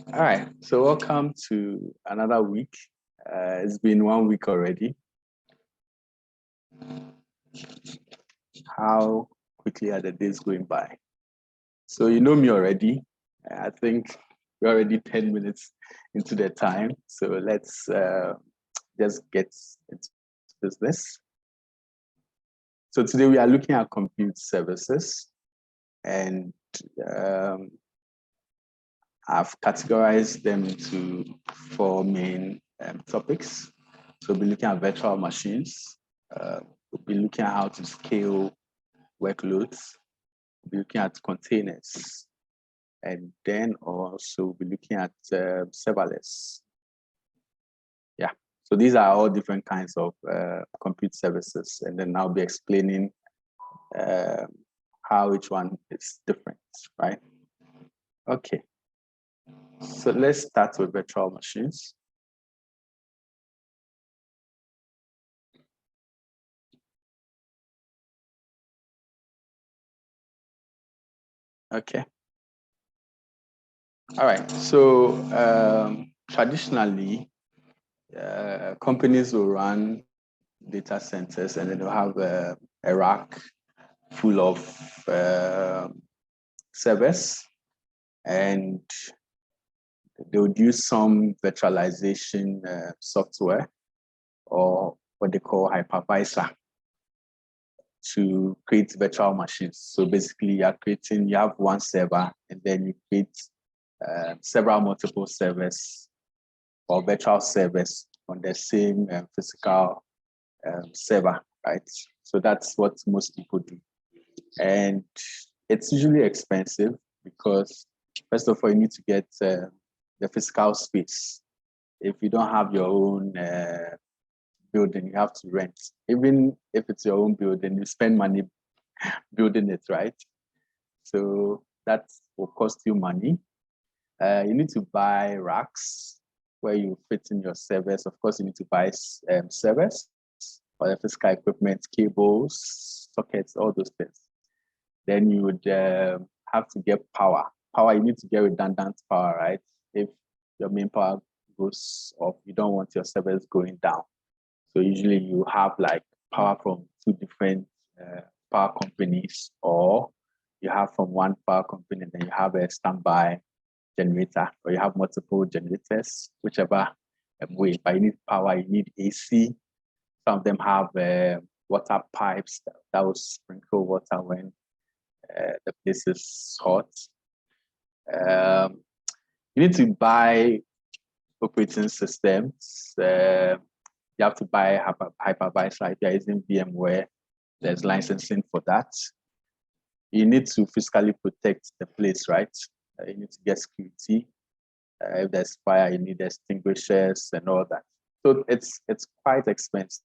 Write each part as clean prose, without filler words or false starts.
All right, so welcome to another week. It's been 1 week already. How quickly are the days going by? So you know me already. I think we're already 10 minutes into the time. So let's just get into business. So today we are looking at compute services, and I've categorized them into four main topics. So we'll be looking at virtual machines. We'll be looking at how to scale workloads. We'll be looking at containers. And then also we'll be looking at serverless. Yeah, so these are all different kinds of compute services. And then I'll be explaining how each one is different, right? Okay. So let's start with virtual machines. Okay. All right. So traditionally, companies will run data centers and then they'll have a rack full of servers, and they would use some virtualization software or what they call hypervisor to create virtual machines. So basically, you have one server and then you create several multiple servers or virtual servers on the same physical server, right? So that's what most people do. And it's usually expensive because, first of all, you need to get the physical space. If you don't have your own building, you have to rent. Even if it's your own building, you spend money building it, right? So that will cost you money. You need to buy racks where you fit in your servers. Of course, you need to buy servers or the physical equipment, cables, sockets, all those things. Then you would have to get power. Power, you need to get redundant power, right? If your main power goes off, you don't want your servers going down. So usually you have like power from two different power companies, or you have from one power company, and then you have a standby generator, or you have multiple generators, whichever way. But you need power, you need AC. Some of them have water pipes that will sprinkle water when the place is hot. You need to buy operating systems. You have to buy hypervisor. If you're using VMware, there's licensing for that. You need to physically protect the place, right? You need to get security. If there's fire, you need extinguishers and all that. So it's quite expensive.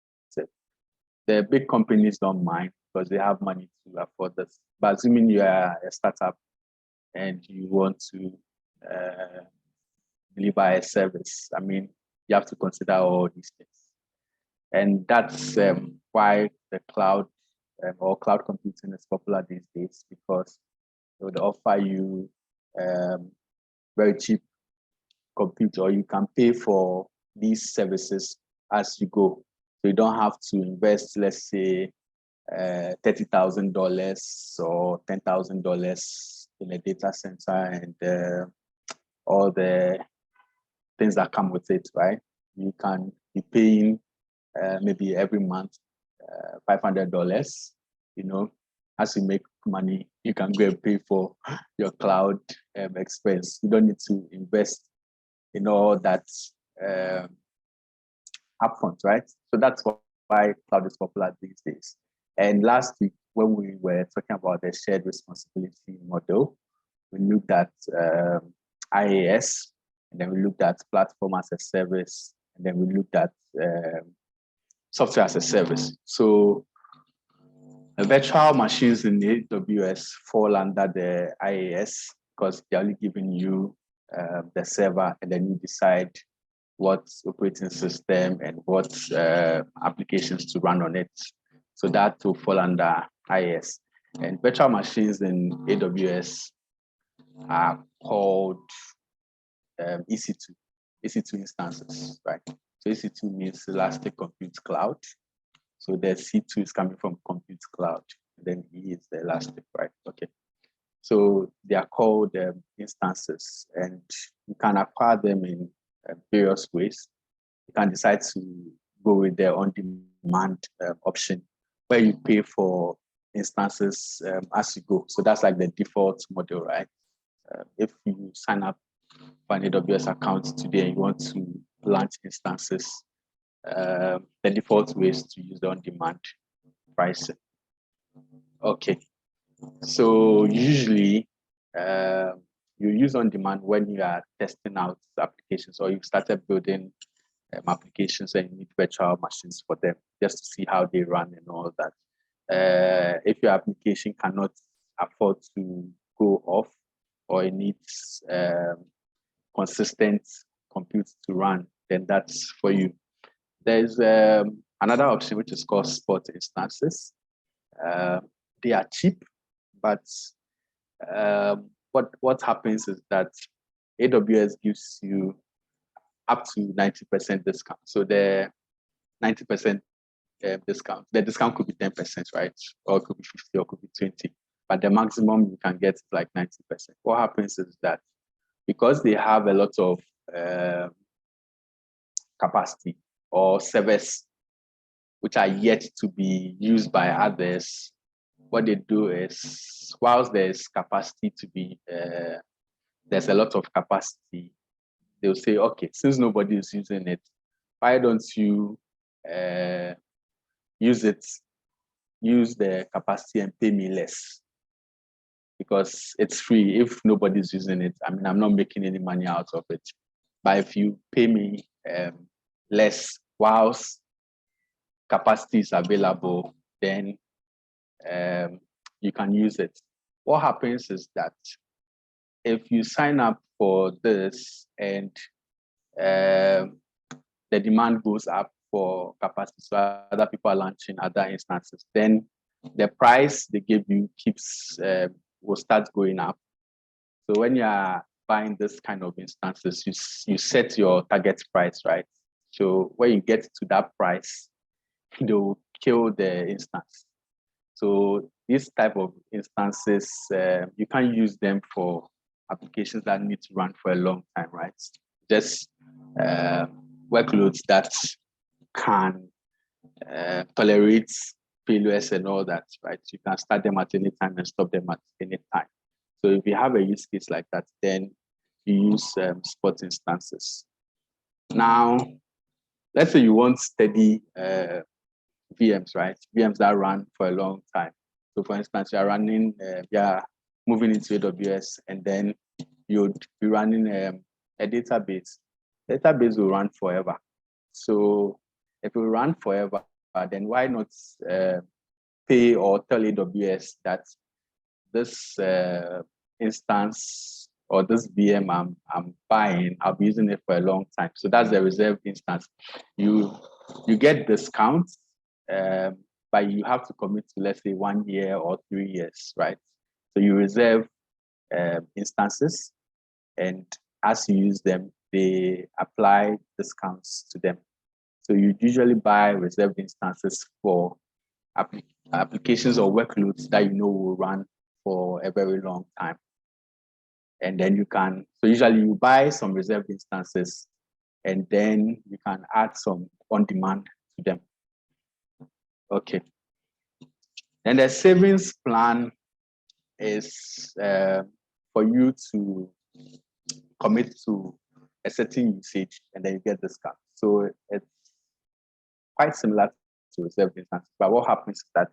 The big companies don't mind because they have money to afford this. But assuming you are a startup and you want to deliver a service, I mean, you have to consider all these things. And that's why the cloud or cloud computing is popular these days, because it would offer you very cheap compute, or you can pay for these services as you go. So you don't have to invest, let's say, $30,000 or $10,000 in a data center and all the things that come with it, right? You can be paying maybe every month $500. You know, as you make money, you can go and pay for your cloud expense. You don't need to invest in all that upfront, right? So that's why cloud is popular these days. And last week, when we were talking about the shared responsibility model, we looked at IaaS, and then we looked at platform as a service, and then we looked at software as a service. So virtual machines in AWS fall under the IaaS because they're only giving you the server, and then you decide what operating system and what applications to run on it. So that will fall under IaaS. And virtual machines in AWS are called EC2, EC2 instances, right? So EC2 means Elastic Compute Cloud. So the C2 is coming from Compute Cloud. Then E is the Elastic, right? Okay. So they are called instances, and you can acquire them in various ways. You can decide to go with the on-demand option, where you pay for instances as you go. So that's like the default model, right? If you sign up for an AWS account today and you want to launch instances, the default way is to use the on-demand pricing. Okay, so usually you use on-demand when you are testing out applications or you've started building applications and you need virtual machines for them just to see how they run and all that. If your application cannot afford to go off or it needs consistent compute to run, then that's for you. There's another option which is called spot instances. They are cheap, but what happens is that AWS gives you up to 90% discount. So the 90% discount, the discount could be 10%, right? Or it could be 50 or it could be 20. But the maximum you can get is like 90%. What happens is that because they have a lot of capacity or servers which are yet to be used by others, what they do is, whilst there's capacity to be, there's a lot of capacity, they'll say, okay, since nobody is using it, why don't you use the capacity and pay me less? Because it's free. If nobody's using it, I mean, I'm not making any money out of it. But if you pay me less whilst capacity is available, then you can use it. What happens is that if you sign up for this and the demand goes up for capacity, so other people are launching other instances, then the price they give you will start going up. So when you are buying this kind of instances, you set your target price, right? So when you get to that price, they'll kill the instance. So this type of instances, you can't use them for applications that need to run for a long time, right? Just workloads that can tolerate failures and all that, right? You can start them at any time and stop them at any time. So if you have a use case like that, then you use spot instances. Now, let's say you want steady VMs, right? VMs that run for a long time. So for instance, you're running, moving into AWS, and then you'd be running a database. Database will run forever. So if it will run forever, then why not pay or tell AWS that this instance or this VM I'm buying, I'll be using it for a long time. So that's the reserved instance. You get discounts, but you have to commit to, let's say, 1 year or 3 years, right? So you reserve instances, and as you use them, they apply discounts to them. So you usually buy reserved instances for applications or workloads that you know will run for a very long time. And then so usually you buy some reserved instances, and then you can add some on-demand to them. Okay. And the savings plan is for you to commit to a certain usage, and then you get discount. So it's quite similar to reserved instances. But what happens is that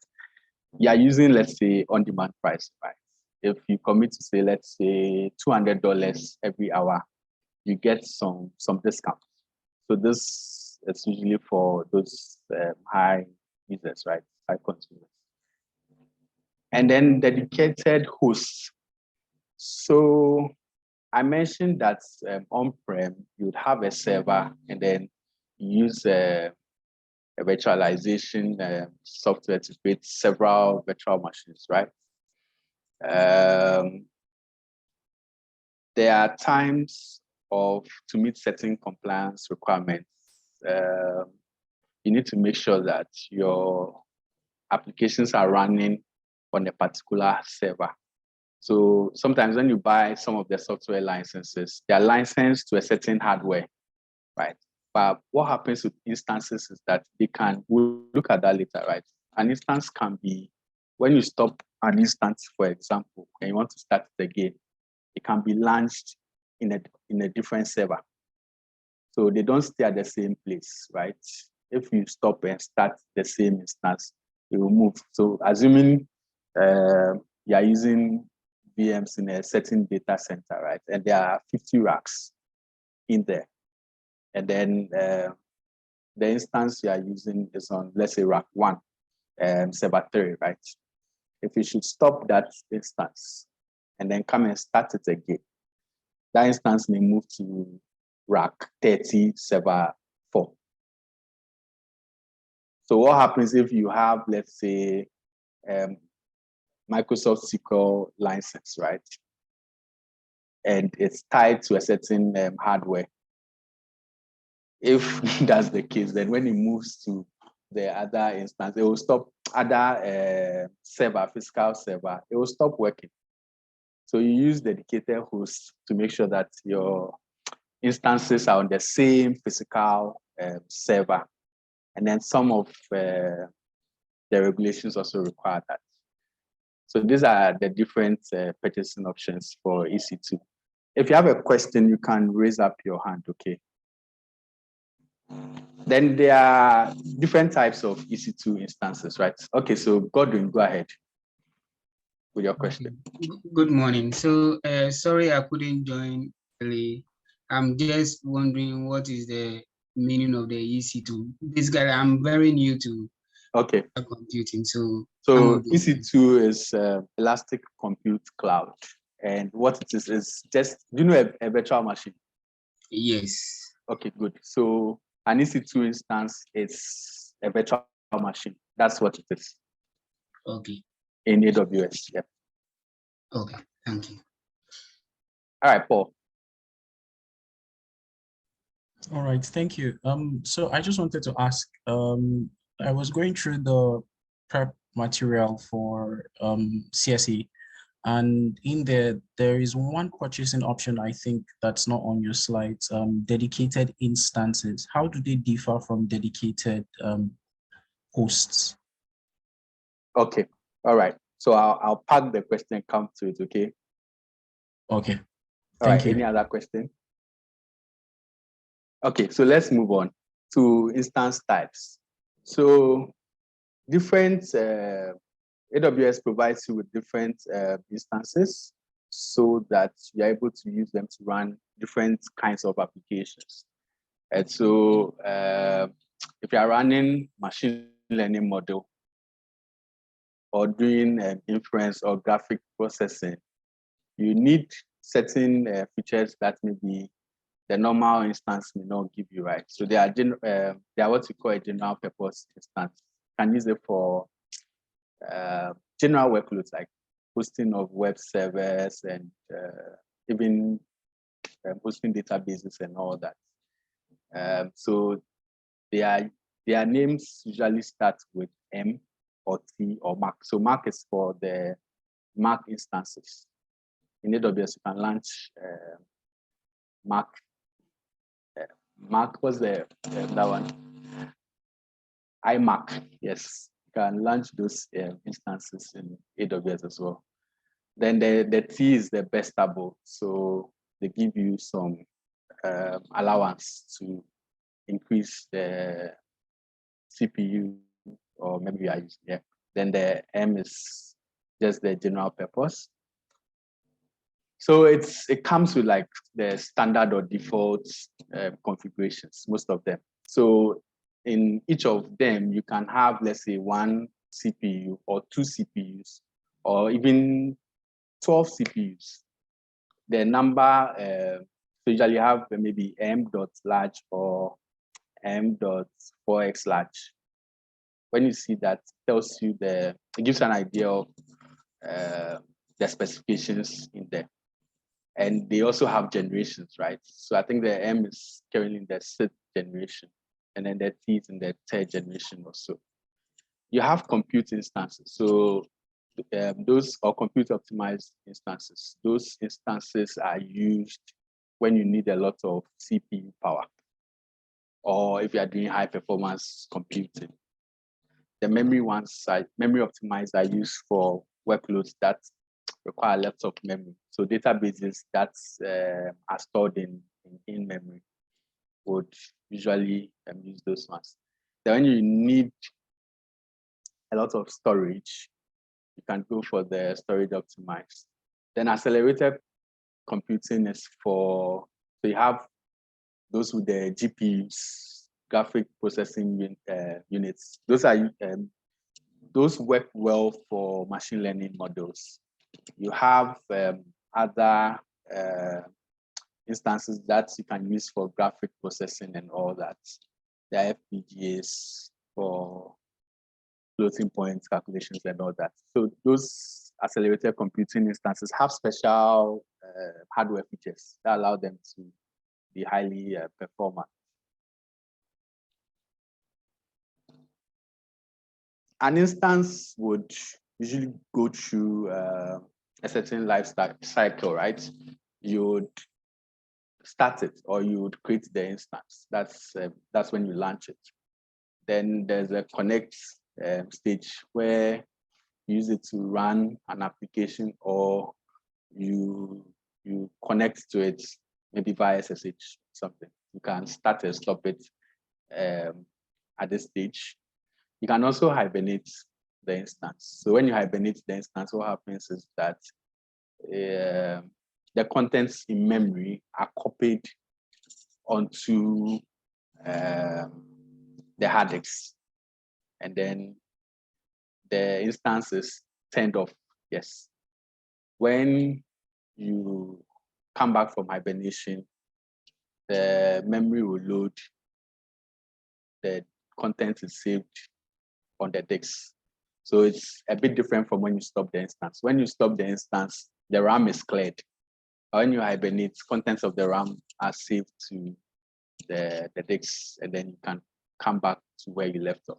you are using, let's say, on-demand price, right? If you commit to, say, let's say $200 every hour, you get some discount. So this is usually for those high users, right? High consumers. And then dedicated hosts. So I mentioned that on-prem, you'd have a server and then use a virtualization software to create several virtual machines, right? There are times or to meet certain compliance requirements, you need to make sure that your applications are running on a particular server. So sometimes when you buy some of the software licenses, they are licensed to a certain hardware, right? But what happens with instances is that we'll look at that later, right? An instance can be, when you stop an instance, for example, and you want to start it again, it can be launched in a different server. So they don't stay at the same place, right? If you stop and start the same instance, it will move. So assuming you are using VMs in a certain data center, right? And there are 50 racks in there. And then the instance you are using is on, let's say, rack 1, server 3, right? If you should stop that instance and then come and start it again, that instance may move to rack 30, server 4. So what happens if you have, let's say, Microsoft SQL license, right? And it's tied to a certain hardware. If that's the case, then when it moves to the other instance, it will stop other physical server, it will stop working. So you use dedicated hosts to make sure that your instances are on the same physical server. And then some of the regulations also require that. So these are the different purchasing options for EC2. If you have a question, you can raise up your hand, okay? Then there are different types of EC2 instances, right? Okay, so Godwin, go ahead with your question. Good morning. So sorry I couldn't join early. I'm just wondering what is the meaning of the EC2. Basically, I'm very new to computing. So EC2 is Elastic Compute Cloud. And what it is just, do you know a virtual machine? Yes. Okay, good. So an EC2 instance is a virtual machine. That's what it is. Okay. In AWS, yeah. Okay, thank you. All right, Paul. All right, thank you. So I just wanted to ask, I was going through the prep material for CSE, and in there is one purchasing option, I think, that's not on your slides, dedicated instances. How do they differ from dedicated hosts? Okay, all right. So I'll pack the question and come to it, okay? Okay, thank you. Any other question? Okay, so let's move on to instance types. So different AWS provides you with different instances so that you're able to use them to run different kinds of applications. And so if you're running machine learning model or doing inference or graphic processing, you need certain features that maybe the normal instance may not give you, right? So they are what we call a general purpose instance. You can use it for general workloads like hosting of web servers and even hosting databases and all that. So their names usually start with M or T or Mac. So Mac is for the Mac instances. In AWS, you can launch Mac. Mac was that one? iMac, yes. You can launch those instances in AWS as well. Then the T is the bestable. So they give you some allowance to increase the CPU or maybe I use, yeah. Then the M is just the general purpose. So it comes with like the standard or default configurations, most of them. So in each of them, you can have, let's say, one CPU or two CPUs or even 12 CPUs. The number, so usually you have maybe m.large or m.4x large. When you see that, it tells you it gives an idea of the specifications in there. And they also have generations, right? So I think the M is currently in the 6th generation, and then the T is in the 3rd generation or so. You have compute instances. So those are compute optimized instances. Those instances are used when you need a lot of CPU power, or if you are doing high performance computing. The memory ones, memory optimized, are used for workloads that require lots of memory. So databases that are stored in memory would usually use those ones. Then when you need a lot of storage, you can go for the storage optimized. Then accelerated computing is for, so you have those with the GPUs, graphic processing units. Those work well for machine learning models. You have other instances that you can use for graphic processing and all that. There are FPGAs for floating point calculations and all that. So those accelerated computing instances have special hardware features that allow them to be highly performant. An instance would usually go through a certain life cycle, right? You would start it, or you would create the instance. That's when you launch it. Then there's a connect stage where you use it to run an application, or you connect to it maybe via SSH something. You can start and stop it at this stage. You can also hibernate the instance. So when you hibernate the instance, what happens is that the contents in memory are copied onto the hard disk, and then the instance is turned off. Yes. When you come back from hibernation, the memory will load, the content is saved on the disk. So it's a bit different from when you stop the instance. When you stop the instance, the RAM is cleared. When you hibernate, contents of the RAM are saved to the disk, and then you can come back to where you left off.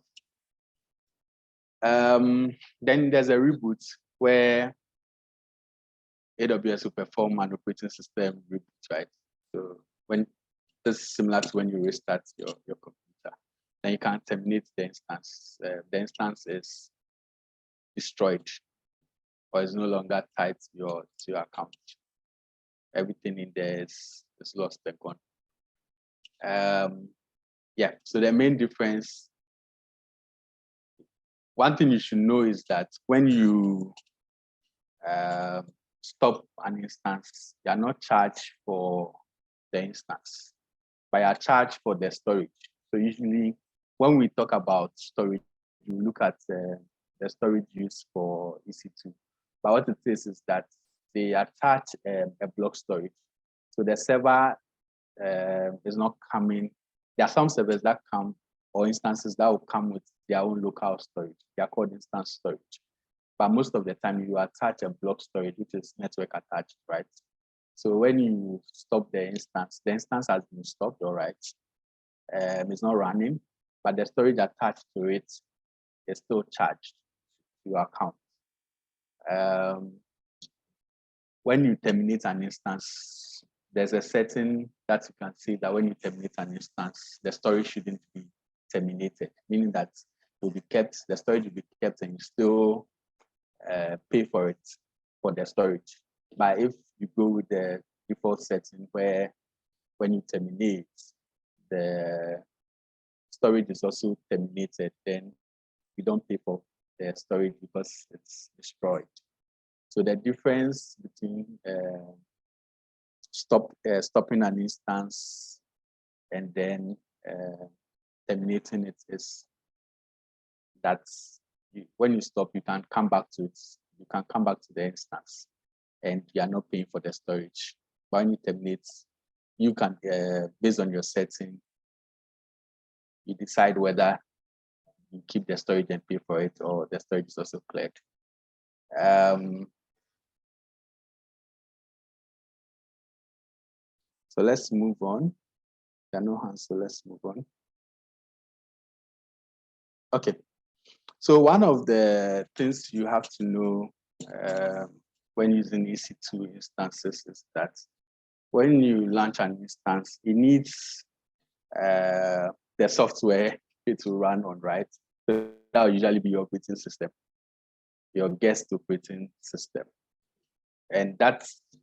Then there's a reboot where AWS will perform an operating system reboot, right? So when this is similar to when you restart your computer, then you can terminate the instance. The instance is destroyed, or is no longer tied to your account. Everything in there is lost and gone. Yeah, so the main difference, one thing you should know is that when you stop an instance, you are not charged for the instance, but you are charged for the storage. So usually when we talk about storage, you look at the storage used for EC2. But what it is that they attach a block storage. So the server is not coming. There are some servers that come, or instances that will come with their own local storage. They are called instance storage. But most of the time you attach a block storage, which is network attached, right? So when you stop the instance has been stopped, all right. It's not running, but the storage attached to it is still charged to your account. When you terminate an instance, there's a setting that you can see that when you terminate an instance, the storage shouldn't be terminated, meaning that it will be kept, the storage will be kept, and you still pay for it, for the storage. But if you go with the default setting where when you terminate, the storage is also terminated, then you don't pay for the storage because it's destroyed. So the difference between stopping an instance and then terminating it is that when you stop, you can come back to it. You can come back to the instance, and you are not paying for the storage. But when you terminate, you can, based on your setting, you decide whether you keep the storage and pay for it, or the storage is also cleared. So let's move on. There are no hands, so let's move on. Okay. So one of the things you have to know when using EC2 instances is that when you launch an instance, it needs the software to run on, right? So that will usually be your operating system, your guest operating system. And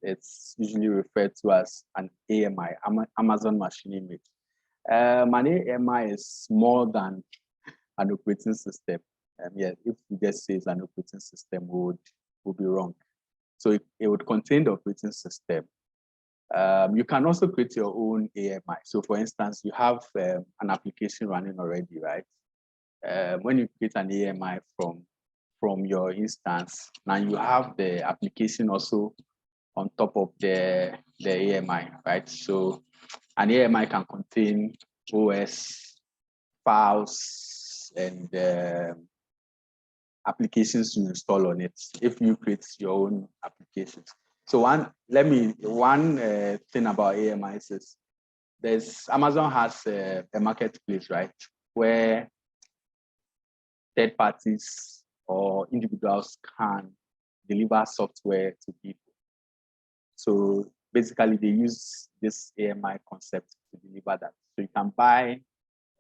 it's usually referred to as an AMI, Amazon Machine Image. An AMI is more than an operating system. Yeah, if we just say it's an operating system, would be wrong. So it would contain the operating system. You can also create your own AMI. So for instance, you have an application running already, right? When you create an AMI from your instance, now you have the application also on top of the AMI, right? So an AMI can contain OS, files, and applications to install on it if you create your own applications. So one thing about AMIs is Amazon has a marketplace, right, where third parties or individuals can deliver software to people. So basically, they use this AMI concept to deliver that. So you can buy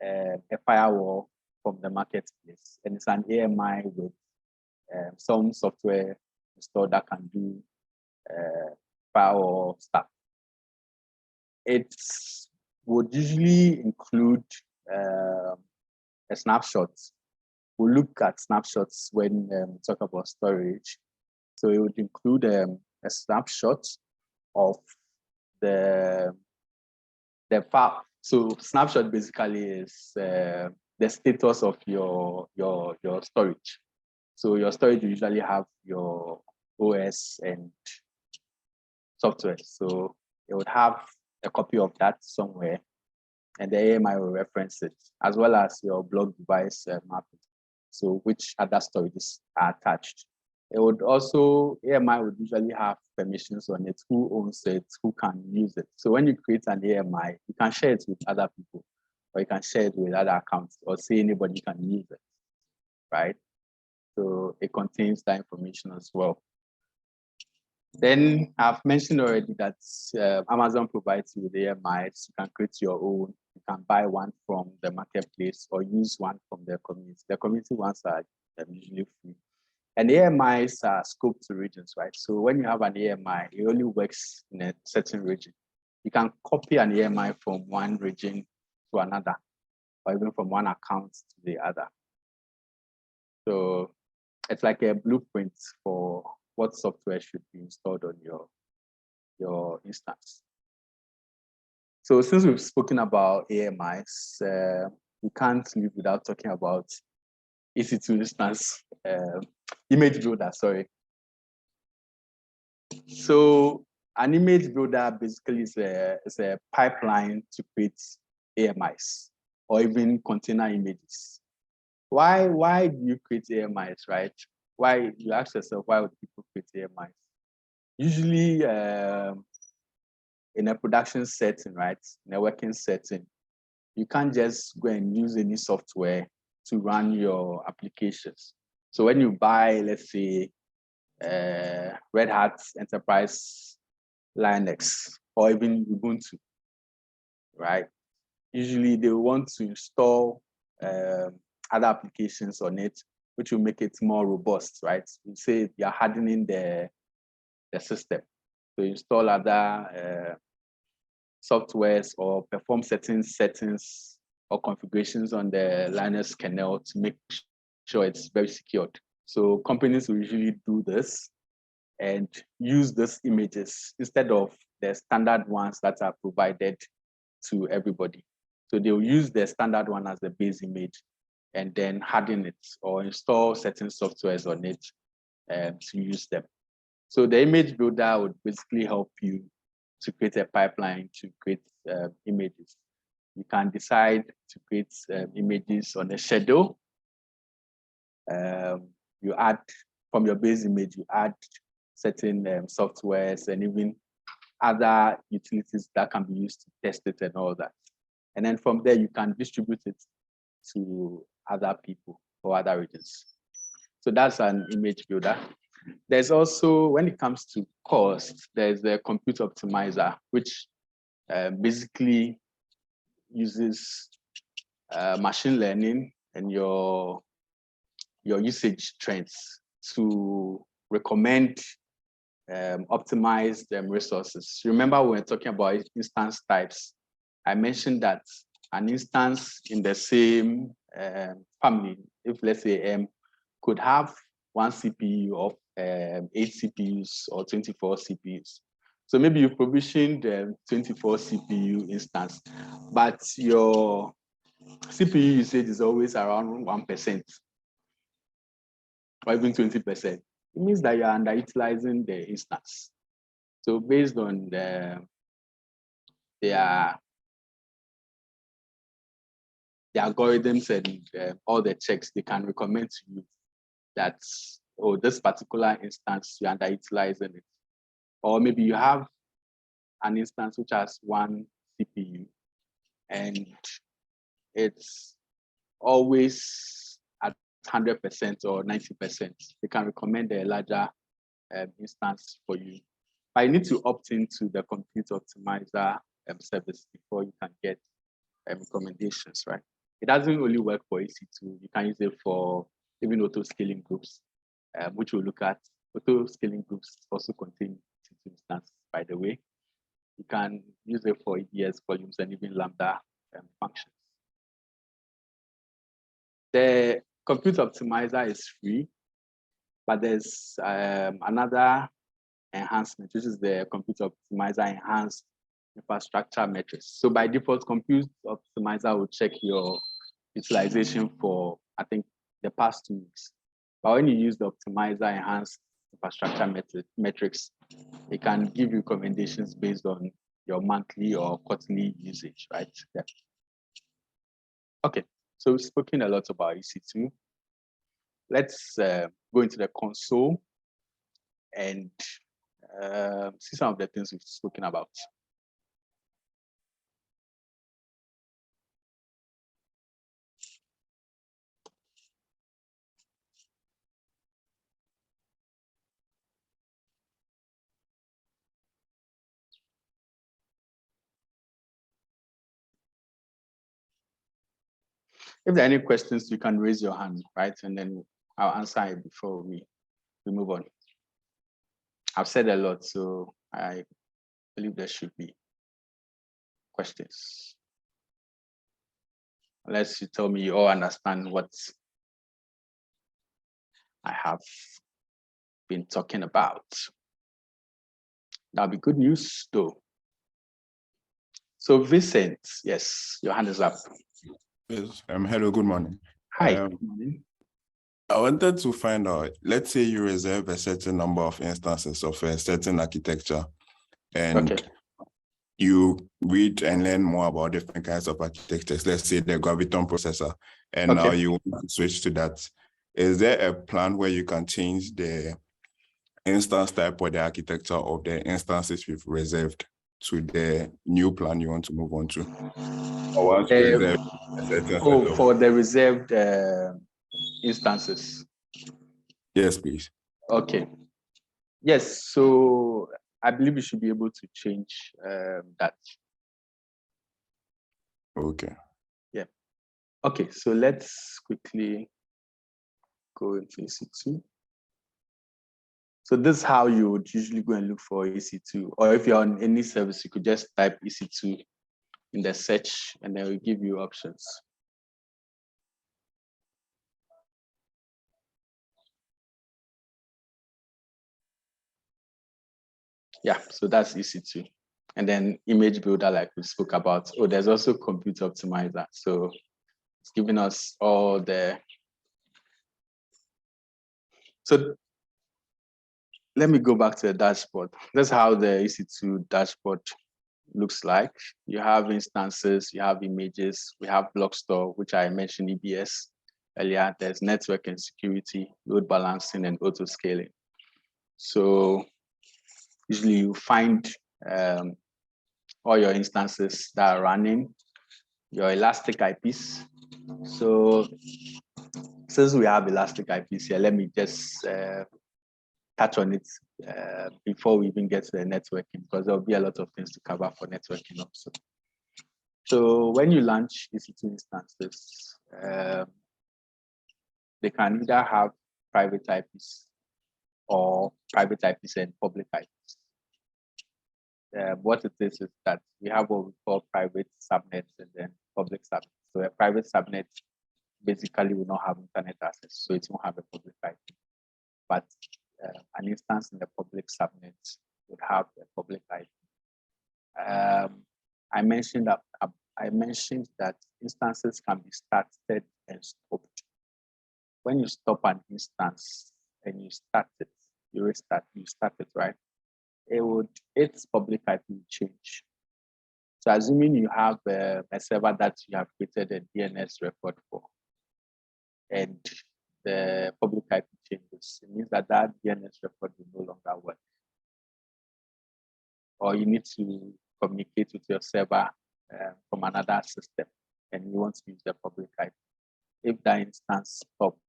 a firewall from the marketplace, and it's an AMI with some software installed that can do firewall stuff. It would usually include a snapshot. We'll look at snapshots when we talk about storage. So it would include a snapshot of the file. So snapshot basically is the status of your storage. So your storage usually have your OS and software. So it would have a copy of that somewhere, and the AMI will reference it, as well as your block device mapping. So which other storages are attached. It would also, AMI would usually have permissions on it, who owns it, who can use it. So when you create an AMI, you can share it with other people, or you can share it with other accounts, or say anybody can use it, right? So it contains that information as well. Then I've mentioned already that Amazon provides you with AMIs. You can create your own. You can buy one from the marketplace or use one from the community. The community ones are usually free. And AMIs are scoped to regions, right? So when you have an AMI, it only works in a certain region. You can copy an AMI from one region to another, or even from one account to the other. So it's like a blueprint for what software should be installed on your instance. So since we've spoken about AMIs, we can't live without talking about EC2 instance, image builder, sorry. So an image builder basically is a pipeline to create AMIs or even container images. Why do you create AMIs, right? Why, you ask yourself, why would people create AMIs? Usually in a production setting, right? In a working setting, you can't just go and use any software to run your applications. So when you buy, let's say, Red Hat Enterprise Linux or even Ubuntu, right? Usually they want to install other applications on it, which will make it more robust, right? You say you're hardening the system. So you install other softwares or perform certain settings or configurations on the Linux kernel to make sure it's very secured. So companies will usually do this and use these images instead of the standard ones that are provided to everybody. So they'll use the standard one as the base image and then harden it or install certain softwares on it to use them. So the image builder would basically help you to create a pipeline to create images. You can decide to create images on a schedule. You add, from your base image, you add certain softwares and even other utilities that can be used to test it and all that. And then from there, you can distribute it to other people or other regions. So that's an image builder. There's also, when it comes to cost, there's the compute optimizer, which basically uses machine learning and your usage trends to recommend optimized resources. Remember, when we're talking about instance types, I mentioned that an instance in the same family, if let's say M, could have one CPU of 8 CPUs or 24 CPUs. So maybe you provisioned 24 CPU instance, but your CPU usage is always around 1% or even 20%. It means that you're underutilizing the instance. So based on the algorithms and all the checks, they can recommend to you that, oh, this particular instance, you're underutilizing it. Or maybe you have an instance which has one CPU and it's always at 100% or 90%. They can recommend a larger instance for you. But you need to opt into the compute optimizer service before you can get recommendations, right? It doesn't only work for EC2. You can use it for even auto-scaling groups, which we'll look at. Auto-scaling groups also contain EC2 instances, by the way. You can use it for EBS volumes and even Lambda functions. The compute optimizer is free, but there's another enhancement, which is the compute optimizer enhanced infrastructure metrics. So by default, compute optimizer will check your utilization for, I think, the past 2 weeks. But when you use the optimizer enhanced infrastructure metrics, it can give you recommendations based on your monthly or quarterly usage, right? Yeah. Okay, so we've spoken a lot about EC2. Let's go into the console and see some of the things we've spoken about. If there are any questions, you can raise your hand, right? And then I'll answer it before we move on. I've said a lot, so I believe there should be questions. Unless you tell me you all understand what I have been talking about. That'll be good news, though. So Vincent, yes, your hand is up. Yes. Hello, good morning. Hi. Good morning. I wanted to find out, let's say you reserve a certain number of instances of a certain architecture, and you read and learn more about different kinds of architectures, let's say the Graviton processor, and now you want to switch to that. Is there a plan where you can change the instance type or the architecture of the instances we've reserved to the new plan you want to move on to? Or for the reserved instances? Yes, please. Okay. Yes, so I believe you should be able to change that. Okay. Yeah. Okay, so let's quickly go into EC2. So this is how you would usually go and look for EC2. Or if you're on any service, you could just type EC2 in the search and then it will give you options. Yeah, so that's EC2. And then image builder, like we spoke about. Oh, there's also compute optimizer. So it's giving us all the... So let me go back to the dashboard. That's how the EC2 dashboard looks like. You have instances, you have images, we have block store, which I mentioned EBS earlier. There's network and security, load balancing, and auto scaling. So usually you find all your instances that are running, your elastic IPs. So since we have elastic IPs here, let me just touch on it before we even get to the networking, because there'll be a lot of things to cover for networking also. So when you launch EC2 instances, they can either have private IPs or private IPs and public IPs. What it is that we have what we call private subnets and then public subnets. So a private subnet basically will not have internet access, so it won't have a public IP. But an instance in the public subnet would have a public IP. I mentioned that instances can be started and stopped. When you stop an instance and you start it, you start it, right? Its public IP will change. So assuming you have a server that you have created a DNS record for, and the public IP changes, it means that DNS record will no longer work. Or you need to communicate with your server from another system, and you want to use the public IP. If that instance stops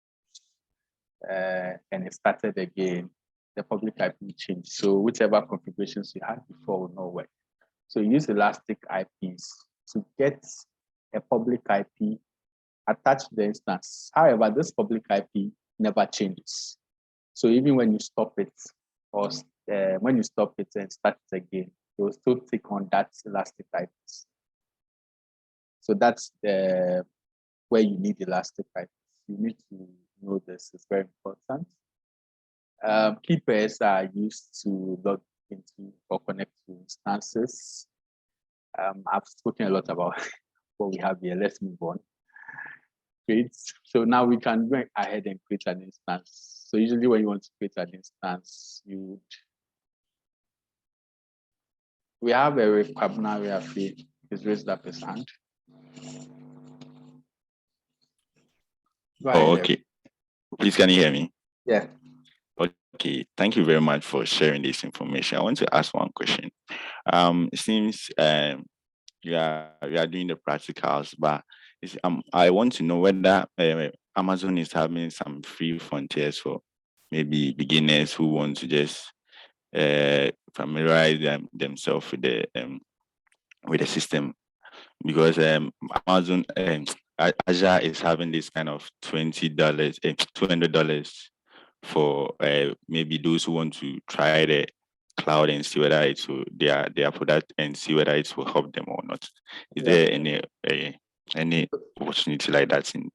and it started again, the public IP will change. So whichever configurations you had before will not work. So use elastic IPs to get a public IP attached to the instance. However, this public IP never changes. So even when you stop it, or when you stop it and start it again, it will still take on that elastic IPs. So that's where you need elastic IPs. You need to know this, it's very important. Key pairs are used to log into or connect to instances. I've spoken a lot about what we have here. Let's move on. Great. So now we can go ahead and create an instance. So usually when you want to create an instance, we have a Kwabena Reafi. He's raised up his hand. Oh, okay. Please, can you hear me? Yeah. Okay. Thank you very much for sharing this information. I want to ask one question. It seems you are doing the practicals, but I want to know whether Amazon is having some free frontiers for maybe beginners who want to just familiarize themselves with the system, because Amazon Azure is having this kind of $20, $200 for maybe those who want to try the cloud and see whether it will their product and see whether it will help them or not. Is there any opportunity like that in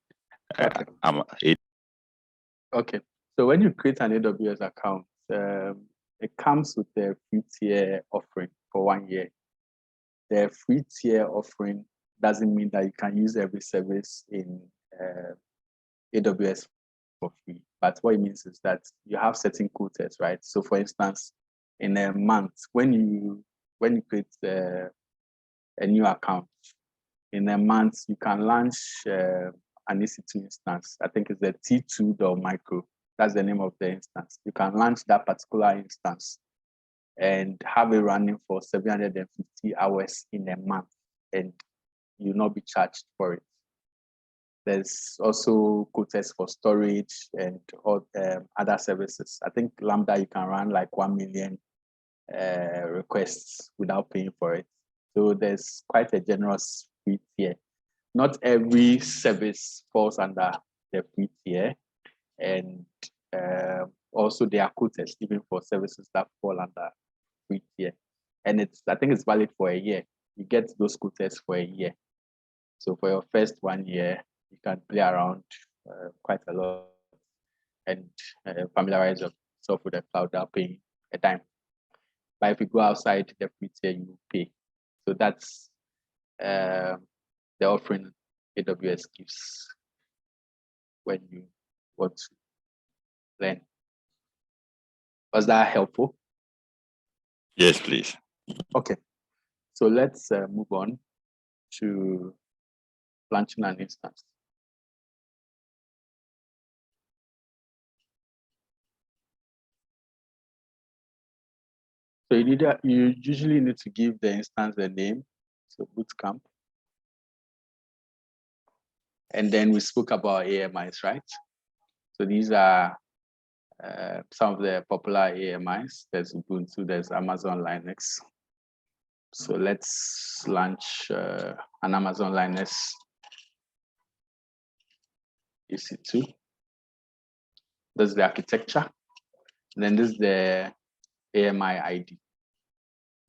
Okay. So when you create an AWS account, it comes with a free tier offering for 1 year. The free tier offering doesn't mean that you can use every service in AWS for free. But what it means is that you have certain quotas, right? So for instance, in a month, when you create a new account, in a month, you can launch an EC2 instance. I think it's the T2.micro. That's the name of the instance. You can launch that particular instance and have it running for 750 hours in a month, and you'll not be charged for it. There's also quotas for storage and all, other services. I think Lambda, you can run like 1 million requests without paying for it. So there's quite a generous free tier. Not every service falls under the free tier, and also there are quotas even for services that fall under free tier. And I think it's valid for a year. You get those quotas for a year. So for your first 1 year, you can play around quite a lot and familiarize yourself with the cloud without paying a dime. But if you go outside the free tier, you pay. So that's the offering AWS gives when you want to learn. Was that helpful? Yes, please. Okay. So let's move on to launching an instance. So you usually need to give the instance a name, so Bootcamp. And then we spoke about AMIs, right? So these are some of the popular AMIs. There's Ubuntu, there's Amazon Linux. So let's launch an Amazon Linux EC2. This is the architecture. And then this is the AMI ID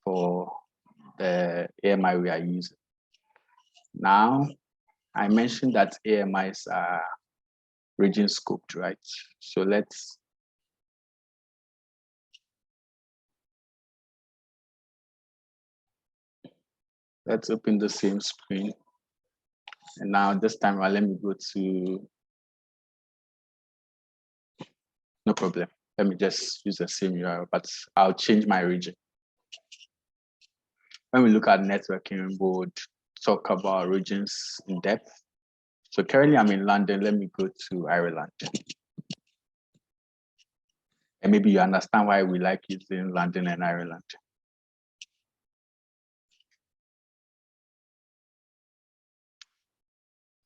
for the AMI we are using. Now, I mentioned that AMIs are region scoped, right? So let's open the same screen. And now this time, let me go to, no problem. Let me just use the same URL, but I'll change my region. When we look at networking, we would talk about regions in depth. So currently I'm in London. Let me go to Ireland. And maybe you understand why we like using London and Ireland.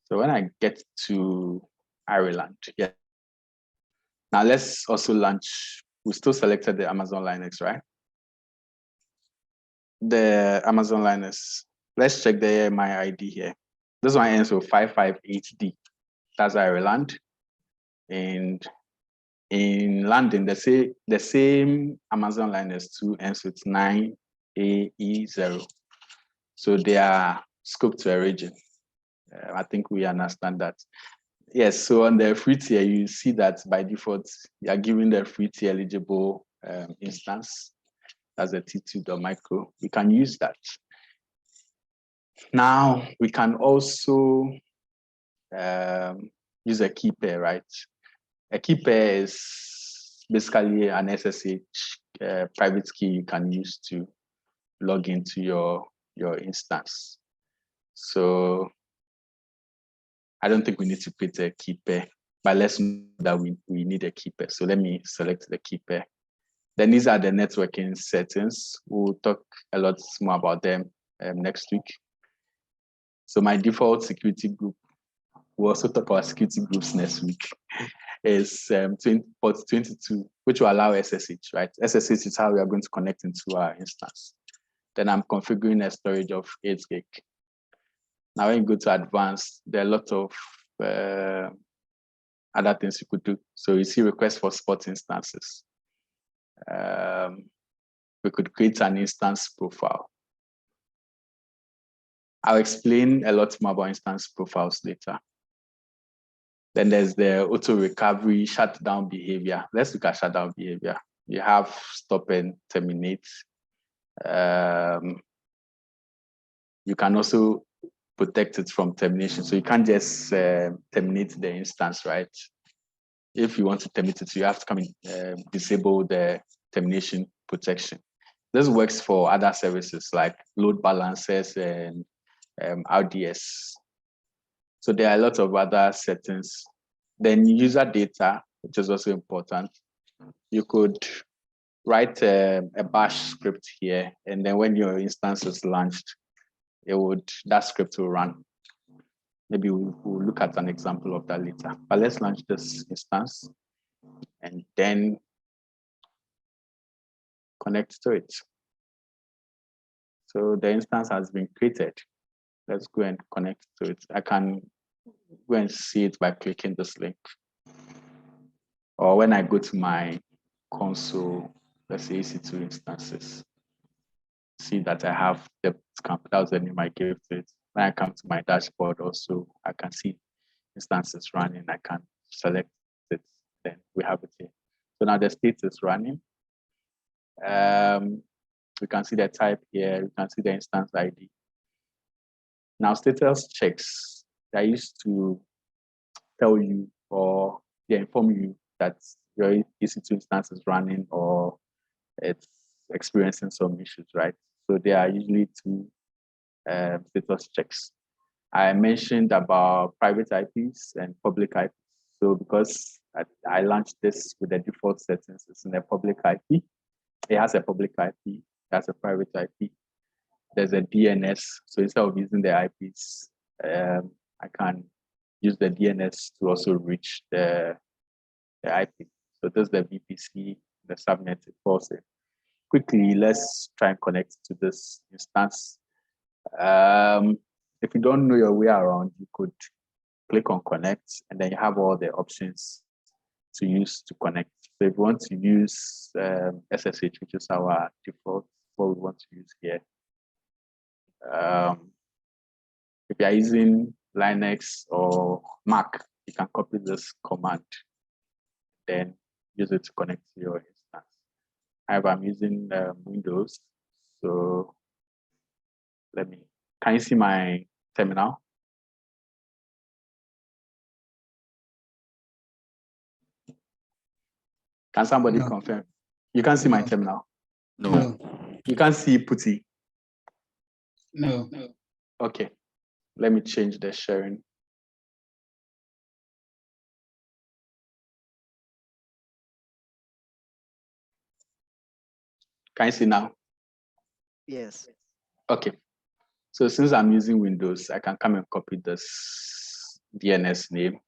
So when I get to Ireland, yeah. Now let's also launch, we still selected the Amazon Linux, right? The Amazon Linux, let's check the AMI ID here. This one ends with 558D. That's Ireland. And in London, they say the same Amazon Linux 2 ends with 9AE0. So they are scoped to a region. I think we understand that. Yes, so on the free tier, you see that by default, you are given the free tier eligible instance. That's a T2.micro. We can use that. Now, we can also use a key pair, right? A key pair is basically an SSH private key you can use to log into your instance. So I don't think we need to create a key pair, but let's know that we need a key pair. So let me select the key pair. Then these are the networking settings. We'll talk a lot more about them next week. So my default security group, we'll also talk about security groups next week, is port 22, which will allow SSH, right? SSH is how we are going to connect into our instance. Then I'm configuring a storage of 8 gig. Now when you go to advanced, there are a lot of other things you could do. So you see requests for spot instances. We could create an instance profile. I'll explain a lot more about instance profiles later. Then there's the auto recovery shutdown behavior. Let's look at shutdown behavior. You have stop and terminate. You can also protect it from termination. So you can't just terminate the instance, right? If you want to terminate it, you have to come and disable the termination protection. This works for other services like load balancers and RDS. So there are a lot of other settings. Then user data, which is also important. You could write a bash script here, and then when your instance is launched, that script will run. Maybe we'll look at an example of that later. But let's launch this instance and then connect to it. So the instance has been created. Let's go and connect to it. I can go and see it by clicking this link. Or when I go to my console, let's say EC2 instances, see that I have the Bootcamp. That was the name I gave to it. When I come to my dashboard also, I can see instances running. I can select it, then we have it here. So now the state is running. We can see the type here. We can see the instance ID. Now status checks, I used to tell you or inform you that your EC2 instance is running or it's experiencing some issues, right? So there are usually two status checks. I mentioned about private IPs and public IPs. So because I launched this with the default settings, it's in a public IP. It has a public IP, it has a private IP. There's a DNS. So instead of using the IPs, I can use the DNS to also reach the IP. So this is the VPC, the subnet it falls in. Quickly, let's try and connect to this instance. If you don't know your way around, you could click on connect, and then you have all the options to use to connect. So if you want to use SSH, which is our default, what we want to use here. If you're using Linux or Mac, you can copy this command, then use it to connect to your instance. However, I'm using Windows, so can you see my terminal? Can somebody confirm? You can't see my terminal? No. You can't see Putty? No. Okay, let me change the sharing. Can you see now? Yes. Okay, so since I'm using Windows, I can come and copy this DNS name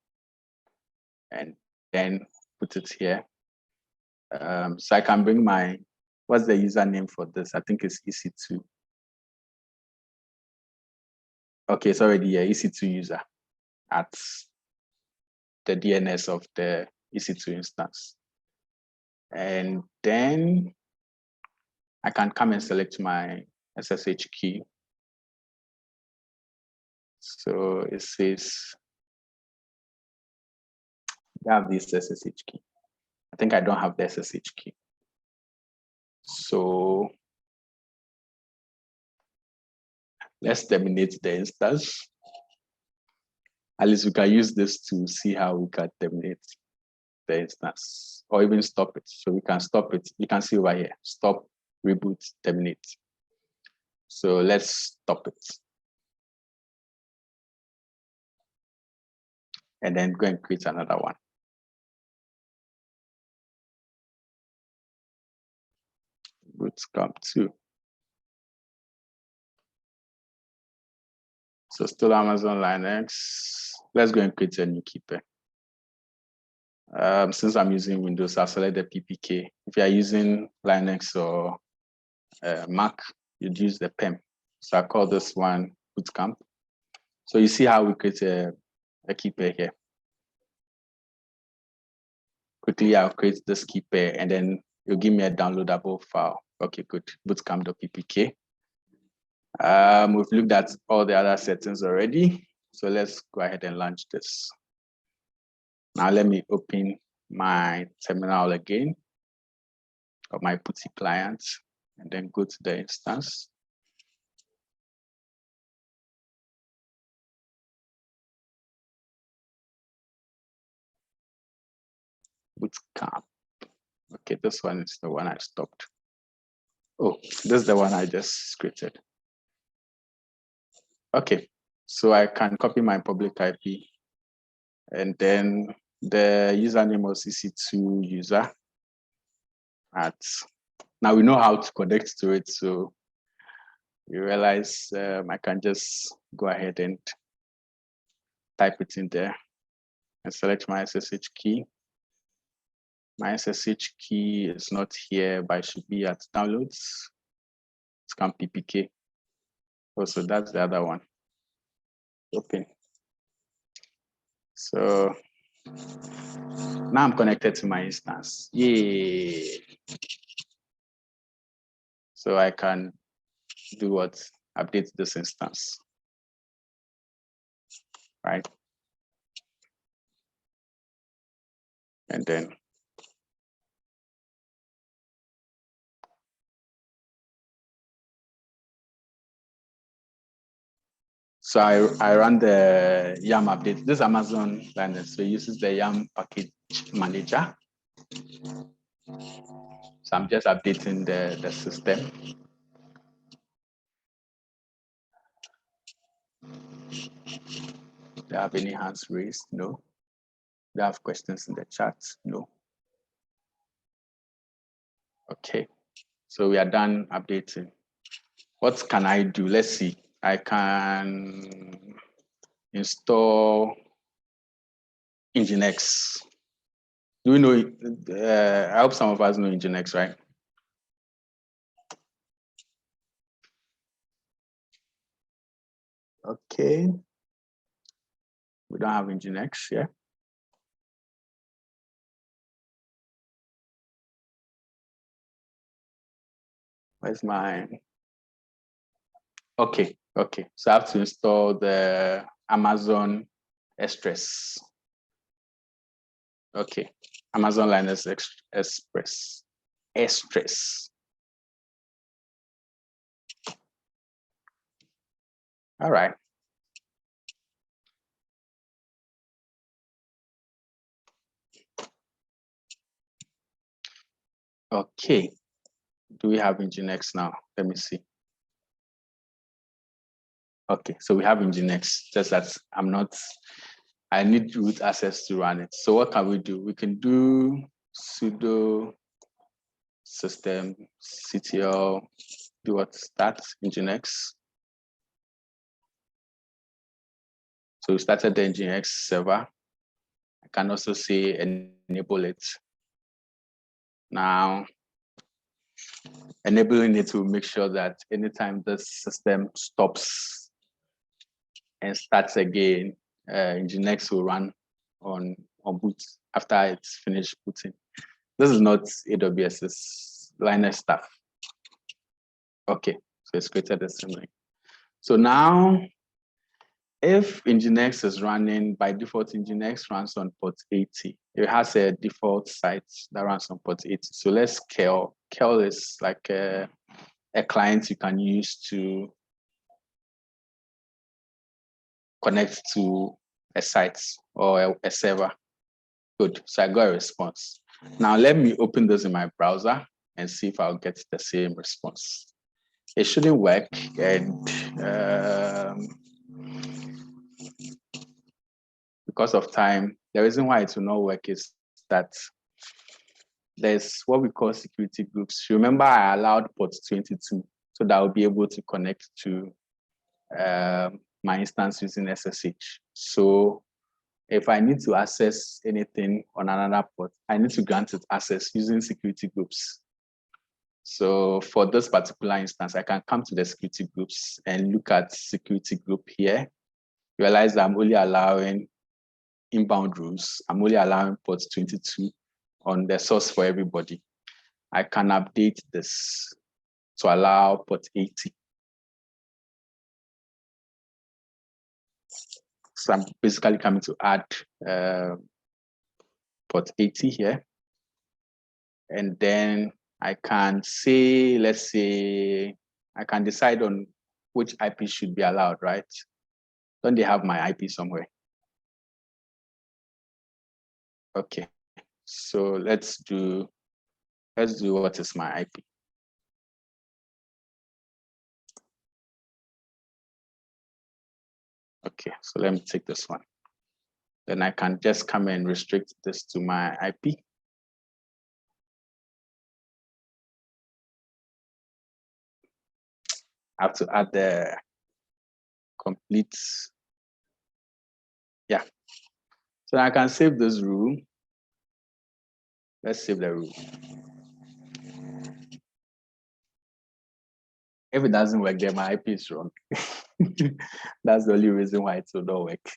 and then put it here. So I can bring what's the username for this? I think it's EC2. Okay, it's already a EC2 user at the DNS of the EC2 instance. And then I can come and select my SSH key. So it says, I have this SSH key. I think I don't have the SSH key. So let's terminate the instance. At least we can use this to see how we can terminate the instance or even stop it. So we can stop it. You can see over here, stop, reboot, terminate. So let's stop it. And then go and create another one. Bootcamp 2. So still Amazon Linux. Let's go and create a new key pair. Since I'm using Windows, I'll select the PPK. If you are using Linux or Mac, you'd use the PEM. So I call this one Bootcamp. So you see how we create a key pair here. Quickly, I'll create this key pair and then you'll give me a downloadable file. Okay, good. Bootcamp.ppk. We've looked at all the other settings already. So let's go ahead and launch this. Now let me open my terminal again, or my Putty client, and then go to the instance. Bootcamp. Okay, this one is the one I stopped. Oh, this is the one I just created. Okay, so I can copy my public IP, and then the username was EC2 user. Now we know how to connect to it, so you realize I can just go ahead and type it in there and select my SSH key. My SSH key is not here, but it should be at downloads. It's come PPK. Also, that's the other one. Open. So now I'm connected to my instance. Yay. So I can do what? Update this instance. Right? And then so I run the YAM update. This Amazon Linux, so it uses the YAM package manager. So I'm just updating the system. Do you have any hands raised? No. Do you have questions in the chat? No. Okay. So we are done updating. What can I do? Let's see. I can install Nginx. Do we know? I hope some of us know Nginx, right? Okay. We don't have Nginx here. Where's mine? Okay. So I have to install the Amazon Express. Okay. Amazon Linux Express. All right. Okay. Do we have Nginx now? Let me see. Okay, so we have Nginx, just that I need root access to run it. So what can we do? We can do sudo system ctl, do what, start Nginx. So we started the Nginx server. I can also say enable it. Now, enabling it will make sure that anytime the system stops and starts again, Nginx will run on boot after it's finished booting. This is not AWS's Linux stuff. Okay, so it's created the same way. So now, if Nginx is running, by default, Nginx runs on port 80. It has a default site that runs on port 80. So let's curl. Curl is like a client you can use to connect to a site or a server. Good, so I got a response. Now let me open this in my browser and see if I'll get the same response. It shouldn't work, and because of time, the reason why it will not work is that there's what we call security groups. Remember, I allowed port 22, so that I'll be able to connect to my instance using SSH. So if I need to access anything on another port, I need to grant it access using security groups. So for this particular instance, I can come to the security groups and look at security group here, realize that I'm only allowing inbound rules. I'm only allowing port 22 on the source for everybody. I can update this to allow port 80. So I'm basically coming to add port 80 here. And then I can say, let's say, I can decide on which IP should be allowed, right? Don't they have my IP somewhere? Okay, so let's do what is my IP. Okay, so let me take this one. Then I can just come and restrict this to my IP. I have to add the complete, yeah. So I can save this rule. Let's save the rule. If it doesn't work, then my IP is wrong. That's the only reason why it will not work.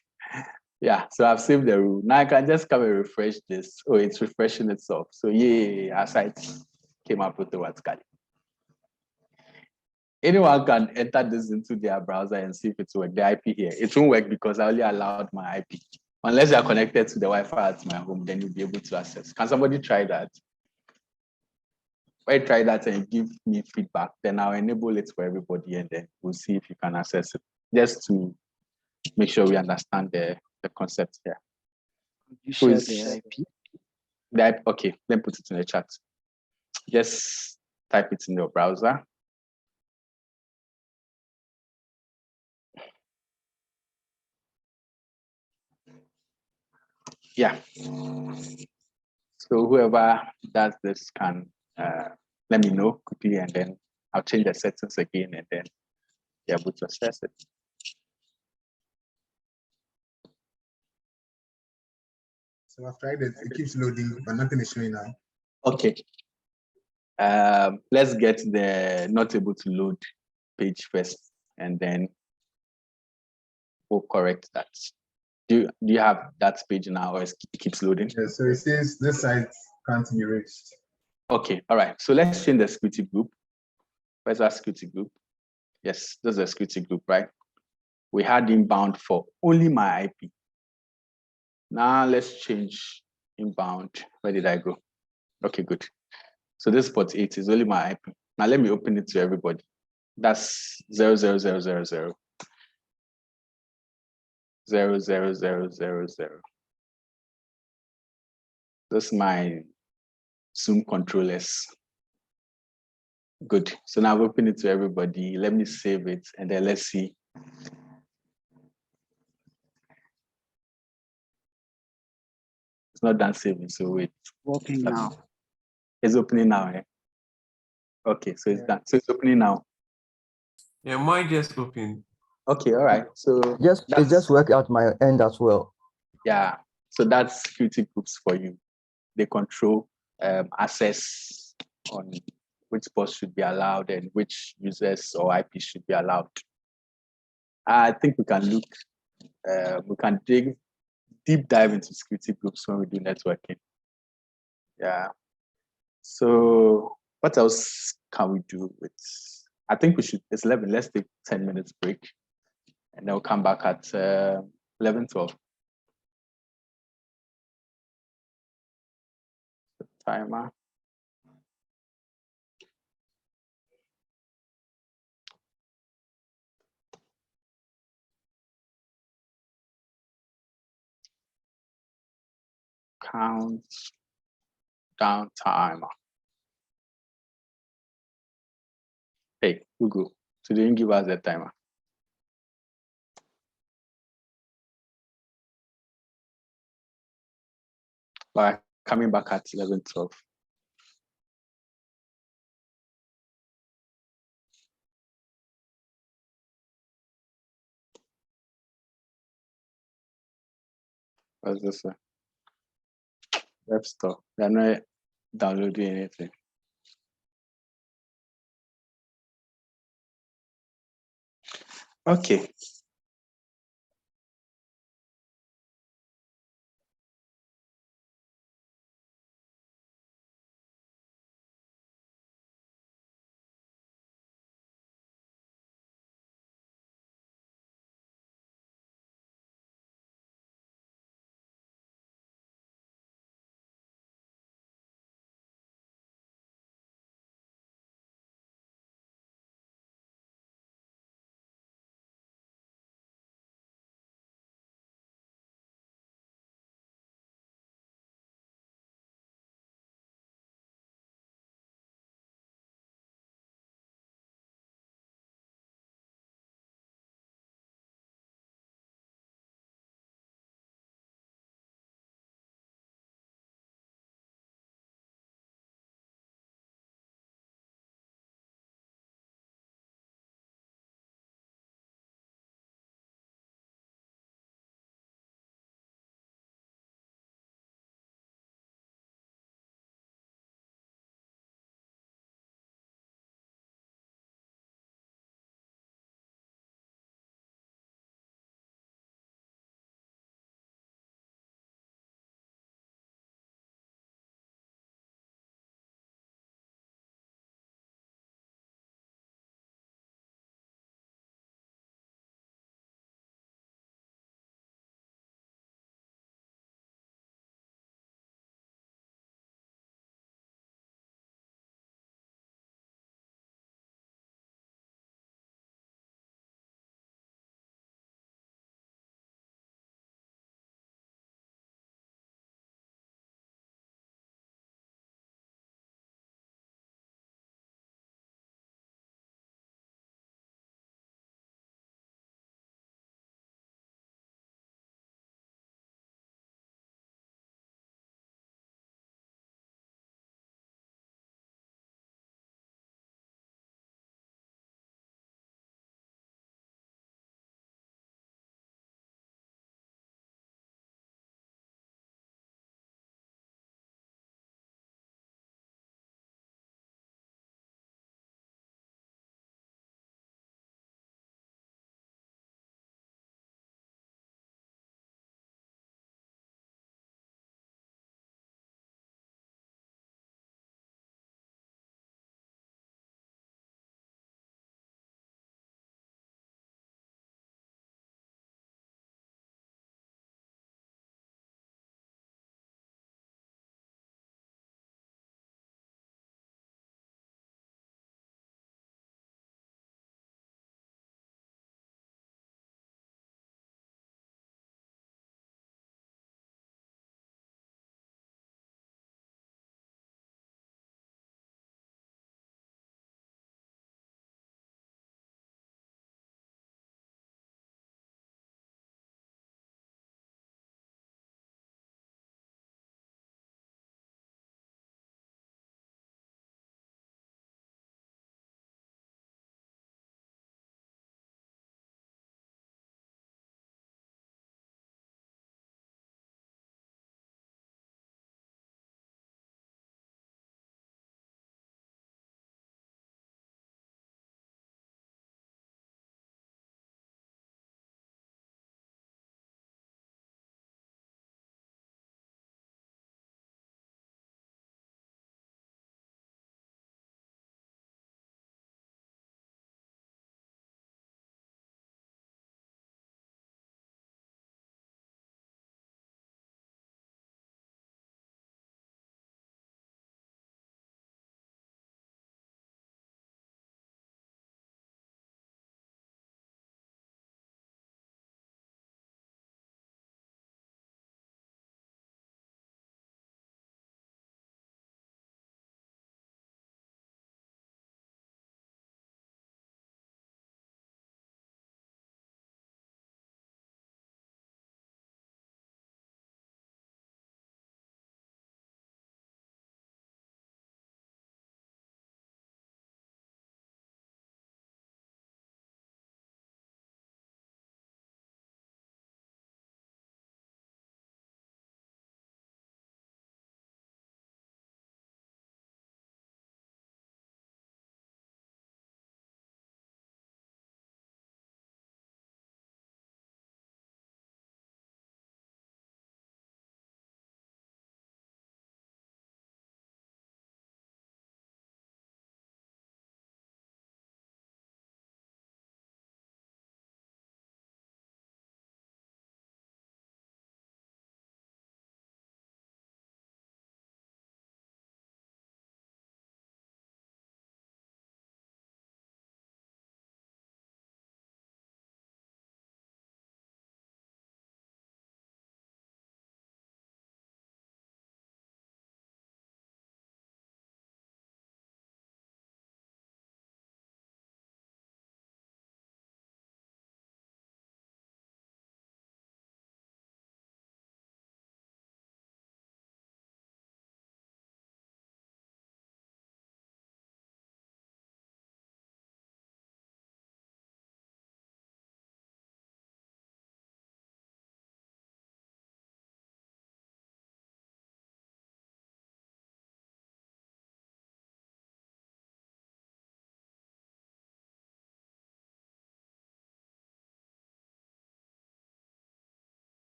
Yeah, so I've saved the rule. Now I can just come and refresh this. Oh, it's refreshing itself. So yay, our site came up with the what's called. Anyone can enter this into their browser and see if it works. The IP here. It won't work because I only allowed my IP. Unless you are connected to the Wi-Fi at my home, then you'll be able to access. Can somebody try that? When you try that and give me feedback, then I'll enable it for everybody and then we'll see if you can access it. Just to make sure we understand the concept here. You share the IP? The IP, okay, let me put it in the chat. Just type it in your browser. Yeah. So whoever does this can let me know quickly, and then I'll change the settings again, and then be able to access it. So I've tried it. It keeps loading, but nothing is showing now. Okay. Let's get the not able to load page first, and then we'll correct that. Do you have that page now, or it keeps loading? Yeah, so it says this site can't be reached. Okay, all right. So let's change the security group. Where's our security group? Yes, this is a security group, right? We had inbound for only my IP. Now let's change inbound. Where did I go? Okay, good. So this port 8 is only my IP. Now let me open it to everybody. That's 00000 00000. That's my Zoom controllers. Good. So now I've opened it to everybody. Let me save it, and then let's see. It's not done saving, so wait. Working now. It's opening now. Eh? Okay, so it's done. So it's opening now. Yeah, mine just opened. Okay, all right. So it just worked at my end as well. Yeah. So that's security groups for you. They control access on which ports should be allowed and which users or IP should be allowed. I think we can look, we can deep dive into security groups when we do networking. Yeah. So what else can we do with, I think we should, it's 11, let's take 10 minutes break, and then we'll come back at 11, 12. Timer. Count down timer. Hey, Google, so they didn't give us the timer. But coming back at 11, 12. What's this one? Web store. They're not downloading anything. Okay.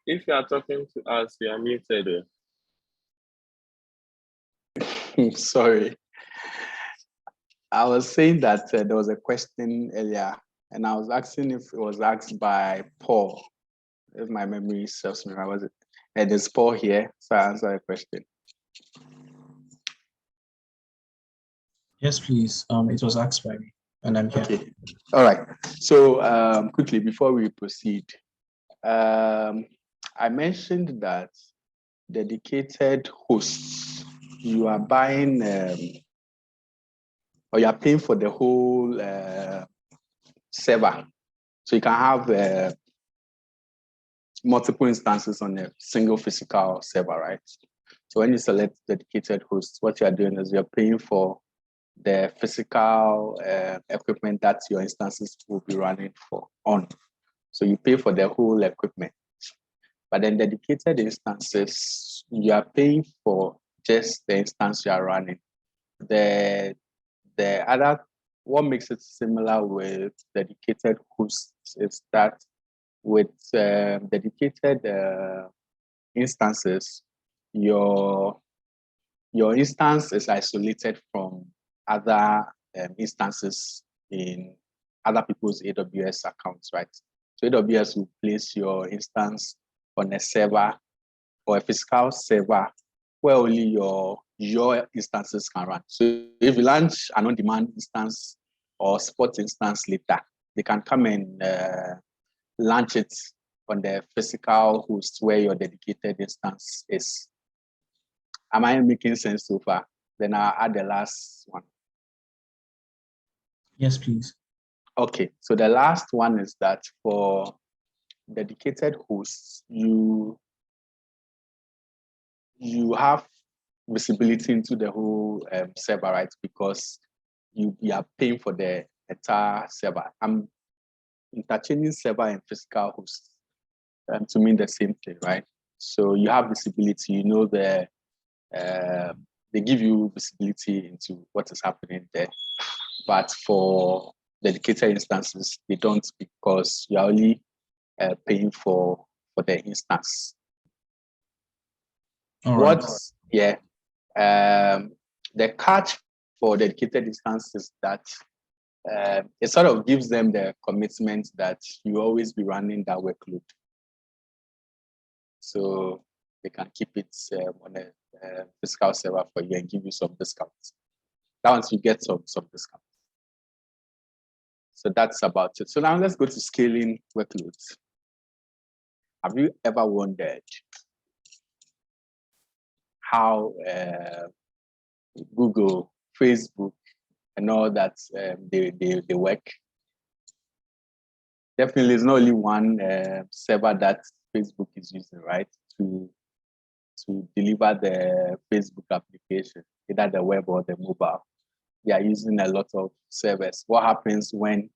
If you are talking to us, you are muted. Sorry. I was saying that there was a question earlier, and I was asking if it was asked by Paul. If my memory serves me right, was it? And there's Paul here, so I answer the question. Yes, please. It was asked by me, and I'm here. Okay. All right. So quickly before we proceed, I mentioned that dedicated hosts, you are buying or you are paying for the whole server. So you can have multiple instances on a single physical server, right? So when you select dedicated hosts, what you are doing is you're paying for the physical equipment that your instances will be running on. So you pay for the whole equipment. But then dedicated instances, you are paying for just the instance you are running. The other, what makes it similar with dedicated hosts is that with dedicated instances, your instance is isolated from other instances in other people's AWS accounts, right? So AWS will place your instance on a server or a physical server where only your instances can run. So if you launch an on-demand instance or spot instance later, they can come and launch it on the physical host where your dedicated instance is. Am I making sense so far? Then I'll add the last one. Yes, please. Okay, so the last one is that for dedicated hosts, you have visibility into the whole server, right? Because you are paying for the entire server. I'm interchanging server and physical hosts to mean the same thing, right? So you have visibility, you know they give you visibility into what is happening there. But for dedicated instances, they don't, because you're only paying for the instance. All right. Yeah, the catch for dedicated instances is that it sort of gives them the commitment that you always be running that workload. So they can keep it on a physical server for you and give you some discounts. That once you get some discounts. So that's about it. So now let's go to scaling workloads. Have you ever wondered how Google, Facebook, and all that they work? Definitely, it's not only one server that Facebook is using, right, to deliver the Facebook application, either the web or the mobile. They are using a lot of servers. What happens when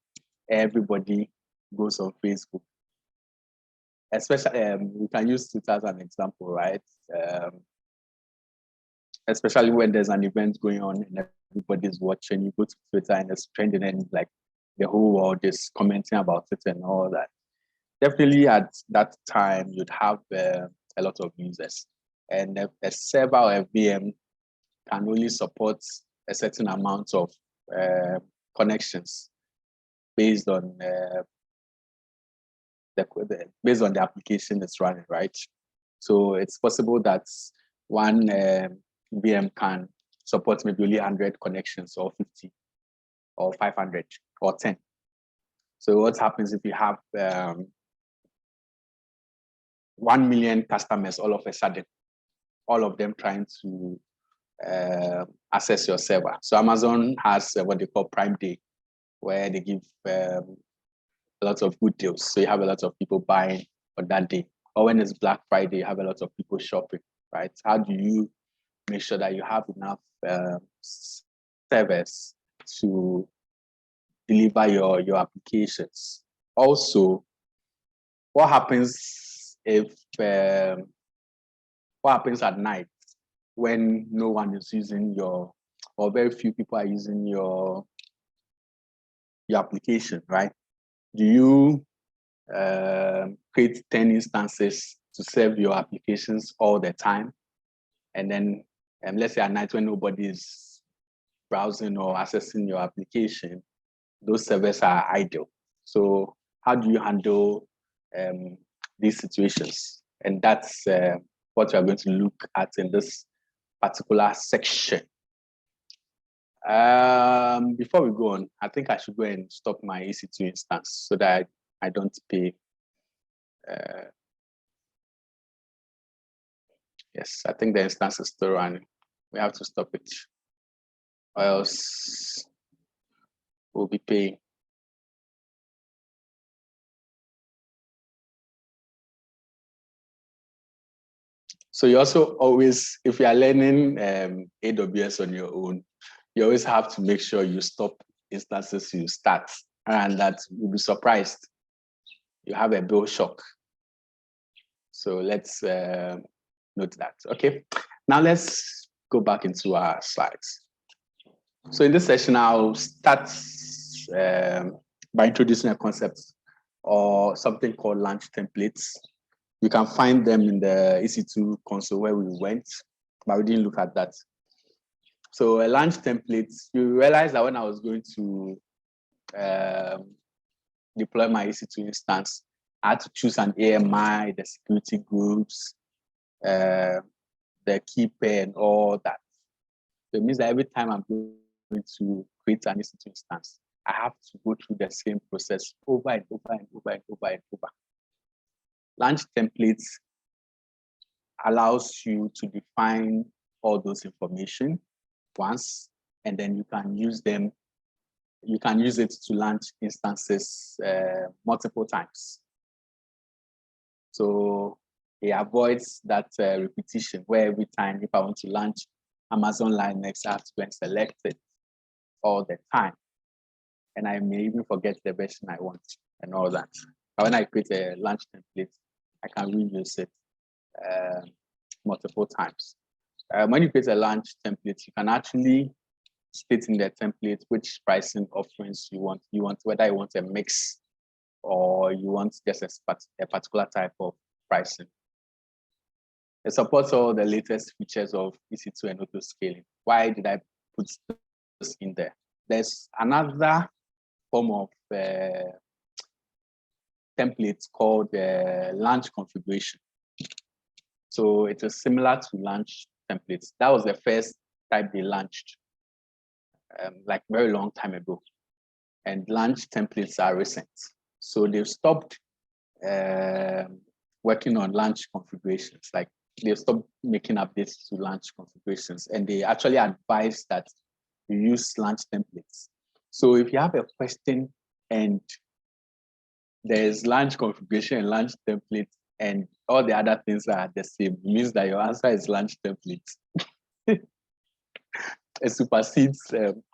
everybody goes on Facebook? Especially, we can use Twitter as an example, right? Especially when there's an event going on and everybody's watching, you go to Twitter and it's trending and like the whole world is commenting about it and all that. Definitely at that time, you'd have a lot of users. And a server or a VM can only support a certain amount of connections based on based on the application it's running, right? So it's possible that one VM can support maybe only 100 connections or 50 or 500 or 10. So what happens if you have 1 million customers all of a sudden, all of them trying to access your server? So Amazon has what they call Prime Day, where they give a lot of good deals. So you have a lot of people buying on that day. Or when it's Black Friday, you have a lot of people shopping, right? How do you make sure that you have enough servers to deliver your applications? Also, what happens what happens at night when no one is using or very few people are using your application, right? Do you create 10 instances to serve your applications all the time. And then let's say at night when nobody is browsing or accessing your application, those servers are idle. So how do you handle these situations? And that's what we are going to look at in this particular section. Before we go on, I think I should go and stop my EC2 instance so that I don't pay. Yes, I think the instance is still running. We have to stop it, or else we'll be paying. So you also always, if you are learning AWS on your own, you always have to make sure you stop instances you start, and that you'll be surprised. You have a bill shock. So let's note that. Okay, now let's go back into our slides. So in this session, I'll start by introducing a concept or something called launch templates. You can find them in the EC2 console where we went, but we didn't look at that. So a launch template, you realize that when I was going to deploy my EC2 instance, I had to choose an AMI, the security groups, the key pair and all that. So it means that every time I'm going to create an EC2 instance, I have to go through the same process over and over and over and over and over. Launch templates allows you to define all those information once, and then you can use them. You can use it to launch instances multiple times. So it avoids that repetition where every time if I want to launch Amazon Linux, I have to go and select it all the time. And I may even forget the version I want and all that. But when I create a launch template, I can reuse it multiple times. When you create a launch template, you can actually state in the template which pricing offerings you want. You want whether you want a mix or you want just a particular type of pricing. It supports all the latest features of EC2 and auto scaling. Why did I put this in there? There's another form of template called launch configuration. So it is similar to launch templates. That was the first type they launched like very long time ago. And launch templates are recent. So they've stopped working on launch configurations. Like they've stopped making updates to launch configurations. And they actually advise that you use launch templates. So if you have a question and there's launch configuration and launch templates and all the other things are the same, it means that your answer is launch templates. It supersedes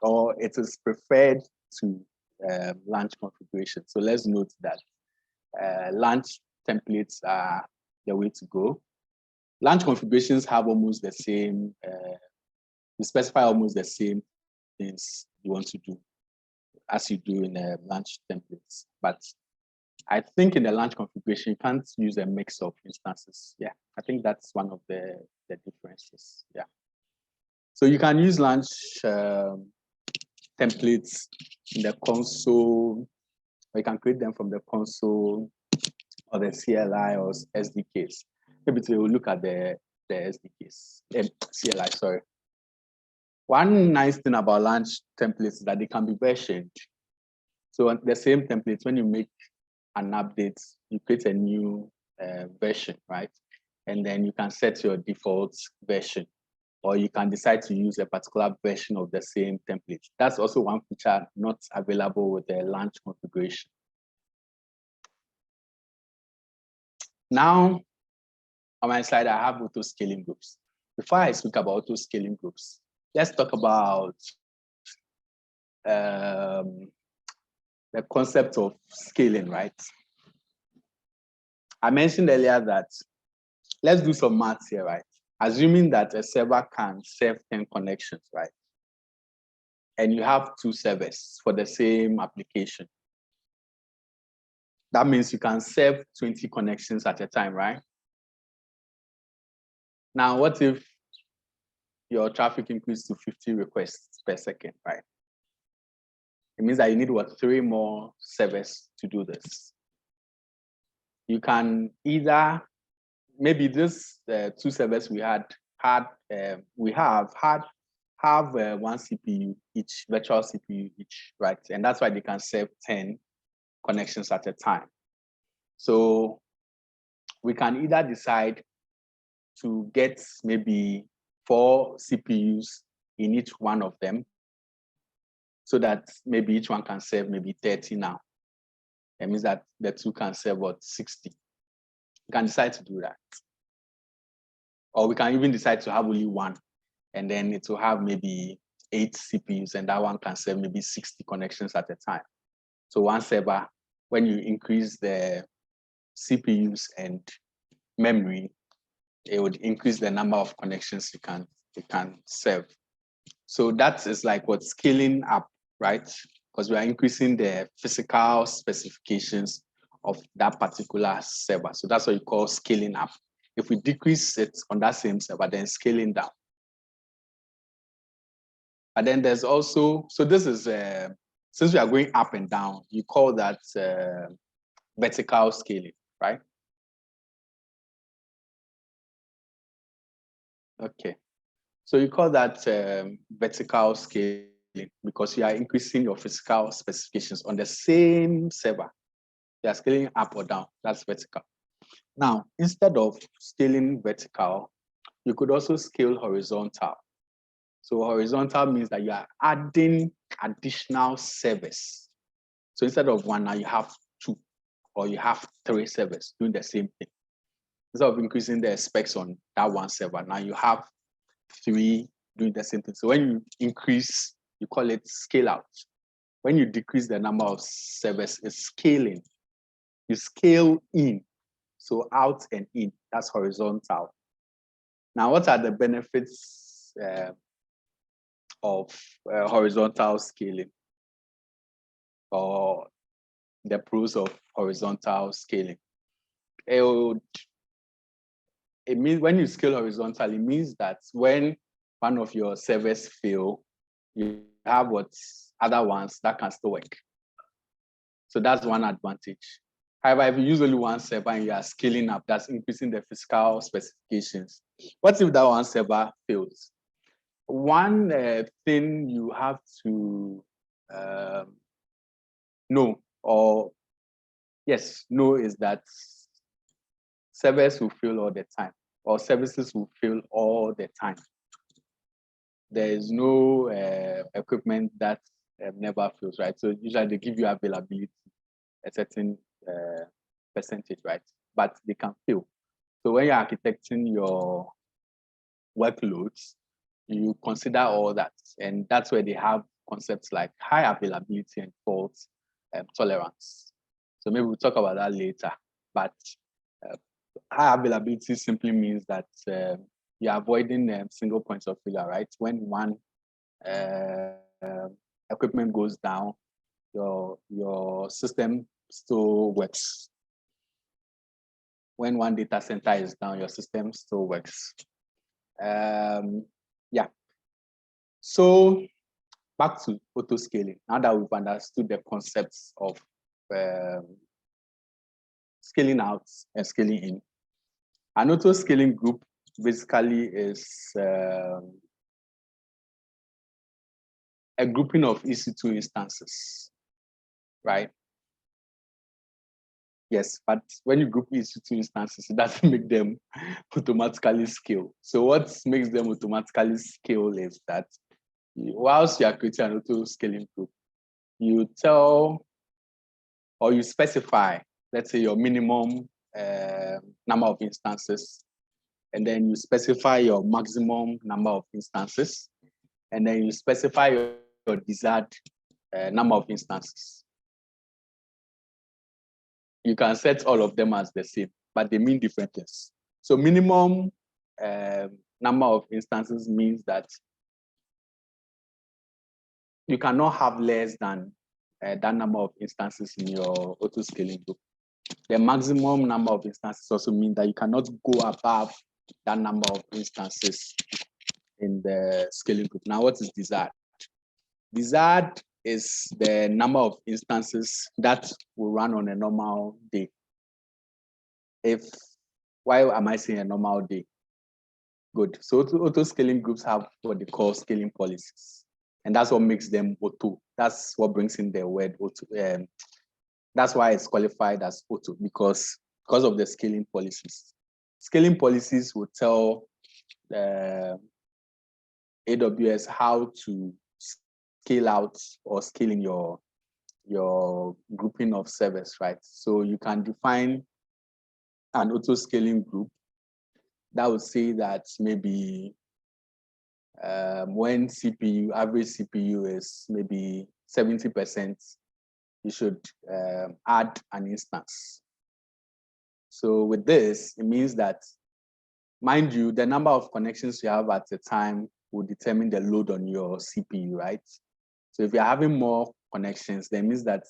or it is preferred to launch configuration. So let's note that launch templates are the way to go. Launch configurations have almost the same, you specify almost the same things you want to do as you do in launch templates. But I think in the launch configuration, you can't use a mix of instances. Yeah, I think that's one of the differences. Yeah. So you can use launch templates in the console, or you can create them from the console or the CLI or SDKs. Maybe we'll look at the SDKs, CLI, sorry. One nice thing about launch templates is that they can be versioned. So on the same templates, when you make an update, you create a new version, right? And then you can set your default version, or you can decide to use a particular version of the same template. That's also one feature not available with the launch configuration. Now, on my slide, I have auto scaling groups. Before I speak about auto scaling groups, let's talk about the concept of scaling, right? I mentioned earlier that, let's do some maths here, right? Assuming that a server can serve 10 connections, right? And you have 2 servers for the same application. That means you can serve 20 connections at a time, right? Now, what if your traffic increased to 50 requests per second, right? It means that you need, what, 3 more servers to do this. You can either, maybe this 2 servers we have one CPU each, virtual CPU each, right? And that's why they can serve 10 connections at a time. So we can either decide to get maybe 4 CPUs in each one of them, so that maybe each one can serve maybe 30 now. That means that the 2 can serve what, 60. You can decide to do that. Or we can even decide to have only 1, and then it will have maybe 8 CPUs, and that one can serve maybe 60 connections at a time. So one server, when you increase the CPUs and memory, it would increase the number of connections you can serve. So that is like what, scaling up, right? Because we are increasing the physical specifications of that particular server. So that's what you call scaling up. If we decrease it on that same server, then scaling down. And then there's also, so this is, since we are going up and down, you call that vertical scaling, right? Okay. So you call that vertical scaling because you are increasing your physical specifications on the same server. You are scaling up or down, that's vertical. Now, instead of scaling vertical, you could also scale horizontal. So horizontal means that you are adding additional servers. So instead of 1, now you have 2, or you have 3 servers doing the same thing. Instead of increasing the specs on that 1 server, now you have 3 doing the same thing. So when you increase, you call it scale out. When you decrease the number of servers, it's scaling. You scale in, so out and in, that's horizontal. Now, what are the benefits of horizontal scaling, or the pros of horizontal scaling? It means when you scale horizontal, it means that when one of your servers fail, you have what other ones that can still work. So that's one advantage. However, if you use only 1 server and you are scaling up, that's increasing the physical specifications. What if that 1 server fails? One thing you have to know is that servers will fail all the time, or services will fail all the time. There is no equipment that never fails, right? So usually they give you availability, a certain percentage, right? But they can fail. So when you're architecting your workloads, you consider all that. And that's where they have concepts like high availability and fault tolerance. So maybe we'll talk about that later. But high availability simply means that you're avoiding single points of failure, right? When one equipment goes down, your system still works. When one data center is down, your system still works. Yeah. So back to auto scaling. Now that we've understood the concepts of scaling out and scaling in, an auto scaling group basically is a grouping of EC2 instances, right? Yes, but when you group EC2 instances, it doesn't make them automatically scale. So what makes them automatically scale is that whilst you are creating an auto scaling group, you tell or you specify, let's say, your minimum number of instances, and then you specify your maximum number of instances, and then you specify your desired number of instances. You can set all of them as the same, but they mean different things. So minimum number of instances means that you cannot have less than that number of instances in your auto scaling group. The maximum number of instances also mean that you cannot go above that number of instances in the scaling group. Now, what is desired? Desired is the number of instances that will run on a normal day. Why am I saying a normal day? Good. So auto scaling groups have what they call scaling policies. And that's what makes them auto. That's what brings in the word auto. That's why it's qualified as auto, because of the scaling policies. Scaling policies will tell AWS how to scale out or scale in your grouping of servers, right? So you can define an auto scaling group that would say that maybe when average CPU is maybe 70%, you should add an instance. So with this, it means that, mind you, the number of connections you have at the time will determine the load on your CPU, right? So if you're having more connections, that means that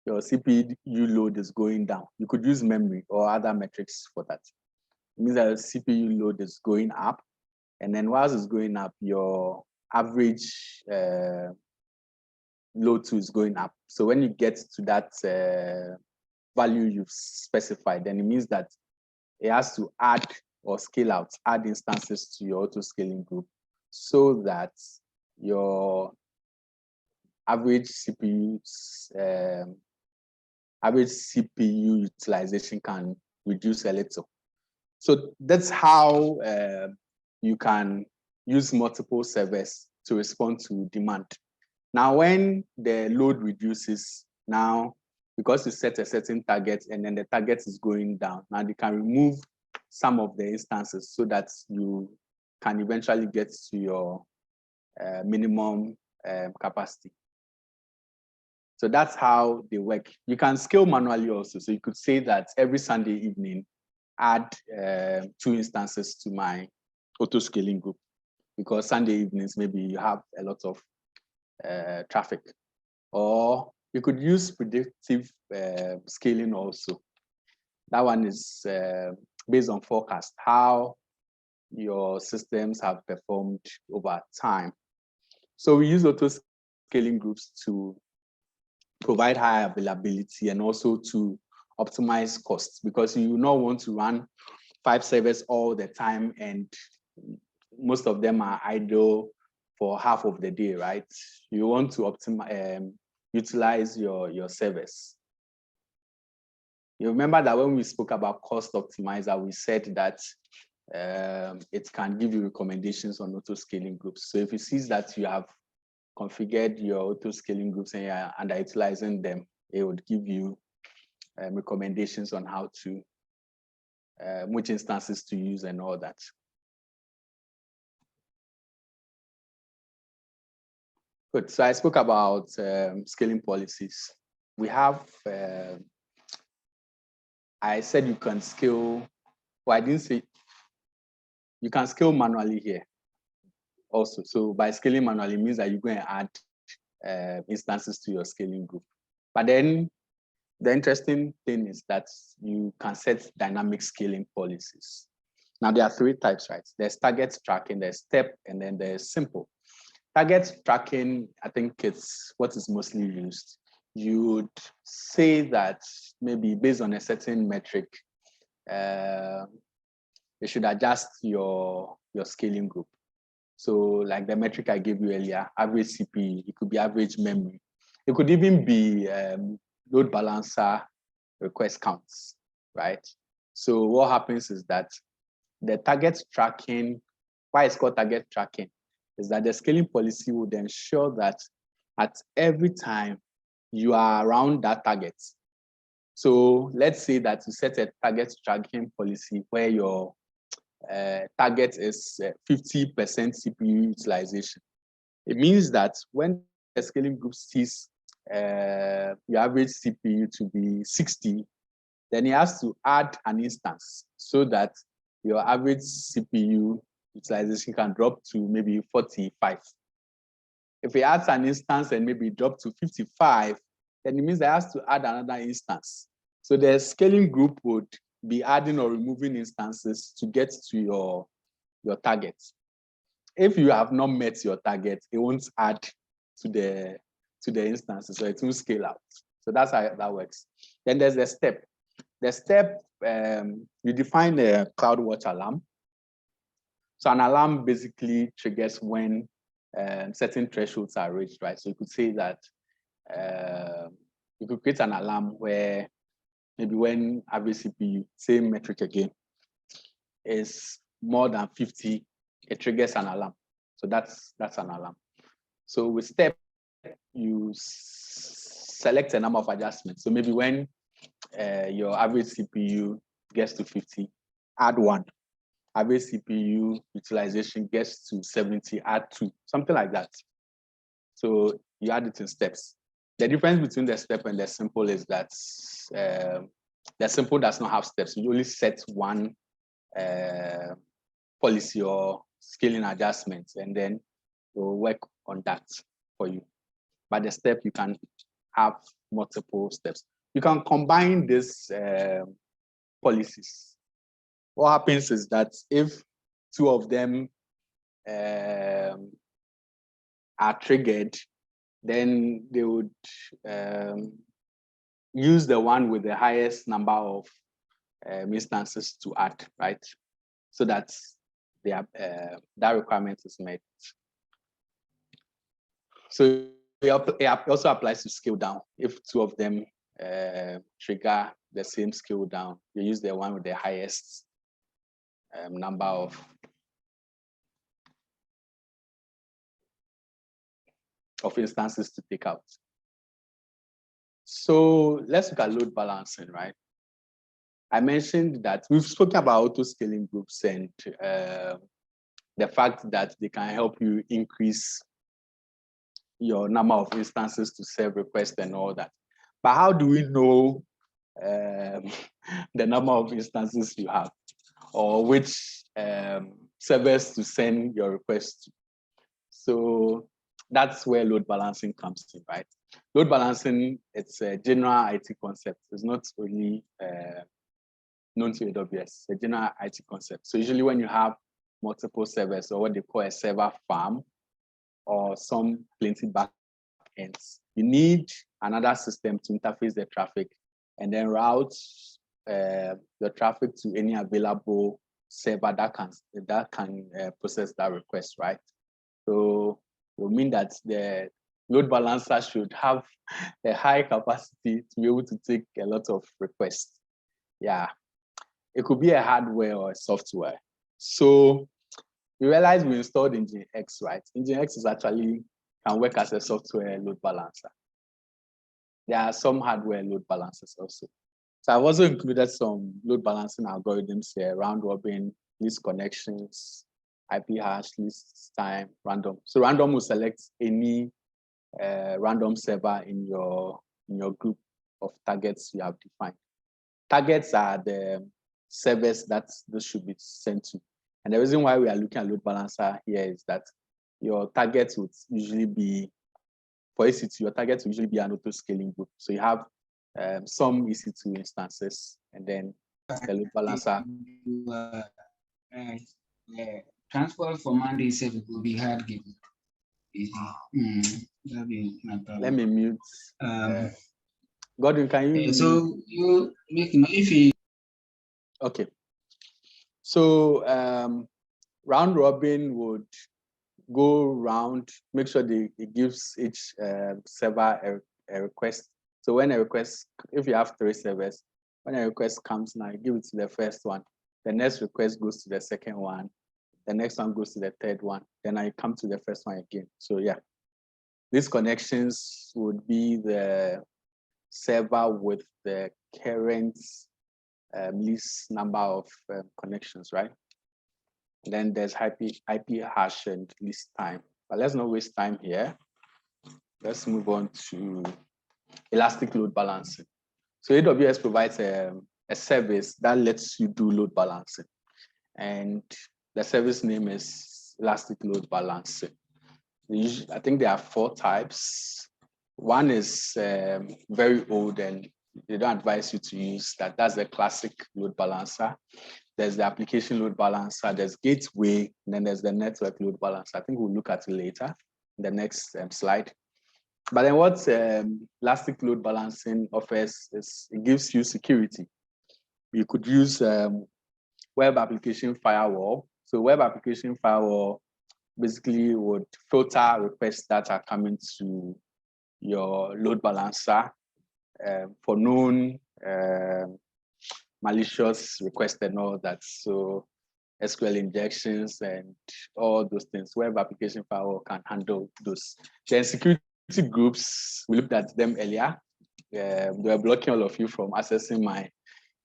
your CPU load is going down. You could use memory or other metrics for that. It means that the CPU load is going up. And then whilst it's going up, your average load too is going up. So when you get to that value you've specified, then it means that it has to add or scale out, add instances to your auto scaling group so that your average CPU utilization can reduce a little. So that's how you can use multiple servers to respond to demand. Now, when the load reduces, now, because you set a certain target and then the target is going down, now you can remove some of the instances so that you can eventually get to your minimum capacity. So that's how they work. You can scale manually also. So you could say that every Sunday evening, add 2 instances to my auto scaling group, because Sunday evenings, maybe you have a lot of traffic. Or you could use predictive scaling also. That one is based on forecast, how your systems have performed over time. So we use auto scaling groups to provide high availability and also to optimize costs, because you do not want to run 5 servers all the time and most of them are idle for half of the day, right? You want to utilize your servers. You remember that when we spoke about cost optimizer, we said that it can give you recommendations on auto scaling groups. So if it sees that you have configured your auto scaling groups and you're underutilizing them, it would give you recommendations on how to, which instances to use and all that. Good. So I spoke about scaling policies. We have, I said you can scale, well, I didn't say, you can scale manually here also. So by scaling manually means that you're going to add instances to your scaling group. But then the interesting thing is that you can set dynamic scaling policies. Now there are 3 types, right? There's target tracking, there's step, and then there's simple. Target tracking, I think it's what is mostly used. You would say that maybe based on a certain metric, you should adjust your scaling group. So like the metric I gave you earlier, average CPU, it could be average memory. It could even be load balancer request counts, right? So what happens is that the target tracking, why it's called target tracking, is that the scaling policy would ensure that at every time you are around that target. So let's say that you set a target tracking policy where your target is 50% CPU utilization. It means that when the scaling group sees your average CPU to be 60, then it has to add an instance so that your average CPU utilization can drop to maybe 45. If it adds an instance and maybe drop to 55, then it means it has to add another instance. So the scaling group would be adding or removing instances to get to your target. If you have not met your target, it won't add to the instances, so it won't scale out. So that's how that works. Then there's the step. The step, you define a CloudWatch alarm. So an alarm basically triggers when certain thresholds are reached, right? So you could say that you could create an alarm where maybe when average CPU, same metric again, is more than 50, it triggers an alarm. So that's an alarm. So with step, you select a number of adjustments. So maybe when your average CPU gets to 50, add 1. Average CPU utilization gets to 70, add 2, something like that. So you add it in steps. The difference between the step and the simple is that the simple does not have steps. You only set one policy or scaling adjustments, and then we'll work on that for you. But the step, you can have multiple steps. You can combine these policies. What happens is that if 2 of them are triggered, then they would use the one with the highest number of instances to add, right? So that that requirement is met. So it also applies to scale down. If 2 of them trigger the same scale down, you use the one with the highest number of instances to take out. So let's look at load balancing, right? I mentioned that we've spoken about auto-scaling groups and the fact that they can help you increase your number of instances to serve requests and all that. But how do we know the number of instances you have, or which servers to send your request to? So that's where load balancing comes in, right? Load balancing, it's a general IT concept. It's not only known to AWS, it's a general IT concept. So usually when you have multiple servers, or what they call a server farm, or some plenty backends, you need another system to interface the traffic and then route the traffic to any available server that can process that request, right? So it will mean that the load balancer should have a high capacity to be able to take a lot of requests. Yeah, it could be a hardware or a software. So we realized we installed Nginx, right? Nginx is actually can work as a software load balancer. There are some hardware load balancers also. So I've also included some load balancing algorithms here: round robin, list connections, IP hash, list time, random. So random will select any random server in your group of targets you have defined. Targets are the servers that this should be sent to. And the reason why we are looking at load balancer here is that your targets would usually be, for EC2, your targets will usually be an auto-scaling group. So you have some EC2 instances, and then the load balancer. Transport for Monday itself will be hard given. Let me mute. Gordon, can you? So you make if you. Okay. So round robin would go round, make sure it gives each server a request. So when a request, if you have 3 servers, when a request comes now, you give it to the first one. The next request goes to the second one. The next one goes to the third one. Then I come to the first one again. So yeah, these connections would be the server with the current least number of connections, right? And then there's IP hash and list time. But let's not waste time here. Let's move on to elastic load balancing. So AWS provides a service that lets you do load balancing. And the service name is elastic load balancing. I think there are 4 types. One is very old and they don't advise you to use that. That's the classic load balancer. There's the application load balancer, there's gateway, and then there's the network load balancer. I think we'll look at it later in the next slide. But then what elastic load balancing offers is it gives you security. You could use web application firewall. So web application firewall basically would filter requests that are coming to your load balancer for known malicious requests and all that. So SQL injections and all those things. Web application firewall can handle those. Then security groups, we looked at them earlier. They were blocking all of you from accessing my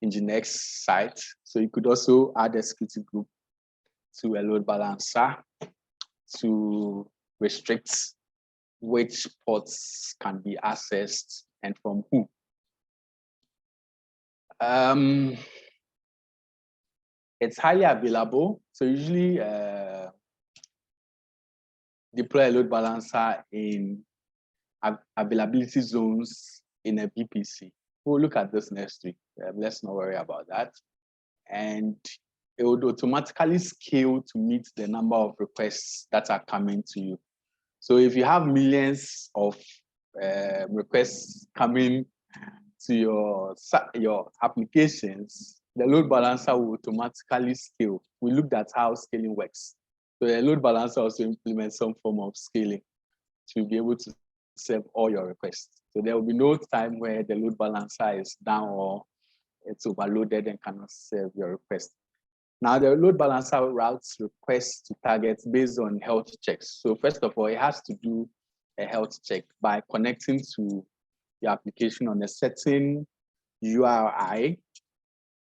Nginx site. So you could also add a security group to a load balancer to restrict which ports can be accessed and from who. It's highly available. So usually deploy a load balancer in availability zones in a VPC. We'll look at this next week. Let's not worry about that. And it would automatically scale to meet the number of requests that are coming to you. So if you have millions of requests coming to your applications, the load balancer will automatically scale. We looked at how scaling works. So the load balancer also implements some form of scaling to be able to serve all your requests. So there will be no time where the load balancer is down or it's overloaded and cannot serve your request. Now the load balancer routes requests to targets based on health checks. So first of all, it has to do a health check by connecting to your application on a certain URI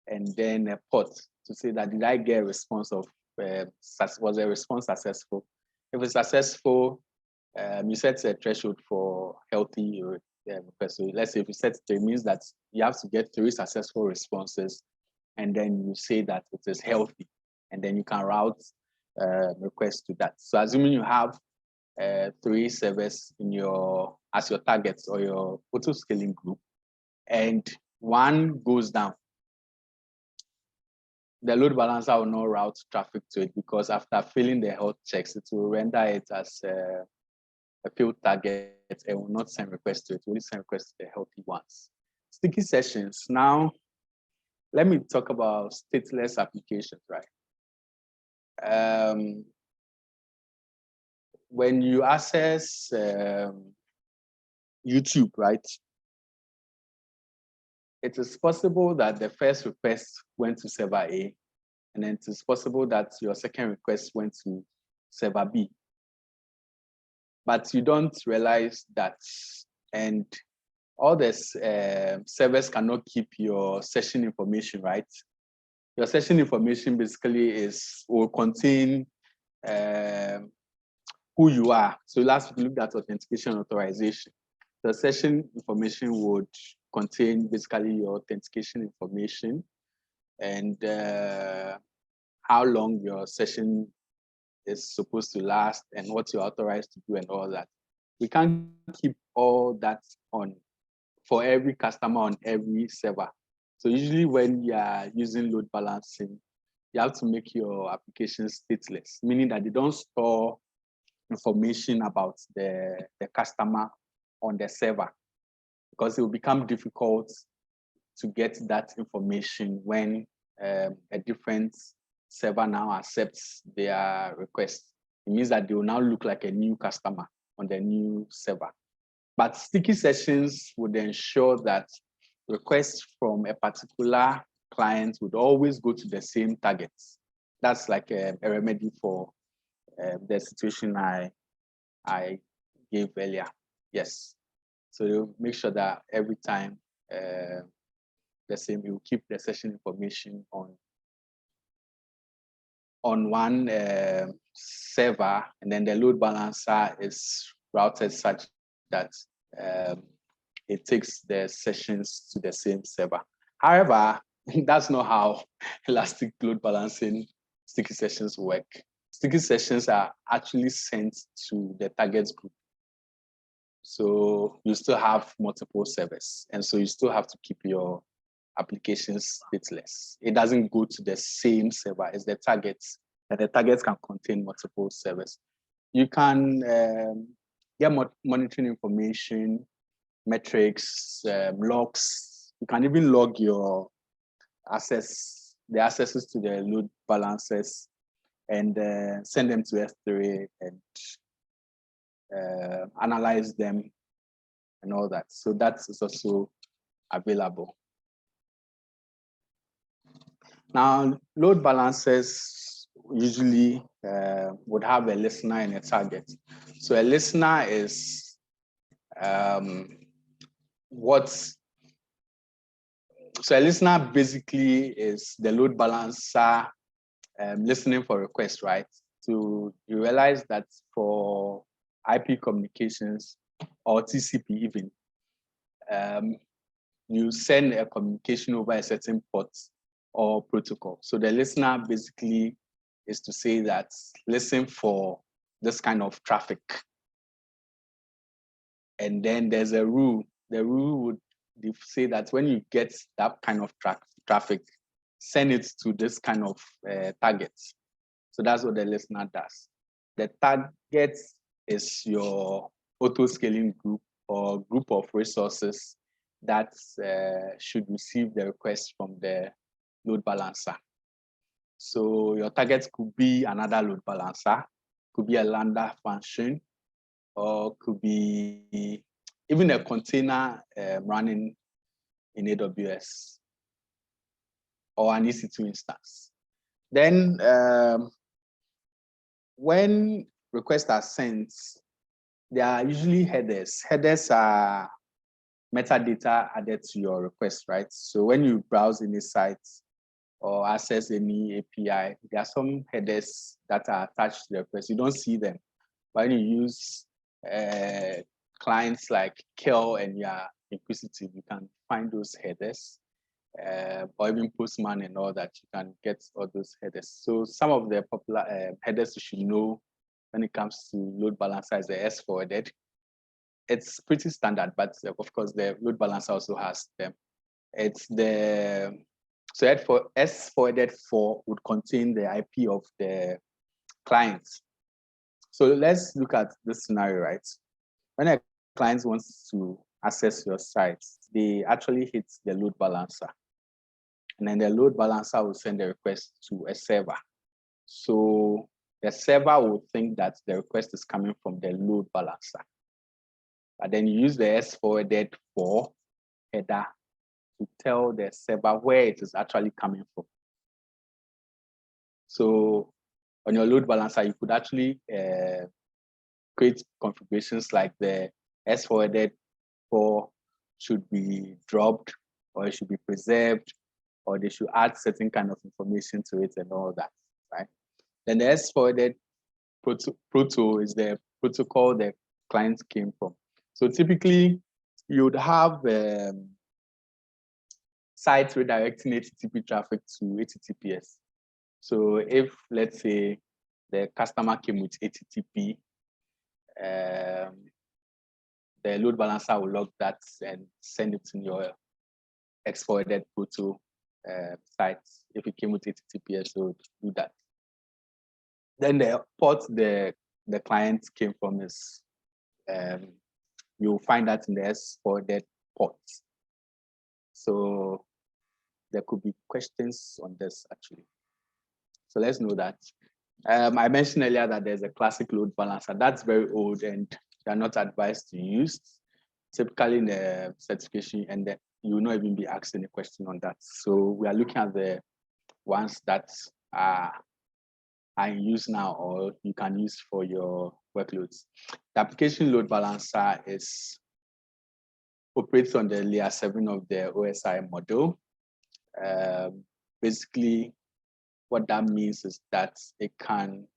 and then a port to say that did I get a response of, was a response successful? If it's successful, you set a threshold for healthy requests. So let's say if you set 3, it means that you have to get 3 successful responses, and then you say that it is healthy, and then you can route requests to that. So assuming you have 3 servers in as your targets or your auto scaling group, and 1 goes down, the load balancer will not route traffic to it because after failing the health checks, it will render it as a failed target and will not send requests to it. It will only send requests to the healthy ones. Sticky sessions. Now, let me talk about stateless applications, right? When you access YouTube, right? It is possible that the first request went to server A, and then it is possible that your second request went to server B. But you don't realize that, and all the servers cannot keep your session information, right? Your session information basically will contain who you are. So last week we looked at authentication authorization. The session information would contain basically your authentication information and how long your session is supposed to last and what you're authorized to do and all that. We can't keep all that on for every customer on every server. So usually when you are using load balancing, you have to make your application stateless, meaning that they don't store information about the customer on the server, because it will become difficult to get that information when a different server now accepts their request. It means that they will now look like a new customer on the new server. But sticky sessions would ensure that requests from a particular client would always go to the same targets. That's like a remedy for the situation I gave earlier. Yes. So you make sure that every time the same, you keep the session information on one server, and then the load balancer is routed such that it takes the sessions to the same server. However, that's not how elastic load balancing sticky sessions work. Sticky sessions are actually sent to the target group. So you still have multiple servers. And so you still have to keep your applications stateless. It doesn't go to the same server as the targets, and the targets can contain multiple servers. You can get monitoring information, metrics, logs. You can even log your the accesses to the load balancers and send them to S3 and analyze them and all that. So that's also available. Now, load balancers usually would have a listener and a target. So a listener is so a listener basically is the load balancer listening for requests, right? So you realize that for IP communications or TCP even, you send a communication over a certain port or protocol. So the listener basically is to say that listen for this kind of traffic. And then there's a rule. The rule would say that when you get that kind of traffic, send it to this kind of target. So that's what the listener does. The target is your auto-scaling group or group of resources that should receive the request from the load balancer. So your target could be another load balancer, could be a Lambda function, or could be even a container running in AWS or an EC2 instance. Then when requests are sent, there are usually headers. Headers are metadata added to your request, right? So when you browse any site or access any API, there are some headers that are attached to the request. You don't see them. When you use clients like Curl and you are inquisitive, you can find those headers, or even Postman and all that, you can get all those headers. So some of the popular headers you should know when it comes to load balancer is the S forwarded. It's pretty standard, but of course the load balancer also has them. It's the S forwarded 4 would contain the IP of the client. So let's look at this scenario, right? When a client wants to access your site, they actually hit the load balancer. And then the load balancer will send the request to a server. So the server will think that the request is coming from the load balancer. But then you use the S forwarded 4 header to tell the server where it is actually coming from. So on your load balancer, you could actually create configurations like the S forwarded 4 should be dropped, or it should be preserved, or they should add certain kind of information to it and all that, right? Then the S forwarded proto is the protocol the client came from. So typically, you would have sites redirecting HTTP traffic to HTTPS. So if, let's say, the customer came with HTTP, the load balancer will log that and send it to your X-forwarded proto site. If it came with HTTPS, it would do that. Then the port the client came from is, you'll find that in the S-forwarded port. So there could be questions on this actually. So let's know that. I mentioned earlier that there's a classic load balancer. That's very old and they're not advised to use. Typically in the certification, and then you will not even be asked any question on that. So we are looking at the ones that are in use now or you can use for your workloads. The application load balancer operates on the layer 7 of the OSI model. Basically, what that means is that it can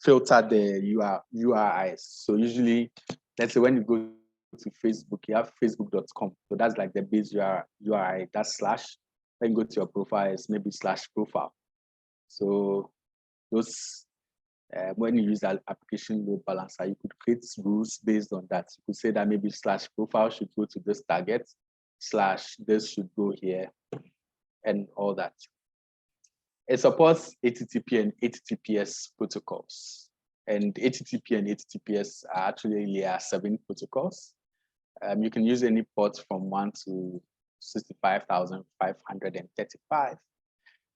filter the URIs. So usually, let's say when you go to Facebook, you have facebook.com. So that's like the base URI, that's slash. Then you go to your profile, it's maybe slash profile. So those when you use that application load balancer, you could create rules based on that. You could say that maybe /profile should go to this target, / this should go here, and all that. It supports HTTP and HTTPS protocols. And HTTP and HTTPS are actually layer 7 protocols. You can use any port from 1 to 65,535.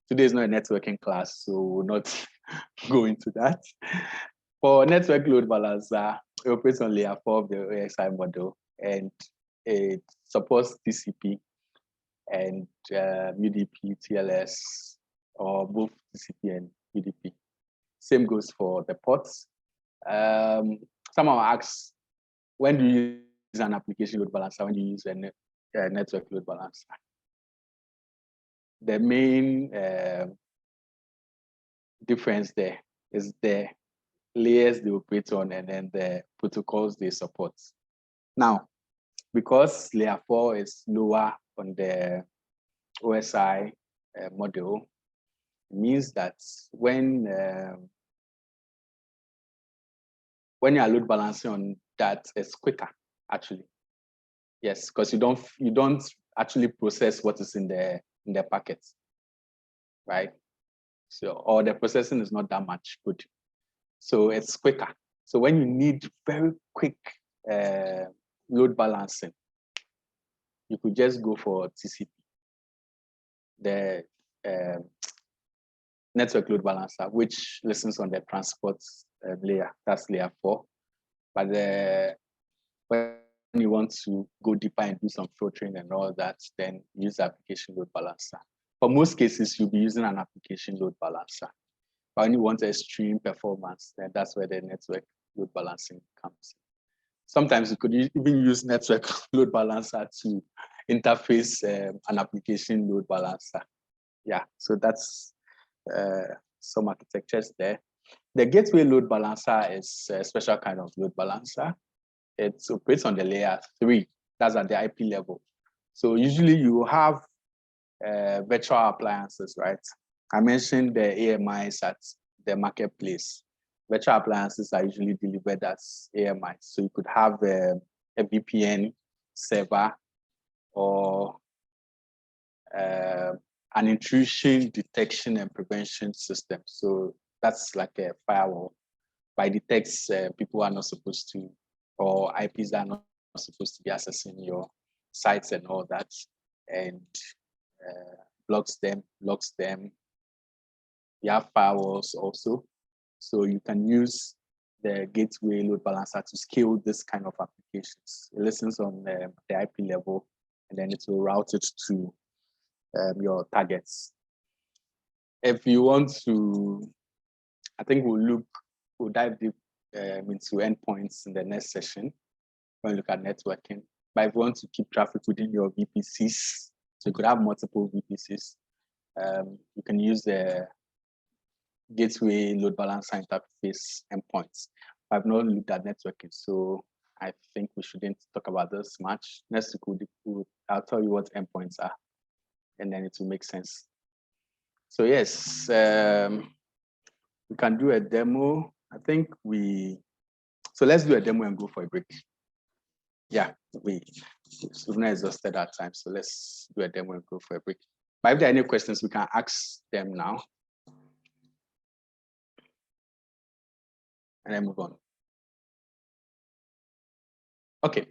Today is not a networking class, so we'll not go into that. For network load balancer, it operates on layer 4 of the OSI model, and it supports TCP and UDP, TLS, or both TCP and UDP. Same goes for the ports. Someone asks, when do you use an application load balancer? When do you use a network load balancer? The main difference there is the layers they operate on and then the protocols they support. Now, because layer 4 is lower on the OSI model, it means that when you are load balancing on that, it's quicker, actually. Yes, because you don't actually process what is in the packets, right? So, or the processing is not that much good. So it's quicker. So when you need very quick load balancing, you could just go for TCP, the network load balancer, which listens on the transport layer. That's layer 4. But when you want to go deeper and do some filtering and all that, then use the application load balancer. For most cases, you'll be using an application load balancer. But when you want extreme performance, then that's where the network load balancing comes. Sometimes you could even use network load balancer to interface an application load balancer. Yeah, so that's some architectures there. The gateway load balancer is a special kind of load balancer. It operates on the layer 3, that's at the IP level. So usually you have virtual appliances, right? I mentioned the AMIs at the marketplace. Virtual appliances are usually delivered as AMIs. So you could have a VPN server or an intrusion detection and prevention system. So that's like a firewall. By detects people are not supposed to, or IPs are not supposed to be accessing your sites and all that, and blocks them, locks them. You have firewalls also. So you can use the gateway load balancer to scale this kind of applications. It listens on the IP level, and then it will route it to your targets. If you want to, I think we'll dive deep into endpoints in the next session when we look at networking. But if you want to keep traffic within your VPCs, so you could have multiple VPCs, you can use the gateway load balancer interface endpoints. I've not looked at networking, so I think we shouldn't talk about this much. Next week, I'll tell you what endpoints are, and then it will make sense. So yes, we can do a demo. I think so let's do a demo and go for a break. Yeah, we've not exhausted our time, so let's do a demo and go for a break. But if there are any questions, we can ask them now. And then move on. Okay.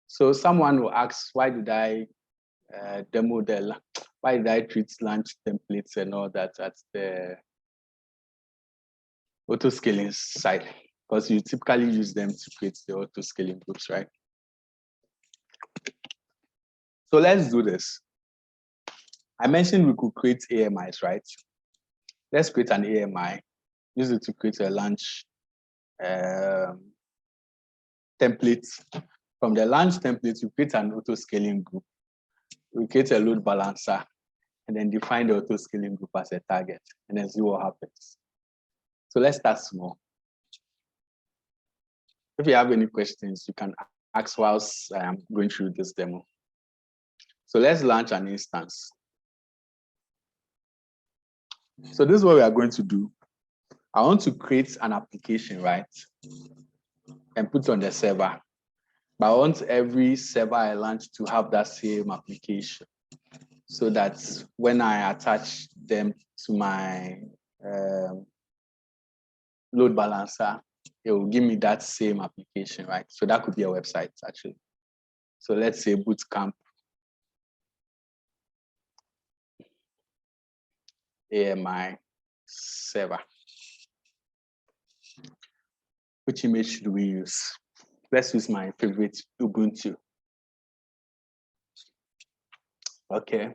So someone will ask, why did I demo why did I treat launch templates and all that at the auto-scaling side? Because you typically use them to create the auto-scaling groups, right? So let's do this. I mentioned we could create AMIs, right? Let's create an AMI, use it to create a launch template. From the launch template, you create an auto-scaling group. We create a load balancer, and then define the auto-scaling group as a target, and then see what happens. So let's start small. If you have any questions, you can ask whilst I am going through this demo. So let's launch an instance. So this is what we are going to do. I want to create an application, right? And put on the server. But I want every server I launch to have that same application, so that when I attach them to my load balancer, it will give me that same application, right? So that could be a website, actually. So let's say Bootcamp AMI server. Which image should we use? Let's use my favorite, Ubuntu. Okay.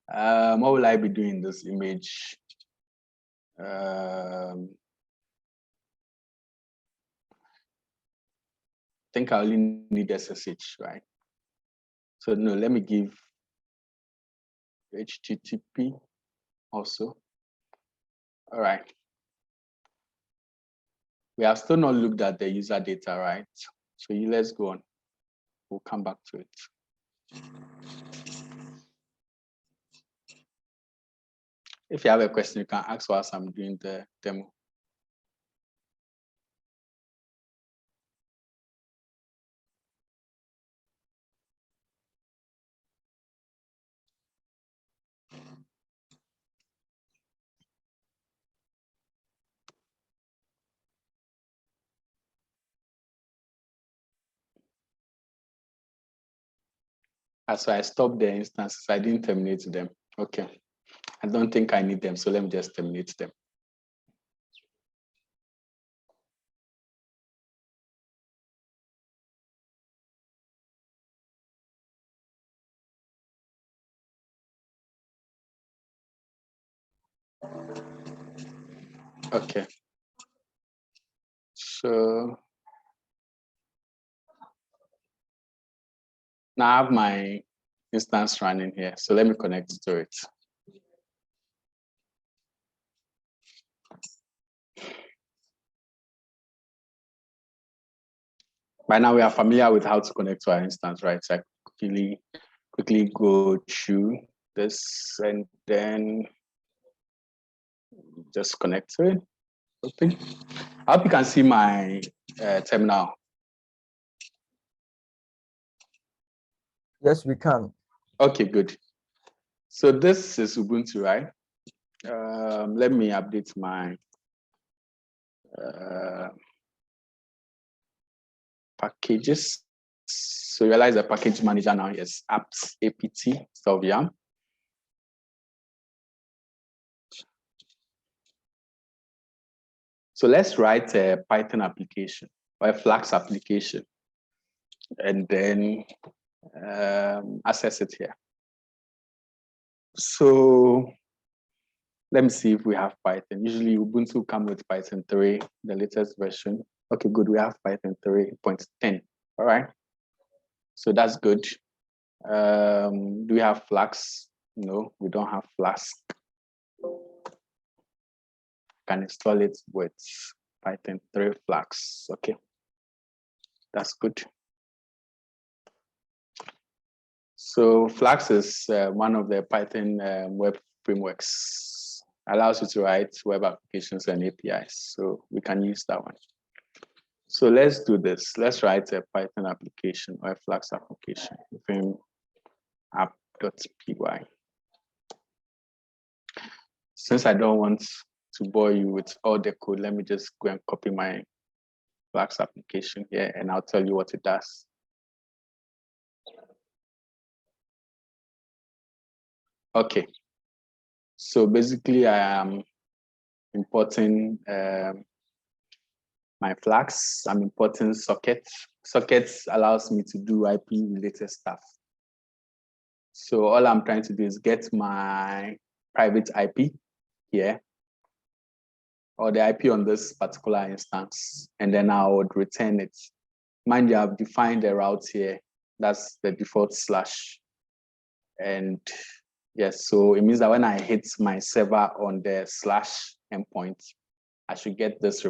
What will I be doing in this image? I think I only need SSH, right? So no, let me give HTTP also. All right. We have still not looked at the user data, right? So let's go on. We'll come back to it. If you have a question, you can ask whilst I'm doing the demo. So I stopped the instances. I didn't terminate them. Okay. I don't think I need them, so let me just terminate them. Okay. So now I have my instance running here. So let me connect to it. By now we are familiar with how to connect to our instance, right? So I quickly go through this and then just connect to it. Okay. I hope you can see my terminal. Yes, we can. Okay, good. So this is Ubuntu, right? Let me update my packages. So realize the package manager now is apps apt of yam. So let's write a Python application or a Flask application and then access it here. So let me see if we have Python. Usually Ubuntu comes with Python 3, the latest version. Okay, good. We have Python 3.10. All right. So that's good. Do we have Flask? No, we don't have Flask. Can install it with Python 3 Flask. Okay, that's good. So Flask is one of the Python web frameworks. Allows you to write web applications and APIs. So we can use that one. So let's do this. Let's write a Python application or a Flask application. App.py. Since I don't want to bore you with all the code, let me just go and copy my Flask application here and I'll tell you what it does. Okay. So basically I am importing my Flask. I'm importing sockets. Sockets allows me to do IP related stuff. So all I'm trying to do is get my private IP here, or the IP on this particular instance, and then I would return it. Mind you, I've defined the route here. That's the default slash. And yes, so it means that when I hit my server on the slash endpoint, I should get this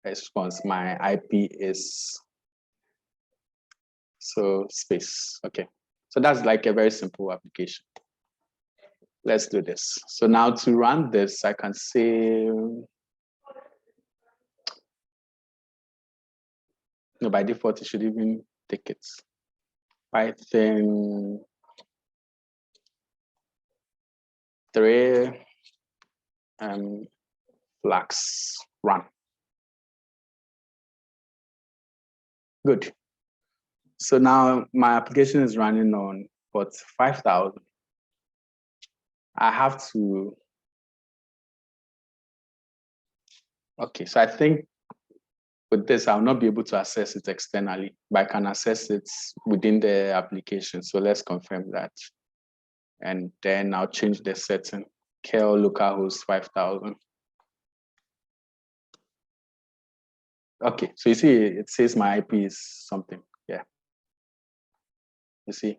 response. My IP is so space. Okay. So that's like a very simple application. Let's do this. So now to run this, I can say No, by default, it should even take it. Python 3 flags run. Good. So now my application is running on port 5000. I have to, okay, so I think with this, I'll not be able to access it externally, but I can access it within the application. So let's confirm that. And then I'll change the setting, curl localhost 5000. Okay, so you see, it says my IP is something, yeah. You see, it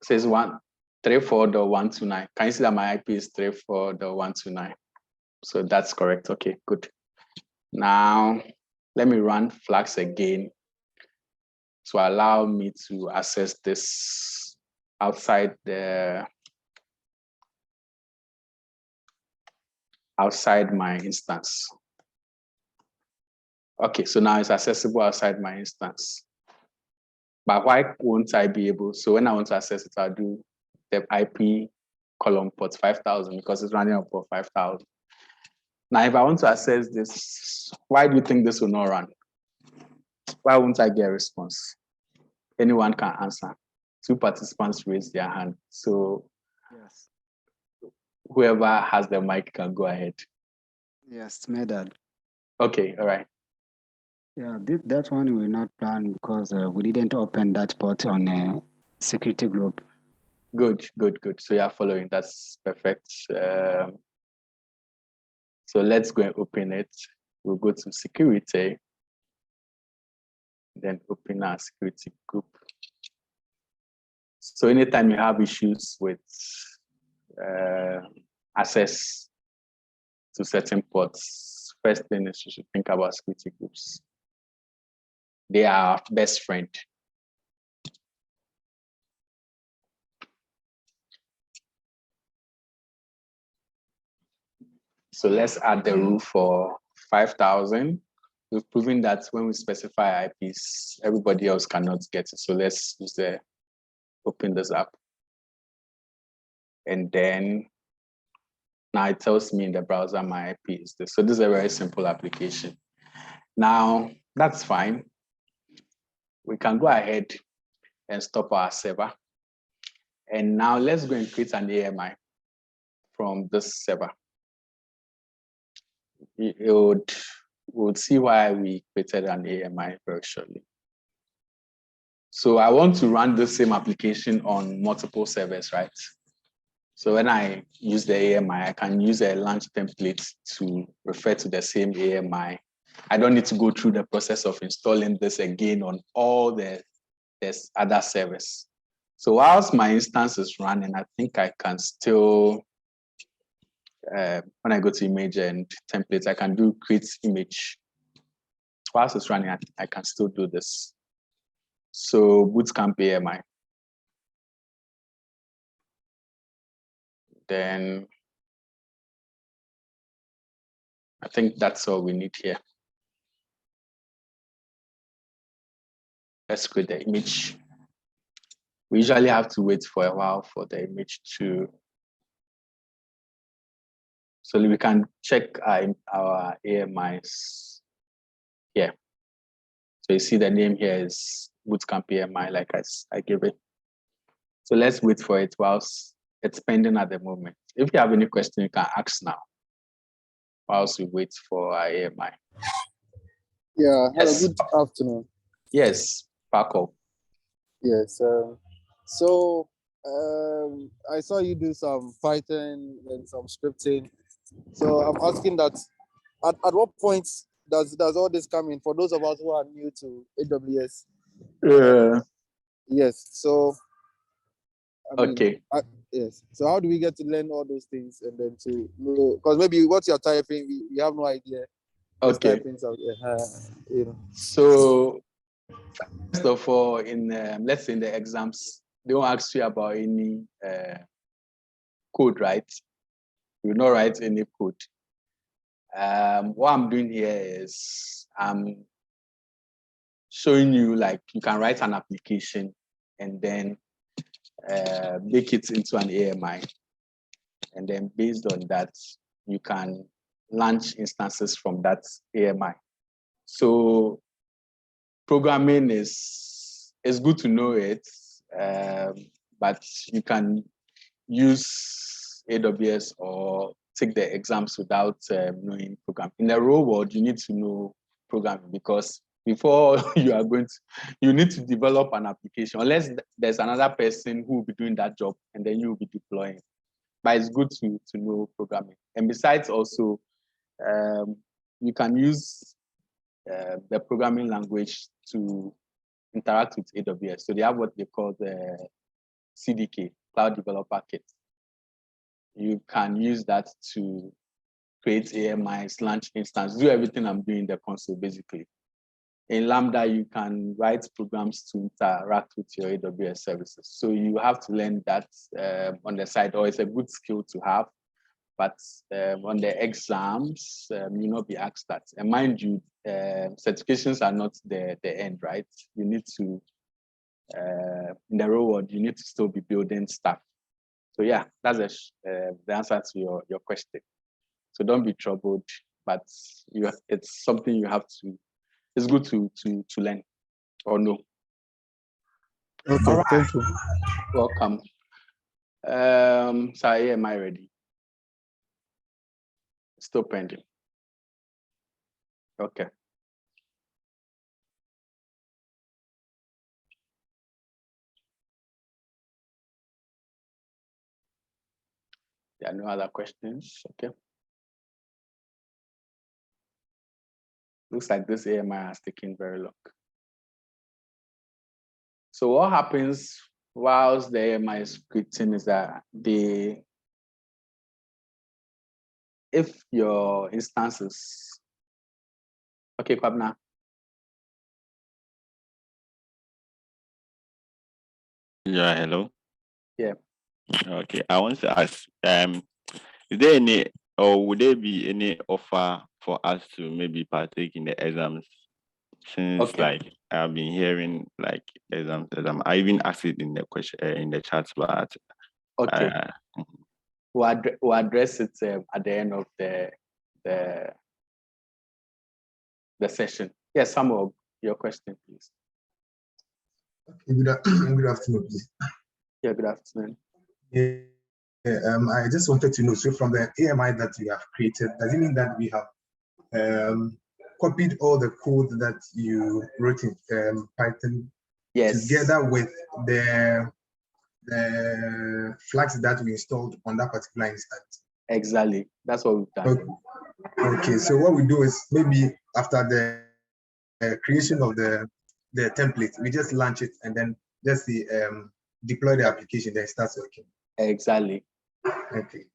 says 134.129. Can you see that my IP is 34.129? So that's correct, okay, good. Now, let me run flags again to allow me to access this outside my instance. Okay, so now it's accessible outside my instance. But why won't I be able? So when I want to access it, I'll do the IP column port 5000 because it's running on port 5000. Now, if I want to access this, why do you think this will not run? Why won't I get a response? Anyone can answer. 2 participants raised their hand. So Yes. Whoever has the mic can go ahead. Yes, Medad. Okay, all right. Yeah, that one will not plan because we didn't open that port on a security group. Good. So you're following. That's perfect. So let's go and open it. We'll go to security, then open our security group. So anytime you have issues with access to certain ports, first thing is you should think about security groups. They are our best friend. So let's add the rule for 5000. We've proven that when we specify IPs, everybody else cannot get it. So let's open this up. And then now it tells me in the browser my IP is this. So this is a very simple application. Now, that's fine. We can go ahead and stop our server. And now let's go and create an AMI from this server. We would see why we created an AMI very shortly. So I want to run the same application on multiple servers, right? So when I use the AMI, I can use a launch template to refer to the same AMI. I don't need to go through the process of installing this again on all the other servers. So whilst my instance is running, I think I can still, when I go to image and templates, I can do create image. Whilst it's running, I can still do this. So Bootcamp AMI. Then I think that's all we need here. Let's create the image. We usually have to wait for a while for the image to, so we can check our AMIs here. So you see the name here is Bootcamp AMI, like I gave it. So let's wait for it whilst it's pending at the moment. If you have any question, you can ask now whilst we wait for our AMI. Yeah, yes. Good afternoon. Yes, Paco. Yes, I saw you do some Python and some scripting. So I'm asking that at what point does all this come in for those of us who are new to AWS? Yes, so okay. Yes. So how do we get to learn all those things and then to know? Because maybe what you're typing, we have no idea. Okay. Typing you know. So first of all, let's say in the exams, they don't ask you about any code, right? You don't write any code. What I'm doing here is I'm showing you like you can write an application and then make it into an AMI. And then based on that, you can launch instances from that AMI. So programming is good to know it, but you can use AWS or take the exams without knowing programming. In the real world, you need to know programming because before you need to develop an application, unless there's another person who will be doing that job and then you will be deploying. But it's good to know programming. And besides also, you can use the programming language to interact with AWS. So they have what they call the CDK, Cloud Developer Kit. You can use that to create AMIs, launch instance, do everything I'm doing in the console, basically. In Lambda, you can write programs to interact with your AWS services. So you have to learn that on the side, or it's a good skill to have. But on the exams, you'll not be asked that. And mind you, certifications are not the end, right? You need to, in the real world, you need to still be building stuff. So yeah, that's the answer to your question. So don't be troubled, but it's something you have to, it's good to learn or know. Okay, right. thank you. Welcome. So am I ready? Still pending. Okay. There are no other questions. Okay. Looks like this AMI has taken very long. So what happens whilst the AMI is scripting is that if your instances, okay, Kwabna. Yeah, hello. Yeah. Okay, I want to ask, is there any, or would there be any offer for us to maybe partake in the exams? Since like I've been hearing like exam. I even asked it in the question in the chat, but okay, we'll address it at the end of the session. Yes, Samuel, your question, please. Okay, good afternoon, please. Yeah, good afternoon. Yeah, I just wanted to know, so from the AMI that we have created, does it mean that we have copied all the code that you wrote in Python together with the flags that we installed on that particular instance? Exactly, that's what we've done. Okay, so what we do is maybe after the creation of the template, we just launch it and then just deploy the application, then it starts working. Exactly. Okay.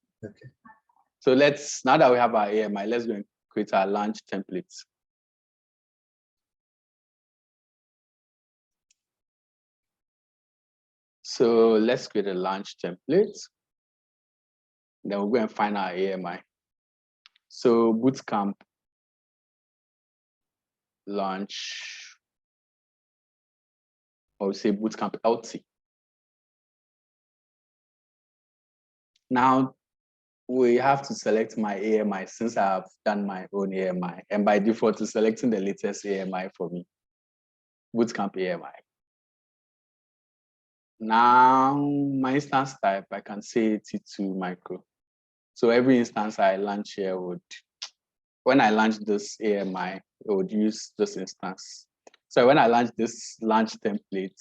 So now that we have our AMI, let's go and create our launch templates. So let's create a launch template. Then we'll go and find our AMI. So Bootcamp launch, or we say Bootcamp LT. Now we have to select my AMI since I have done my own AMI, and by default, it's selecting the latest AMI for me, Bootcamp AMI. Now my instance type, I can say T2 micro. So every instance I launch here when I launch this AMI, it would use this instance. So when I launch this launch template,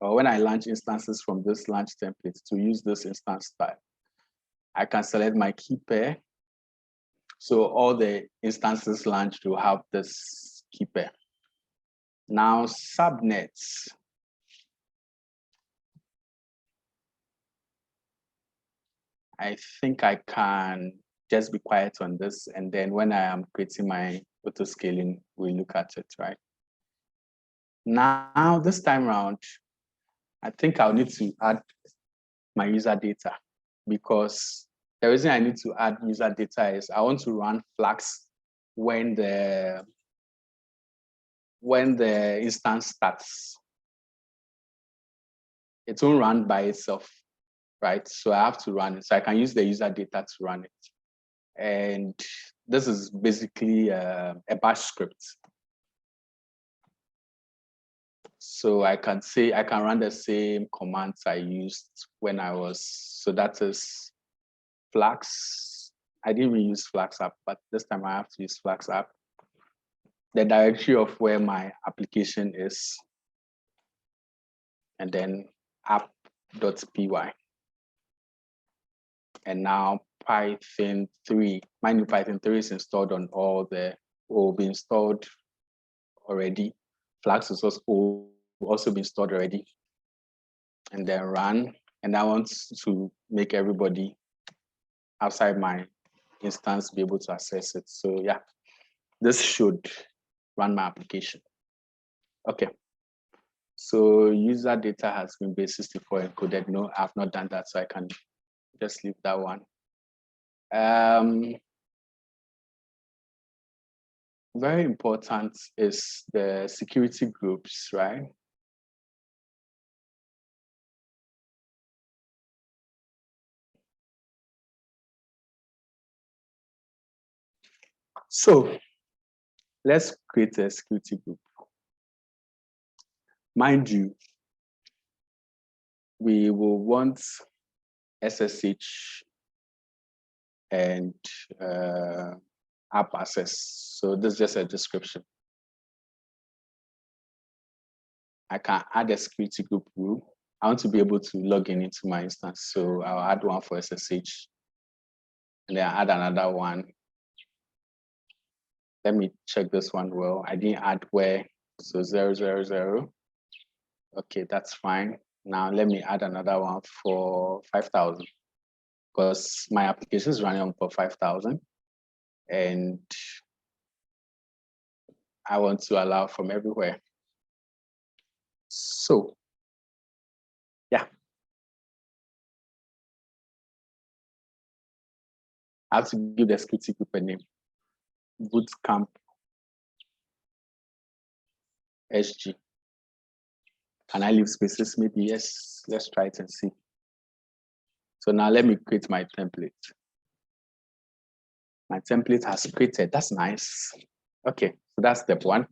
or when I launch instances from this launch template to use this instance type, I can select my key pair. So all the instances launched will have this key pair. Now subnets. I think I can just be quiet on this, and then when I am creating my auto scaling, we look at it, right? Now, this time around, I think I'll need to add my user data, because the reason I need to add user data is I want to run flags when the when the instance starts, it won't run by itself, right? So I have to run it. So I can use the user data to run it. And this is basically a bash script. So I can run the same commands I used when I was, so that is Flax. I didn't really use Flax app, but this time I have to use Flax app. The directory of where my application is, and then app.py. And now Python 3, my new Python 3 is installed on all the, will be installed already. Flax is also be installed already. And then run. And I want to make everybody outside my instance be able to access it. So yeah, this should run my application. Okay. So user data has been base64 encoded. No, I've not done that, so I can just leave that one. Very important is the security groups, right? So let's create a security group. Mind you, we will want SSH and app access. So this is just a description. I can add a security group rule. I want to be able to log in into my instance. So I'll add one for SSH and then add another one. Let me check this one well. I didn't add where, so 000. Okay, that's fine. Now let me add another one for 5,000 because my application is running on for 5,000 and I want to allow from everywhere. So yeah. I have to give the security group a name. Bootcamp SG. Can I leave spaces? Maybe yes. Let's try it and see. So now let me create my template. My template has created. That's nice. Okay, so that's step 1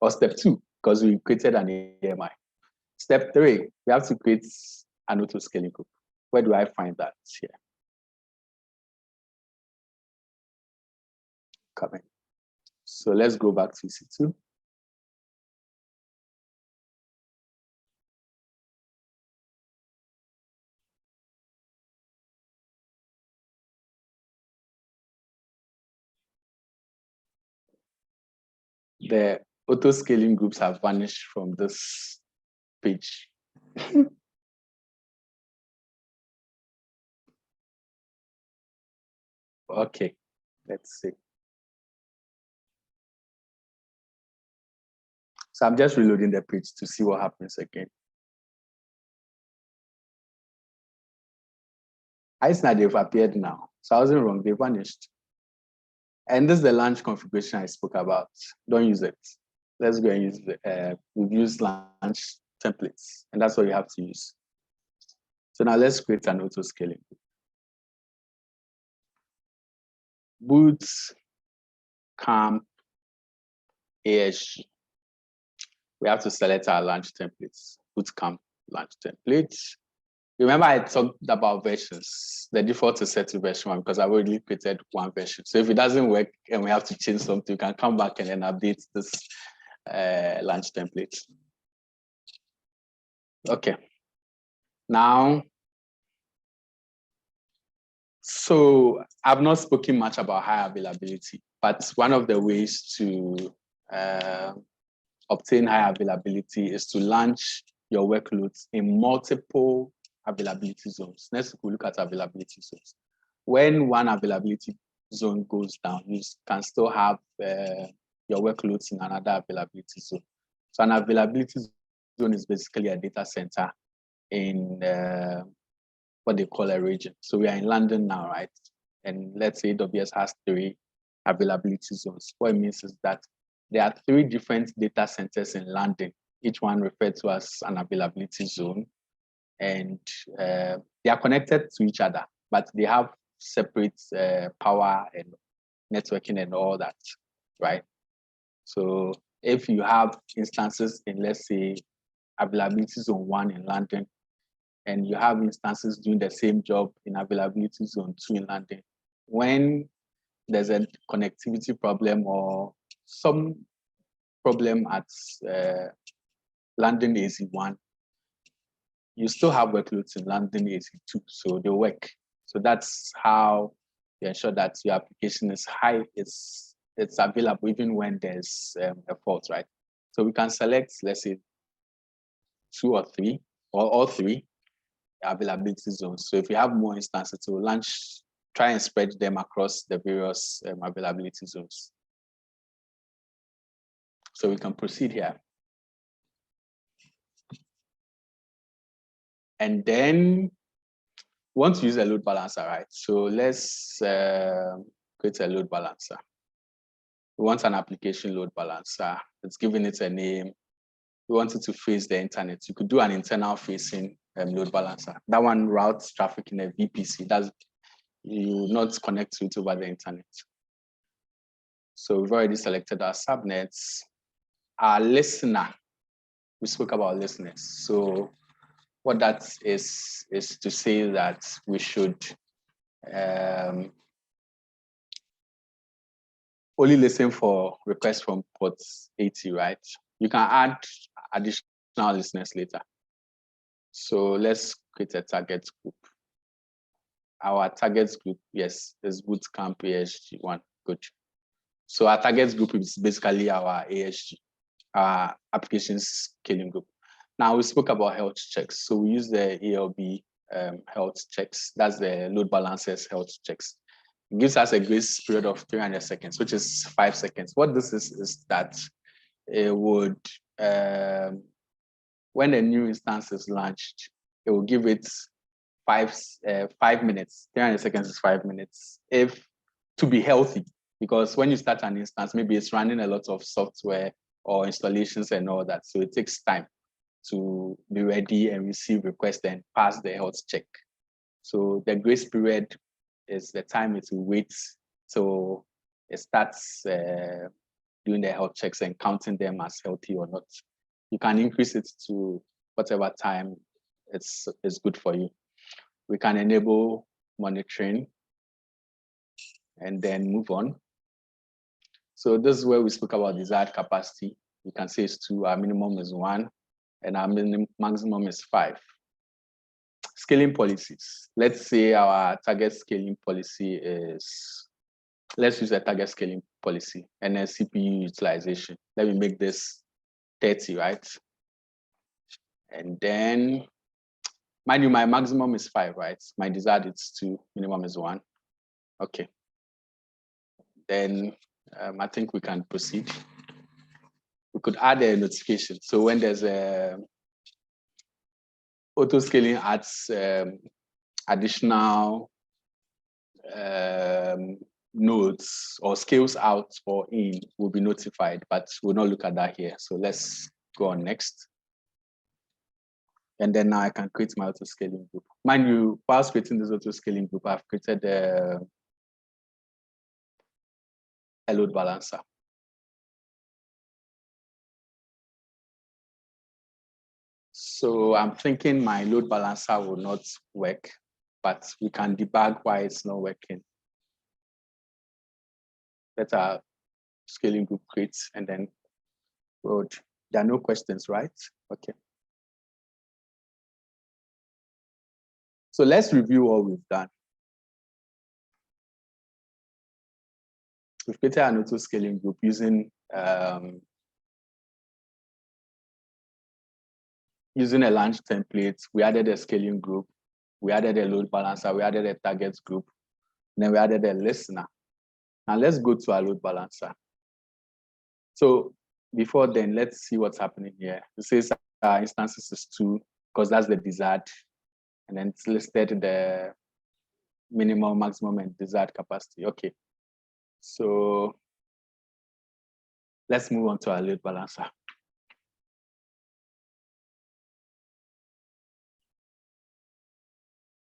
or step 2 because we created an AMI. Step 3, we have to create an auto-scaling group. Where do I find that? Here. Coming. So let's go back to EC2. The auto-scaling groups have vanished from this page. Okay, let's see. So I'm just reloading the page to see what happens again. I see they've appeared now. So I wasn't wrong, they vanished. And this is the launch configuration I spoke about. Don't use it. Let's go and use we've used launch templates, and that's what you have to use. So now let's create an auto-scaling. Bootcamp ASG. We have to select our launch templates. Bootcamp launch templates. Remember I talked about versions. The default is set to version 1 because I've already created one version. So if it doesn't work and we have to change something, we can come back and then update this launch template. Okay. Now, so I've not spoken much about high availability, but one of the ways to obtain high availability is to launch your workloads in multiple availability zones. Next, we'll look at availability zones. When one availability zone goes down, you can still have your workloads in another availability zone. So an availability zone is basically a data center in what they call a region. So we are in London now, right? And let's say AWS has 3 availability zones. What it means is that there are 3 different data centers in London, each one referred to as an availability zone. And they are connected to each other, but they have separate power and networking and all that, right? So if you have instances in, let's say, availability zone 1 in London, and you have instances doing the same job in availability zone 2 in London, when there's a connectivity problem or some problem at London AC1, you still have workloads in London AC2, so they work. So that's how you ensure that your application is high, it's available even when there's a fault, right? So we can select, let's say, 2 or 3, or all 3 availability zones. So if you have more instances, to launch, try and spread them across the various availability zones. So we can proceed here. And then we want to use a load balancer, right? So let's create a load balancer. We want an application load balancer. It's giving it a name. We want it to face the internet. You could do an internal facing load balancer. That one routes traffic in a VPC. That's, you will not connect to it over the internet. So we've already selected our subnets. Our listener, we spoke about listeners. So what that is to say that we should only listen for requests from port 80, right? You can add additional listeners later. So let's create a target group. Our target group, yes, is Bootcamp ASG1. Good. So our target group is basically our ASG, our application scaling group. Now we spoke about health checks. So we use the ALB health checks. That's the load balancers health checks. It gives us a grace period of 300 seconds, which is 5 seconds. What this is that it would, when a new instance is launched, it will give it 5 minutes. 300 seconds is 5 minutes. If to be healthy, because when you start an instance, maybe it's running a lot of software or installations and all that. So it takes time to be ready and receive requests and pass the health check. So the grace period is the time it will wait till it starts doing the health checks and counting them as healthy or not. You can increase it to whatever time it's good for you. We can enable monitoring and then move on. So this is where we spoke about desired capacity. You can say it's 2, our minimum is 1, and our maximum is 5. Scaling policies. Let's say our target scaling policy is, let's use a target scaling policy and then CPU utilization. Let me make this 30, right? And then, mind you, my maximum is 5, right? My desired is 2, minimum is 1. Okay. Then I think we can proceed. We could add a notification. So when there's a auto scaling adds additional nodes or scales out or in, will be notified, but we'll not look at that here. So let's go on next. And then now I can create my auto scaling group. Mind you, whilst creating this auto scaling group, I've created a load balancer. So I'm thinking my load balancer will not work, but we can debug why it's not working. Let our scaling group create and then road. There are no questions, right? Okay. So let's review what we've done. We've created an auto scaling group using using a launch template. We added a scaling group, we added a load balancer, we added a target group, then we added a listener. Now let's go to our load balancer. So before then, let's see what's happening here. It says our instances is 2, because that's the desired, and then it's listed the minimum, maximum, and desired capacity. Okay. So let's move on to our load balancer.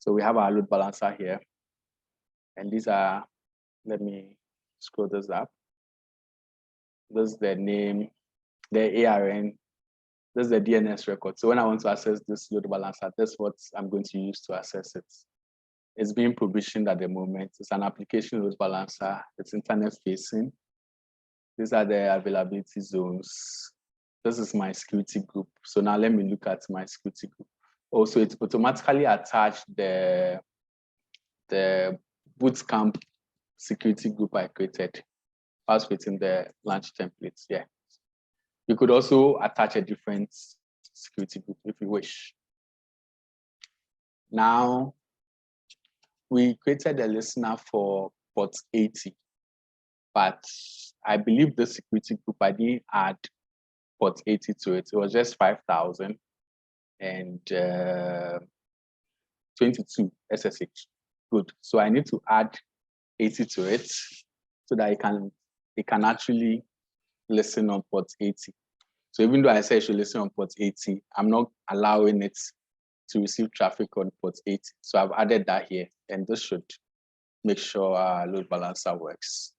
So we have our load balancer here. And these are, let me scroll this up. This is the name, the ARN, this is the DNS record. So when I want to access this load balancer, that's what I'm going to use to access it. It's being provisioned at the moment. It's an application load balancer. It's internet facing. These are the availability zones. This is my security group. So now let me look at my security group. Also, it automatically attached the Bootcamp security group I created. Pass within the launch templates. Yeah. You could also attach a different security group if you wish. Now, we created a listener for port 80, but I believe the security group, I didn't add port 80 to it. It was just 5,000 and 22 SSH. Good. So I need to add 80 to it so that it can actually listen on port 80. So even though I say I should listen on port 80, I'm not allowing it to receive traffic on port 80. So I've added that here, and this should make sure our load balancer works.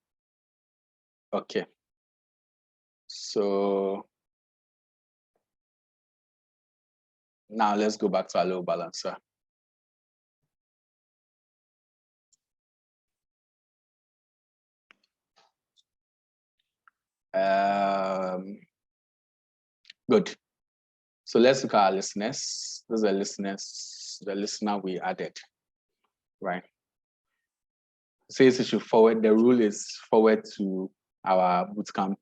Okay. So now let's go back to our load balancer. Good. So let's look at our listeners. Those are listeners, the listener we added, right? Says it should forward, the rule is forward to our Bootcamp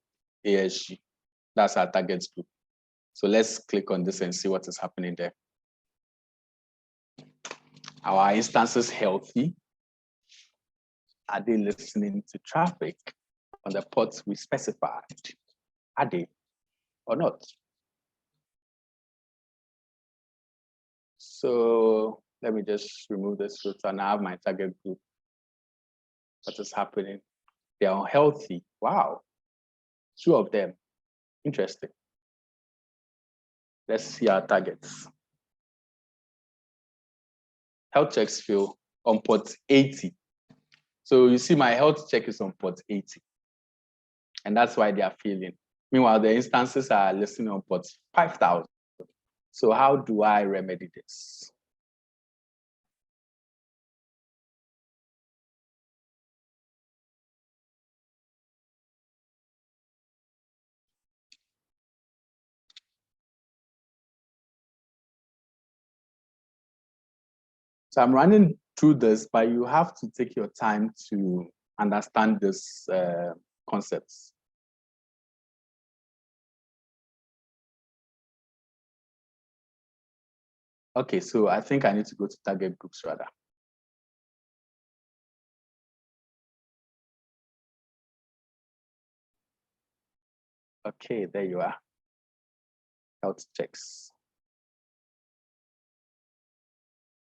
ASG. That's our target group. So let's click on this and see what is happening there. Our instances healthy? Are they listening to traffic on the ports we specified? Are they or not? So let me just remove this filter and I have my target group. What is happening? They are unhealthy. Wow. 2 of them. Interesting. Let's see our targets. Health checks fail on port 80. So you see my health check is on port 80. And that's why they are failing. Meanwhile, the instances are listening on port 5,000. So how do I remedy this? So I'm running through this, but you have to take your time to understand this concepts. Okay, so I think I need to go to target groups rather. Okay, there you are. Health checks.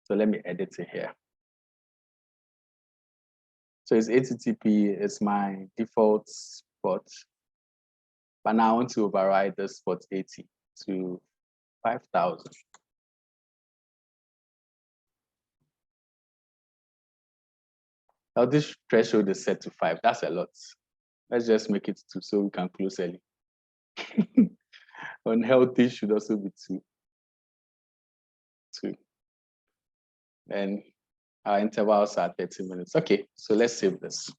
So let me edit it here. So it's HTTP, it's my default port. But now I want to override this port 80 to 5,000. Now this threshold is set to 5. That's a lot. Let's just make it 2 so we can close early. Unhealthy should also be 2. 2. And our intervals are 30 minutes. Okay, so let's save this.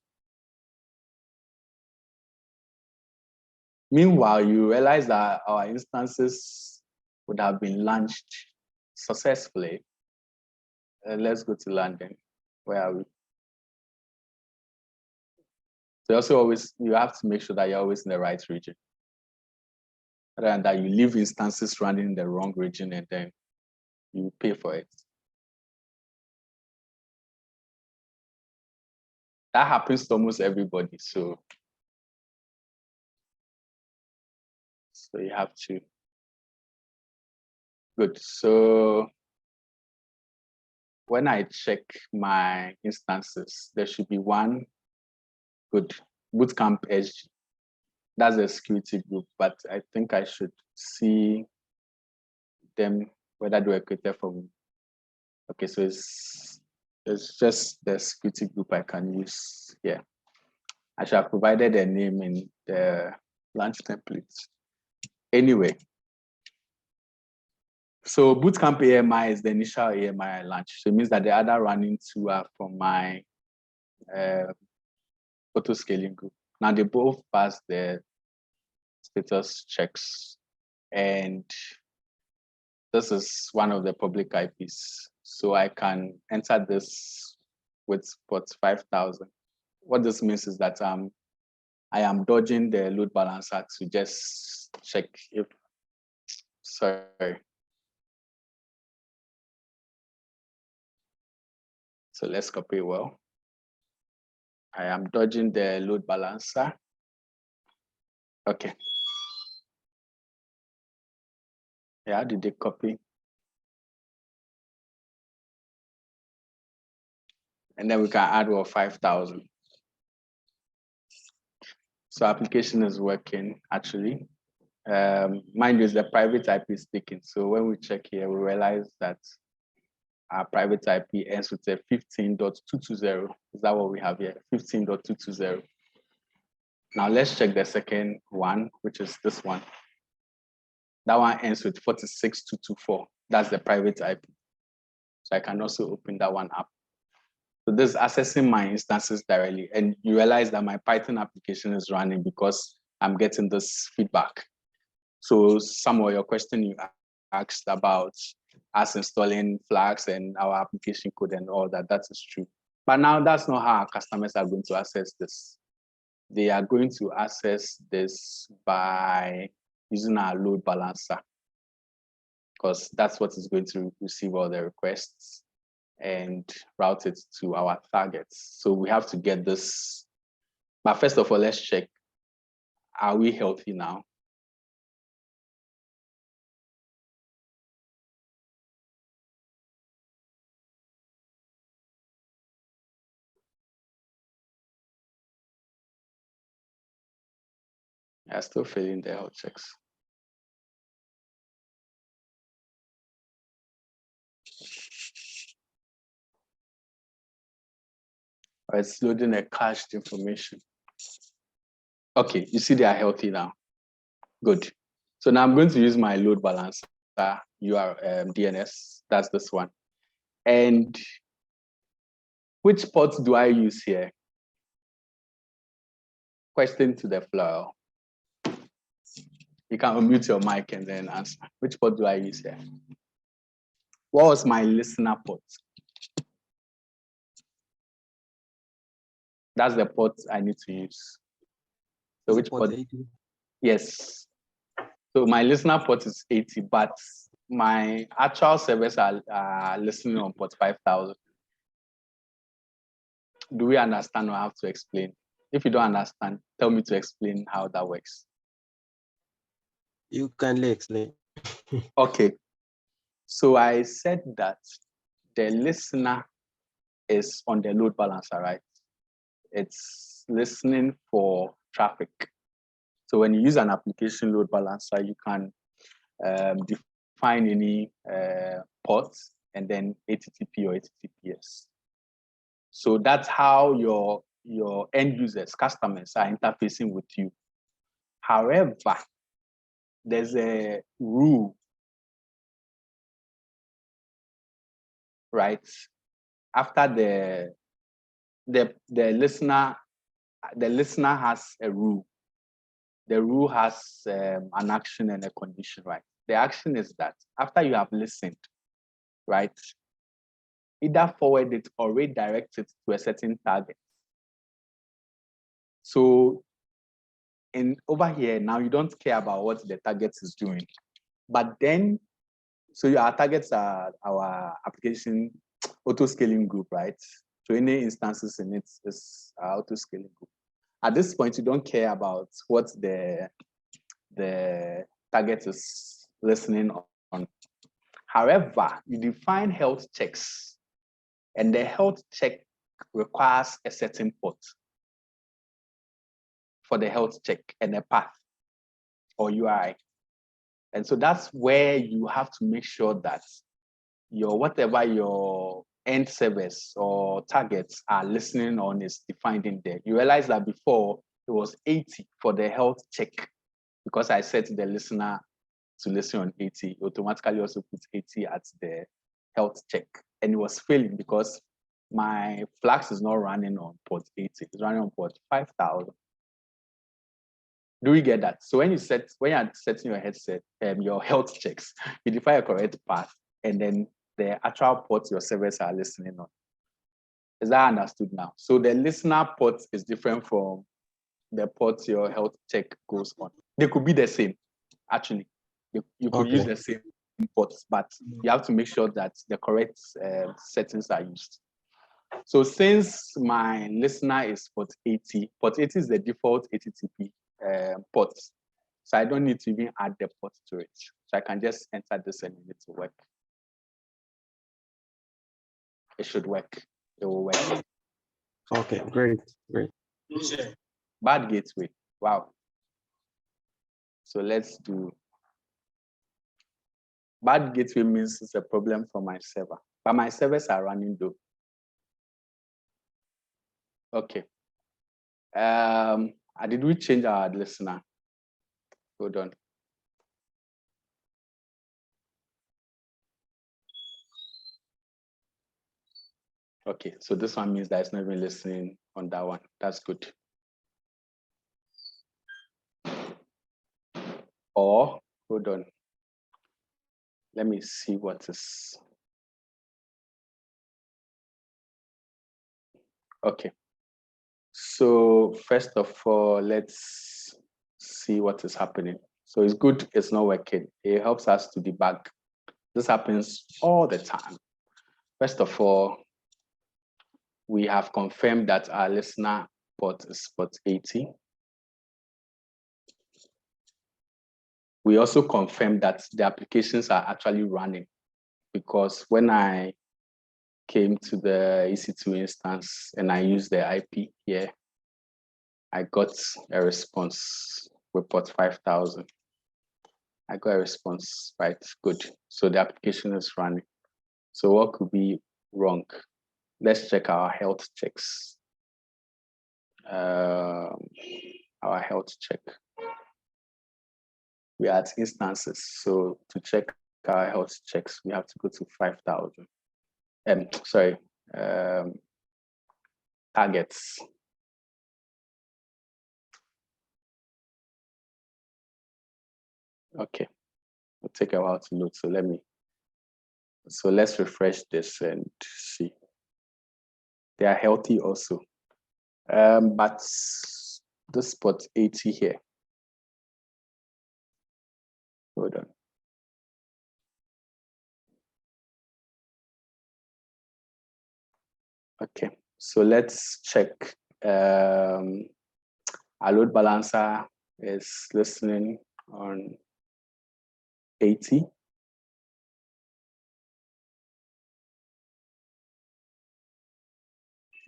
Meanwhile, you realize that our instances would have been launched successfully. Let's go to London. Where are we? So also always, you have to make sure that you're always in the right region. Rather than that you leave instances running in the wrong region and then you pay for it. That happens to almost everybody. So you have to. Good. So when I check my instances, there should be one. Good. Bootcamp SG. That's a security group, but I think I should see them, whether they were created for me. Okay, so it's just the security group I can use here. I should have provided a name in the launch template. Anyway, so Bootcamp AMI is the initial AMI I launched. So it means that the other running two are from my auto scaling group. Now they both pass the status checks, and this is one of the public IPs. So I can enter this with port 5000. What this means is that I am dodging the load balancer to just check if, sorry. So let's copy well. I am dodging the load balancer. Okay. Yeah, how did they copy? And then we can add 5,000. So application is working actually. Mind you, the private IP is taken. So when we check here, we realize that our private IP ends with a 15.220. Is that what we have here? 15.220. Now let's check the second one, which is this one. That one ends with 46.224. That's the private IP. So I can also open that one up. So this is accessing my instances directly. And you realize that my Python application is running because I'm getting this feedback. So some of your question you asked about us installing flags and our application code and all that, that is true. But now that's not how our customers are going to access this. They are going to access this by using our load balancer, because that's what is going to receive all the requests and route it to our targets. So we have to get this. But first of all, let's check, are we healthy now? I'm still failing the health checks. It's loading a cached information. Okay, you see they are healthy now. Good. So now I'm going to use my load balancer, DNS, that's this one. And which port do I use here? Question to the floor. You can unmute your mic and then answer. Which port do I use here? What was my listener port? That's the port I need to use. So which port? 80. Yes. So my listener port is 80, but my actual servers are listening on port 5000. Do we understand or have to explain? If you don't understand, tell me to explain how that works. You kindly explain. Okay. So I said that the listener is on the load balancer, right? It's listening for traffic. So when you use an application load balancer, you can define any ports and then HTTP or HTTPS. So that's how your end users, customers are interfacing with you. However, there's a rule, right? After the listener has a rule. The rule has an action and a condition, right? The action is that after you have listened, right, either forward it or redirect it to a certain target. So over here, now you don't care about what the target is doing. But then, so our targets are our application auto-scaling group, right? So any instances in it is our auto-scaling group. At this point, you don't care about what the target is listening on. However, you define health checks, and the health check requires a certain port. for the health check and a path or UI. And so that's where you have to make sure that whatever your end service or targets are listening on is defined in there. You realize that before it was 80 for the health check because I set the listener to listen on 80, automatically also put 80 at the health check. And it was failing because my Flask is not running on port 80, it's running on port 5000. Do we get that? So when you're setting your headset, your health checks, you define a correct path, and then the actual port your servers are listening on. Is that understood now? So the listener port is different from the port your health check goes on. They could be the same, actually. You could use the same ports, but you have to make sure that the correct settings are used. So since my listener is port 80 is the default HTTP port. So I don't need to even add the port to it. So I can just enter this and it will work. It should work. It will work. Okay, great. Bad gateway. Wow. So let's do. Bad gateway means it's a problem for my server, but my servers are running though. Okay. Did we change our listener? Hold on. Okay, so this one means that it's not even listening on that one. That's good. Or, hold on. Let me see what is. Okay. So first of all, let's see what is happening. So it's good, it's not working. It helps us to debug. This happens all the time. First of all, we have confirmed that our listener port is port 80. We also confirmed that the applications are actually running because when I came to the EC2 instance and I used the IP here, I got a response with port 5000. I got a response, right? Good. So the application is running. So what could be wrong? Let's check our health checks. Our health check. We are at instances. So to check our health checks, we have to go to 5000. Targets. Okay, it'll take a while to load. So let's refresh this and see. They are healthy also. But this port 80 here. Hold on. Okay, so let's check. Our load balancer is listening on 80.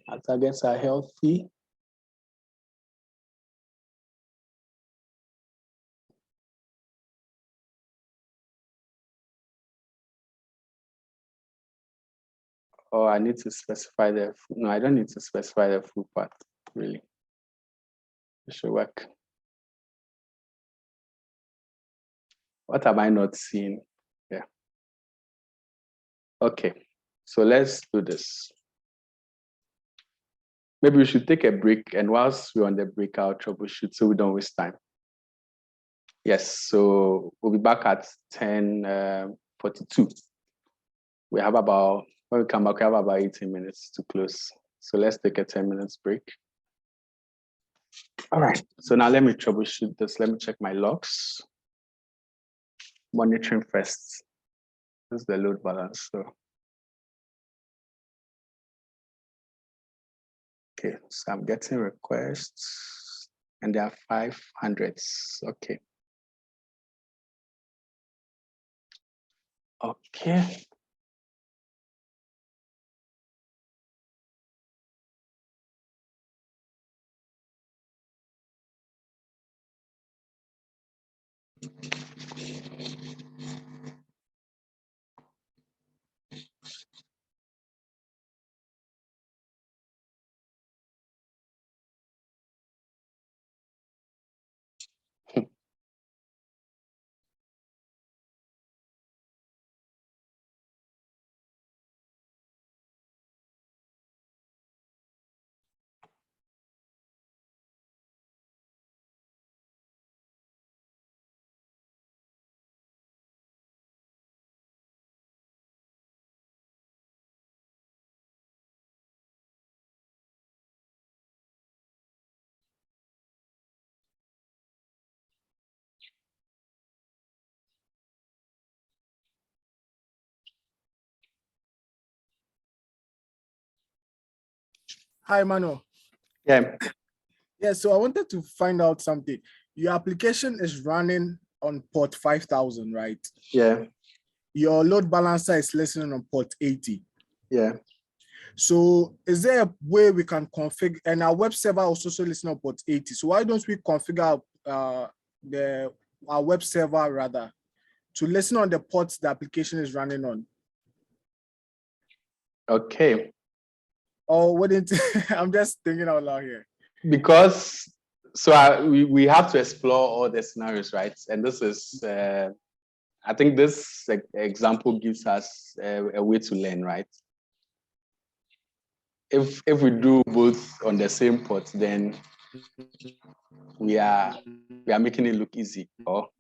Our targets are healthy. Oh, I need to specify no, I don't need to specify the full path, really. It should work. What am I not seeing? Yeah. Okay, so let's do this. Maybe we should take a break, and whilst we're on the break, I'll troubleshoot so we don't waste time. Yes, so we'll be back at 10:42. We have when we come back, we have about 18 minutes to close. So let's take a 10 minutes break. All right, so now let me troubleshoot this. Let me check my logs. Monitoring first. This is the load balance. So. Okay, so I'm getting requests and there are 500s. Okay. Okay. Hi, Mano. Yeah. Yeah, so I wanted to find out something. Your application is running on port 5000, right? Yeah. Your load balancer is listening on port 80. Yeah. So is there a way we can configure, and our web server also listen on port 80. So why don't we configure our web server rather to listen on the ports the application is running on? Okay. Or wouldn't I'm just thinking out loud here. Because we have to explore all the scenarios, right? And this is I think this example gives us a way to learn, right? If we do both on the same port, then we are making it look easy. Or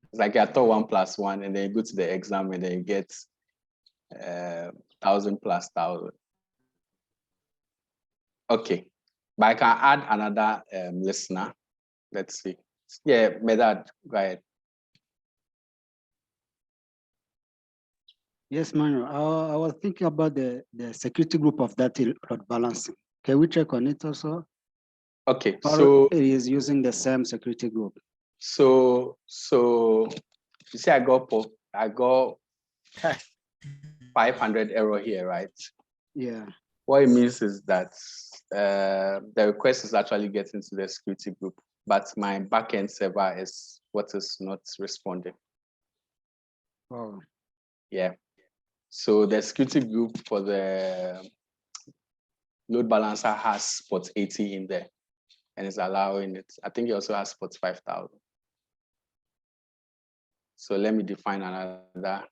it's like I thought 1 + 1, and then you go to the exam and then you get 1,000 + 1,000. Okay, but I can add another listener. Let's see. Yeah, Medad, go ahead. Yes, Manuel. I was thinking about the security group of that load balancing. Can we check on it also? Okay, or so it is using the same security group. So you see, I got 500 error here, right? Yeah. What it means is that the request is actually getting to the security group, but my backend server is what is not responding. Oh. Yeah. So the security group for the load balancer has port 80 in there, and it's allowing it. I think it also has port 5000. So let me define another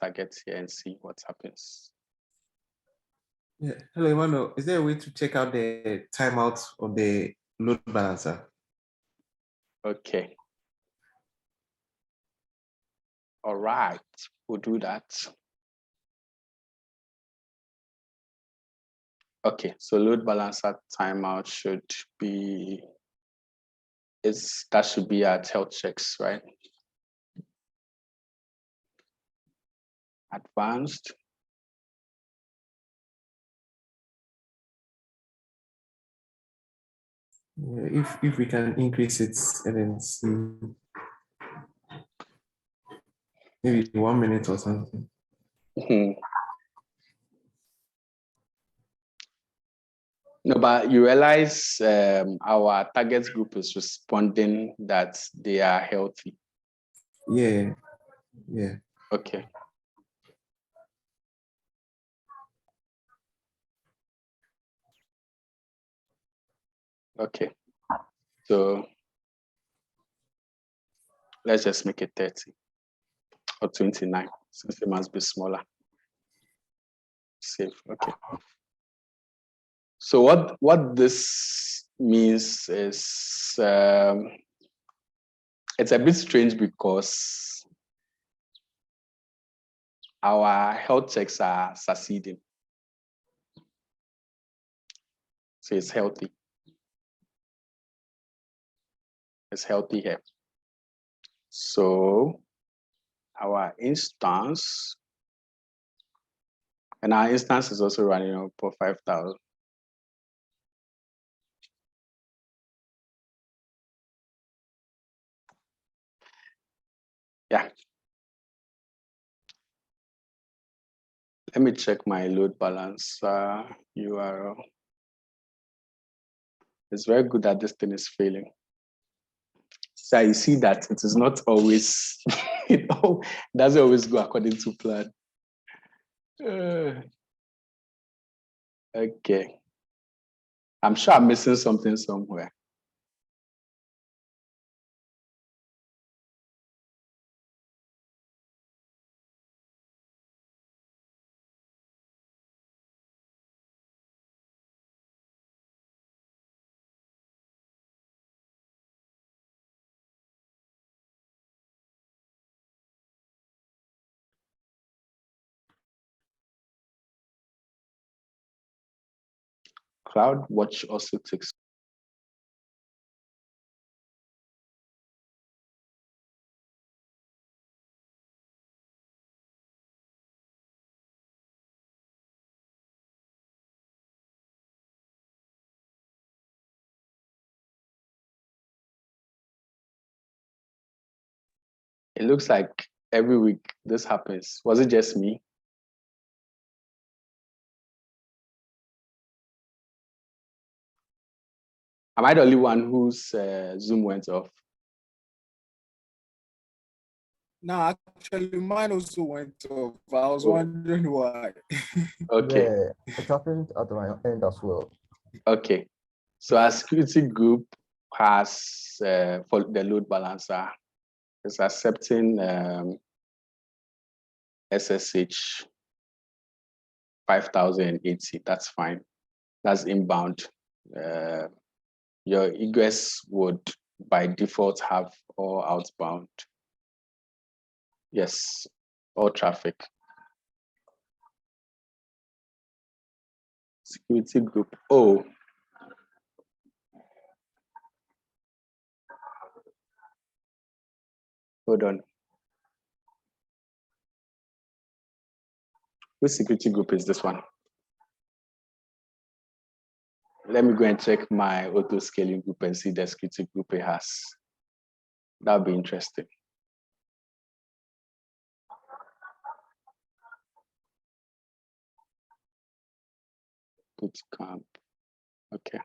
target here and see what happens. Yeah. Hello, Emmanuel. Is there a way to check out the timeout of the load balancer? Okay. All right, we'll do that. Okay, so load balancer timeout should be, that should be at health checks, right? Advanced. Yeah, if we can increase it and then see maybe 1 minute or something. No, but you realize our target group is responding that they are healthy. Yeah, yeah. Okay. Okay, so let's just make it 30 or 29, since it must be smaller. Save, okay. So what this means is it's a bit strange because our health checks are succeeding. So it's healthy. It's healthy here. So our instance, and our instance is also running on for 5000. Yeah. Let me check my load balancer URL. It's very good that this thing is failing. So you see that it is not always, doesn't always go according to plan. Okay. I'm sure I'm missing something somewhere. CloudWatch also takes. It looks like every week this happens. Was it just me? Am I the only one whose Zoom went off? No, actually, mine also went off. I was wondering why. Okay. Yeah, it happened at my end as well. Okay. So our security group has, for the load balancer, is accepting SSH 5080. That's fine. That's inbound. Your egress would by default have all outbound. Yes, all traffic. Security group O. Hold on. Which security group is this one? Let me go and check my auto scaling group and see the security group it has. That'll be interesting. Bootcamp. Okay.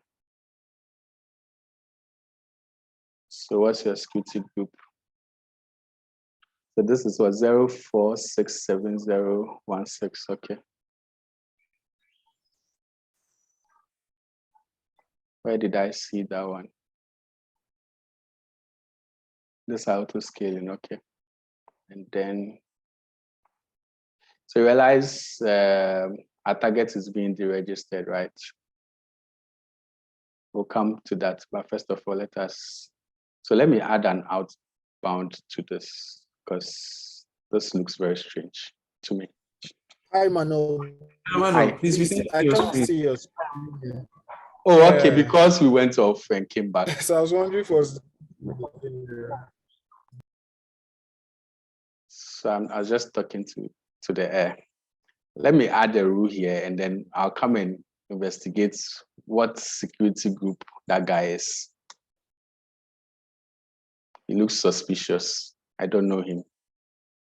So what's your security group? So this is what 04670116. Okay. Where did I see that one? This auto scaling, okay. And then, so you realize our target is being deregistered, right? We'll come to that, but first of all, so let me add an outbound to this because this looks very strange to me. Hi, Mano. Mano, please, we see I your can't screen. see your screen. Oh, okay, because we went off and came back. So I was wondering if it was. So I was just talking to the air. Let me add a rule here and then I'll come and investigate what security group that guy is. He looks suspicious. I don't know him.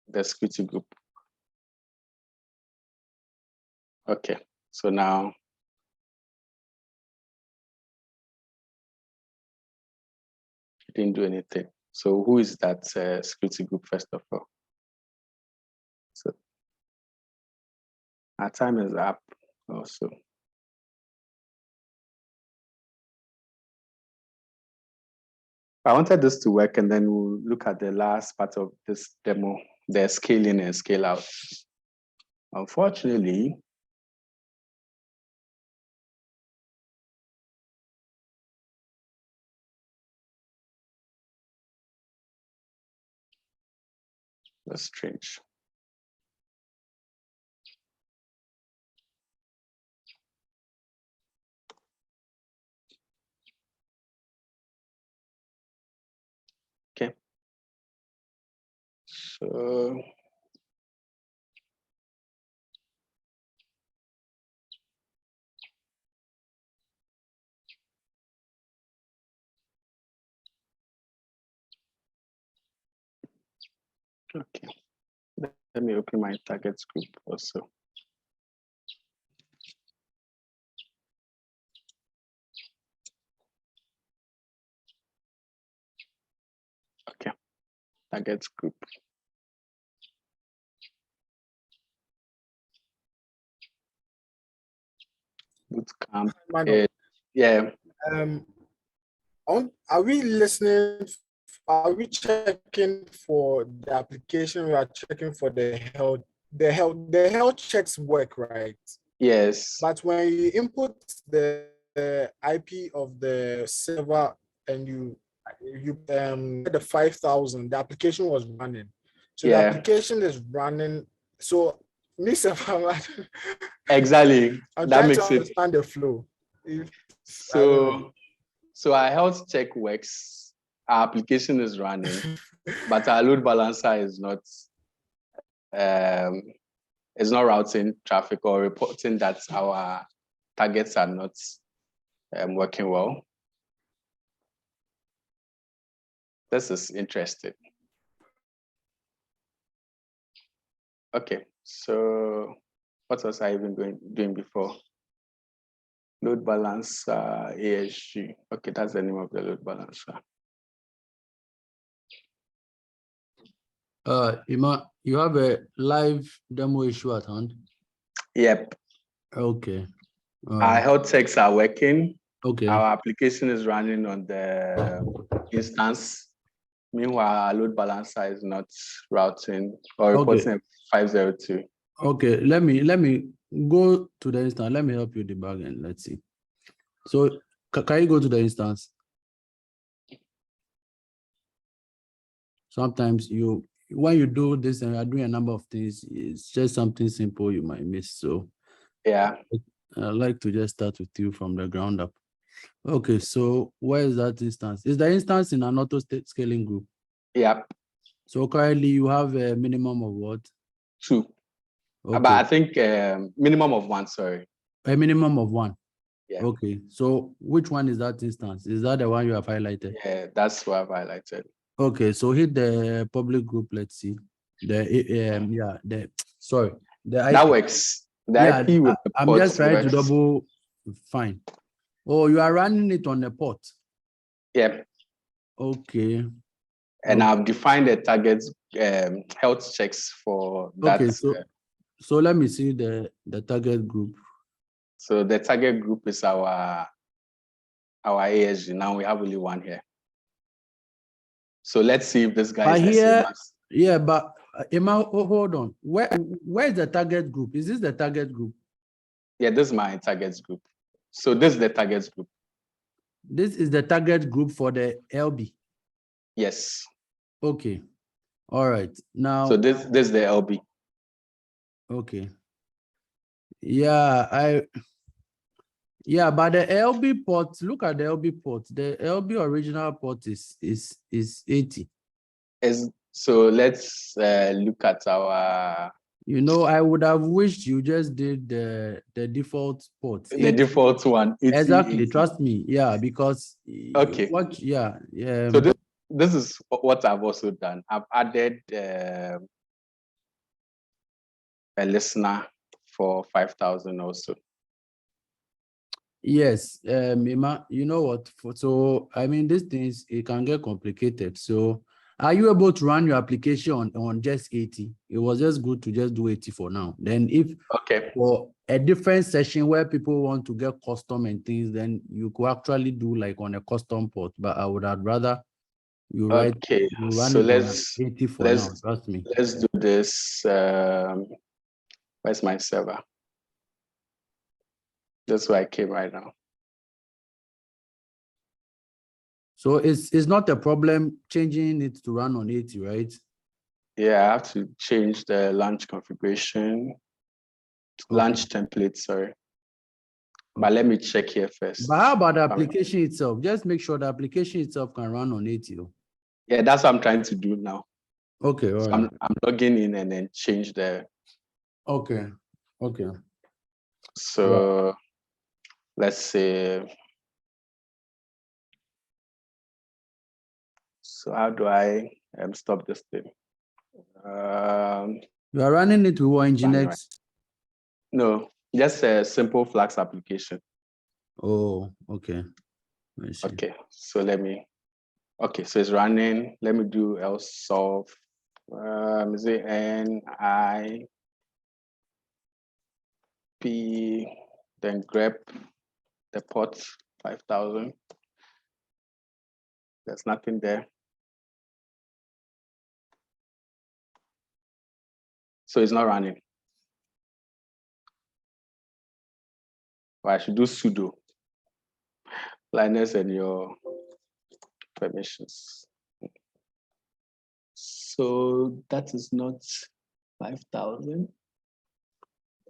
The security group. Okay, so now he didn't do anything. So who is that security group first of all? So our time is up also. I wanted this to work and then we'll look at the last part of this demo, the scale in and scale out. Unfortunately, that's strange. Okay. So okay. Let me open my target group also. target group. Bootcamp. Yeah. Are we listening? Are we checking for the application? We are checking for the health. The health checks work, right? Yes. But when you input the IP of the server and you the 5,000, the application was running. So the application is running. So exactly. I'm that trying makes to understand the flow. So our health check works. Our application is running, but our load balancer is not routing traffic or reporting that our targets are not working well. This is interesting. Okay, so what was I even doing before? Load balancer, ASG. Okay, that's the name of the load balancer. Ima, you have a live demo issue at hand? Yep. Okay. Our health checks are working. Okay. Our application is running on the instance. Meanwhile, our load balancer is not routing or reporting 502. Okay, let me go to the instance. Let me help you debug and let's see. So can you go to the instance? Sometimes when you do this and you're doing a number of things, it's just something simple you might miss. So yeah, I'd like to just start with you from the ground up. Okay, so where is that instance? Is the instance in an auto scaling group? Yep. So currently you have a minimum of what? 2. Okay. But I think minimum of 1, sorry. A minimum of 1. Yeah. Okay, so which one is that instance? Is that the one you have highlighted? Yeah, that's what I've highlighted. Okay, so hit the public group. Let's see. The that works. The IP with the I'm port just trying works. to double. Fine. Oh, you are running it on the port. Yep. Okay. And I've defined the target health checks for that. Okay, so let me see the target group. So the target group is our ASG. Now we have only one here. So let's see if this guy is here. Yeah, but Emma, hold on. Where is the target group? Is this the target group? Yeah, this is my target group. So this is the target group. This is the target group for the LB. Yes. Okay. All right. Now. So this is the LB. Okay. Yeah, but the LB port, look at the LB port. The LB original port is 80. So let's look at our. I would have wished you just did the default port. The default one. 80, exactly. 80. Trust me. Yeah, because okay. Yeah. So this is what I've also done. I've added a listener for 5,000 also. Yes, Mima, you know what? So I mean, these things, it can get complicated. So are you able to run your application on just 80? It was just good to just do 80 for now. Then if for a different session where people want to get custom and things, then you could actually do like on a custom port. But I would have rather you run it on 80 for now. Trust me. Let's do this. Where's my server? That's where I came right now. So it's not a problem changing it to run on 80, right? Yeah, I have to change the launch configuration, launch template, sorry. But let me check here first. But how about the application itself? Just make sure the application itself can run on 80. Yeah, that's what I'm trying to do now. Okay, all so right. I'm logging in and then change the. Okay. So let's say. So how do I stop this thing? You are running it with Nginx? No, just a simple Flask application. Oh, okay. I see. Okay, so let me. Okay, so it's running. Let me do else solve. Is it NIP, then grep the port 5000. There's nothing there. So it's not running. Well, I should do sudo Linus and your permissions. So that is not 5,000.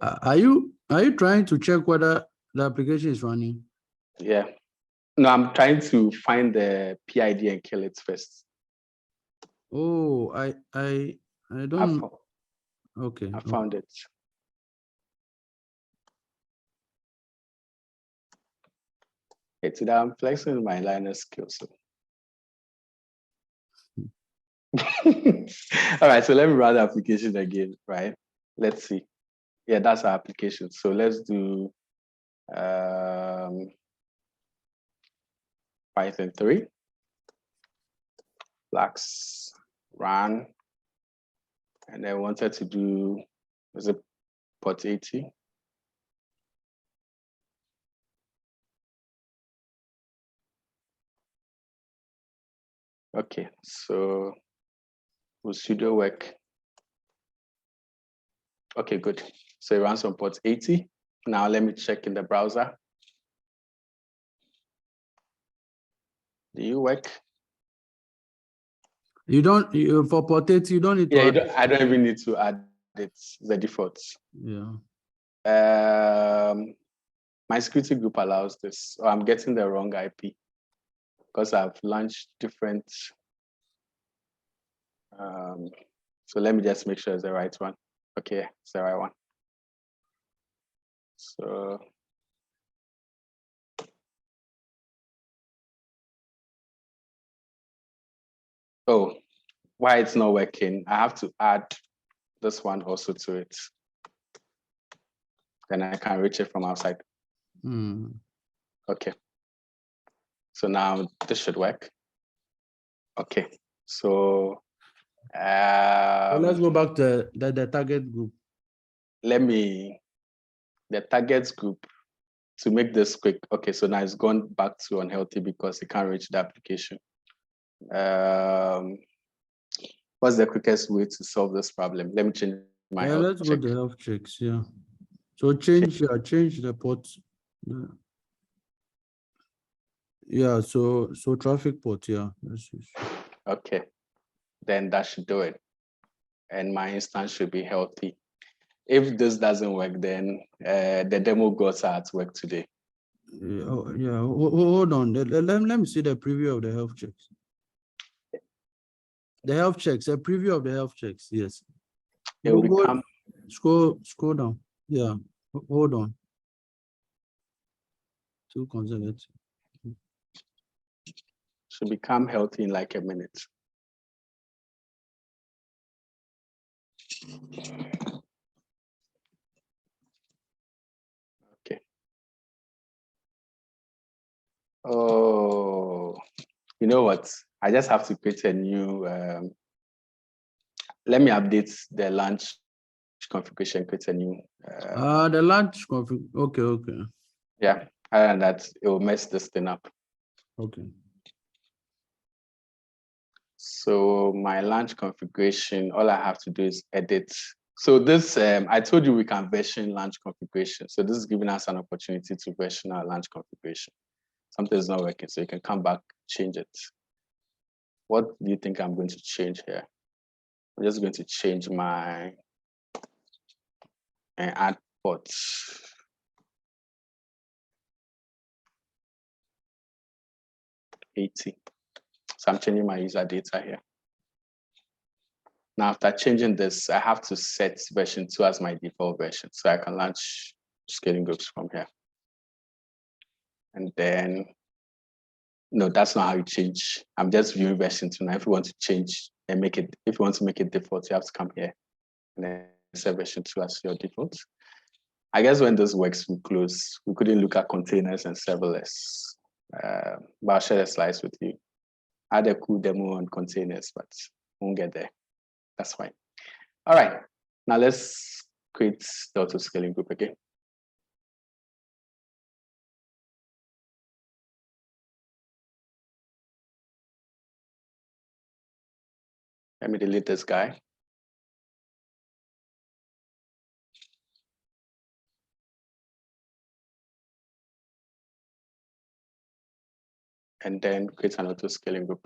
Are you trying to check whether the application is running? Yeah. No, I'm trying to find the PID and kill it first. Oh, I don't. Okay. I found it. Okay, today I'm flexing my Linus skills. All right, so let me run the application again, right? Let's see. Yeah, that's our application. So let's do Python 3, Flax, run, and I wanted to do, was it port 80? Okay, so will sudo work? Okay, good. So it runs on port 80. Now let me check in the browser. Do you work? You don't, for port 80, you don't need to. Yeah, I don't even need to add it, the default. Yeah. My security group allows this. So I'm getting the wrong IP because I've launched different. So let me just make sure it's the right one. Okay, it's the right one. So oh, why it's not working? I have to add this one also to it. Then I can reach it from outside. Okay. So now this should work. Okay. So let's go back to the target group. The targets group, to make this quick. Okay, so now it's gone back to unhealthy because it can't reach the application. What's the quickest way to solve this problem? Let me change my health let's check. go to health checks. Yeah. So change the port. Yeah. So traffic port. Yeah. Okay, then that should do it, and my instance should be healthy. If this doesn't work, then the demo gods are at work today. Yeah. Hold on. Let me see the preview of the health checks. The health checks. A preview of the health checks. Yes. It will become. Scroll down. Yeah. Hold on. Too conservative. Should become healthy in like a minute. Okay. Oh, you know what? I just have to create a new. Let me update the launch configuration, create a new. The launch config. Okay. Yeah, and that it will mess this thing up. Okay. So my launch configuration, all I have to do is edit. So this, I told you we can version launch configuration. So this is giving us an opportunity to version our launch configuration. Something is not working, so you can come back, change it. What do you think I'm going to change here? I'm just going to change my add port. $80. So I'm changing my user data here. Now, after changing this, I have to set version 2 as my default version, so I can launch scaling groups from here. And then, no, that's not how you change. I'm just viewing version 2 now. If you want to change and make it, if you want to make it default, you have to come here and then set version 2 as your default. I guess when this works, we close. We couldn't look at containers and serverless, but I'll share the slides with you. had a cool demo on containers, but won't get there. That's fine. All right, now let's create the auto-scaling group again. Let me delete this guy. And then create an auto-scaling group.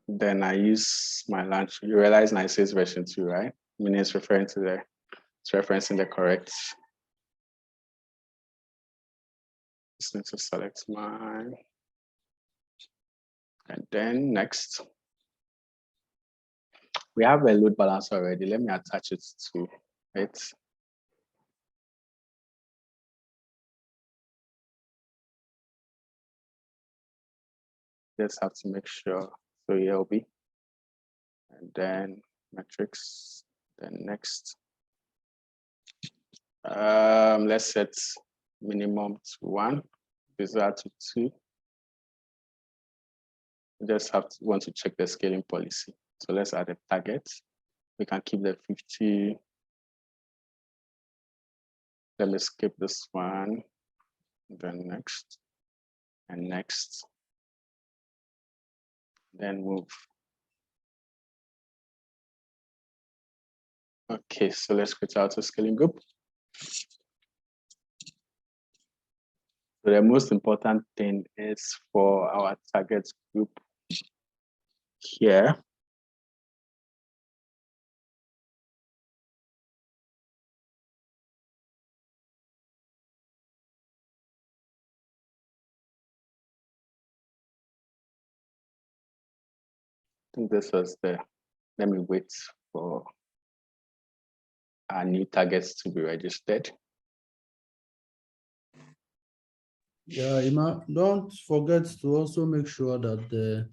Then I use my launch. You realize now it says version 2, right? Meaning it's referring to it's referencing the correct. Just need to select mine. And then next. We have a load balancer already. Let me attach it to it. Just have to make sure. So ELB. And then metrics. Then next. Let's set minimum to 1, bizarre to 2. We just want to check the scaling policy. So let's add a target. We can keep the 50. Let me skip this one. Then next. And next. Then move. Okay, so let's create our auto-scaling group. So the most important thing is for our target group here. I think this was let me wait for our new targets to be registered. Yeah, Ima, don't forget to also make sure that the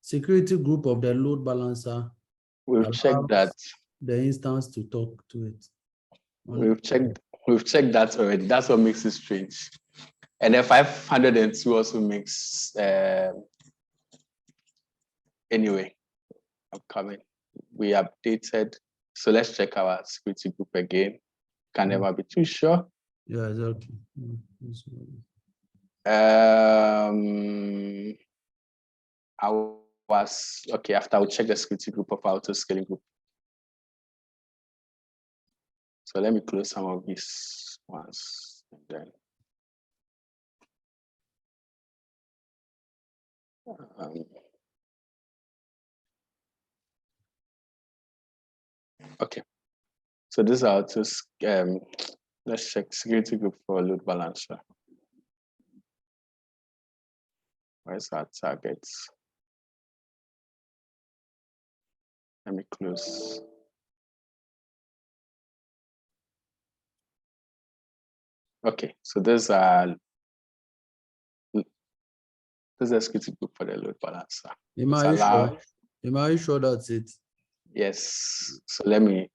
security group of the load balancer We've checked that. The instance to talk to it. We've checked that already. That's what makes it strange. And then 502 also makes anyway. I'm coming. We updated. So let's check our security group again. Can never be too sure. Yeah, exactly. Okay, after I'll check the security group of our auto-scaling group. So let me close some of these ones and then okay. So this is our let's check security group for load balancer. Where's our targets? Let me close. Okay, so this is a security group for the load balancer. Am I sure that's it? Yes. So let me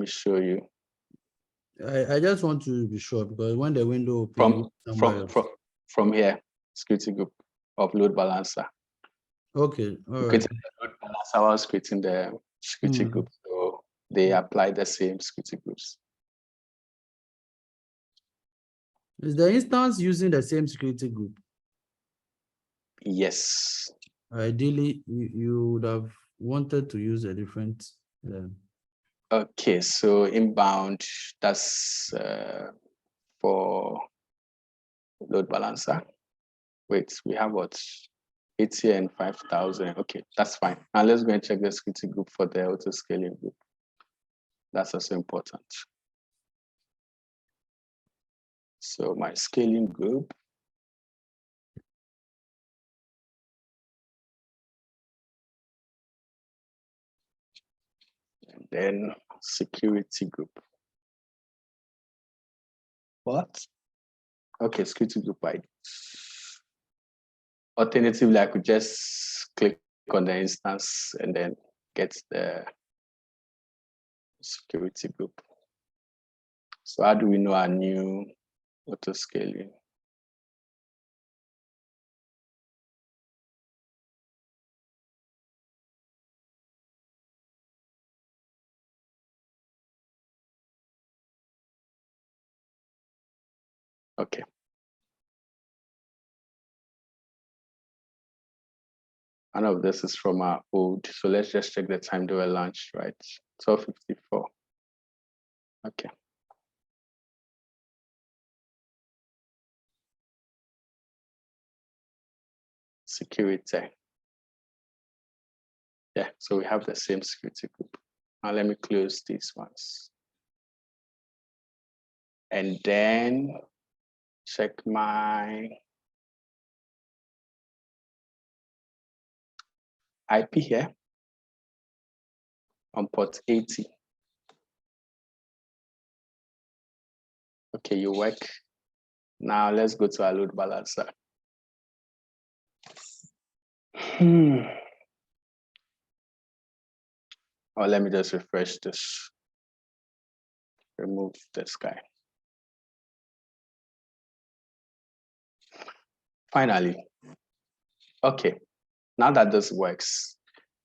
show you. I just want to be sure because when the window opens from here, security group of load balancer. Okay. All right. Load balancer was creating the security group, so they apply the same security groups. Is the instance using the same security group? Yes. Ideally, you would have wanted to use a different. Okay, so inbound, that's for load balancer. Wait, we have what? 80 and 5,000. Okay, that's fine. Now let's go and check the security group for the auto-scaling group. That's also important. So my scaling group. And then security group. What? Okay, security group ID. Alternatively, I could just click on the instance and then get the security group. So how do we know our new auto scaling. Okay. None of this is from our old, so let's just check the time they were launched, right? 12:54. Okay. Security. Yeah, so we have the same security group. Now let me close these ones. And then check my IP here on port 80. Okay, you work. Now let's go to our load balancer. Or let me just refresh this. Remove this guy. Finally. Okay, now that this works,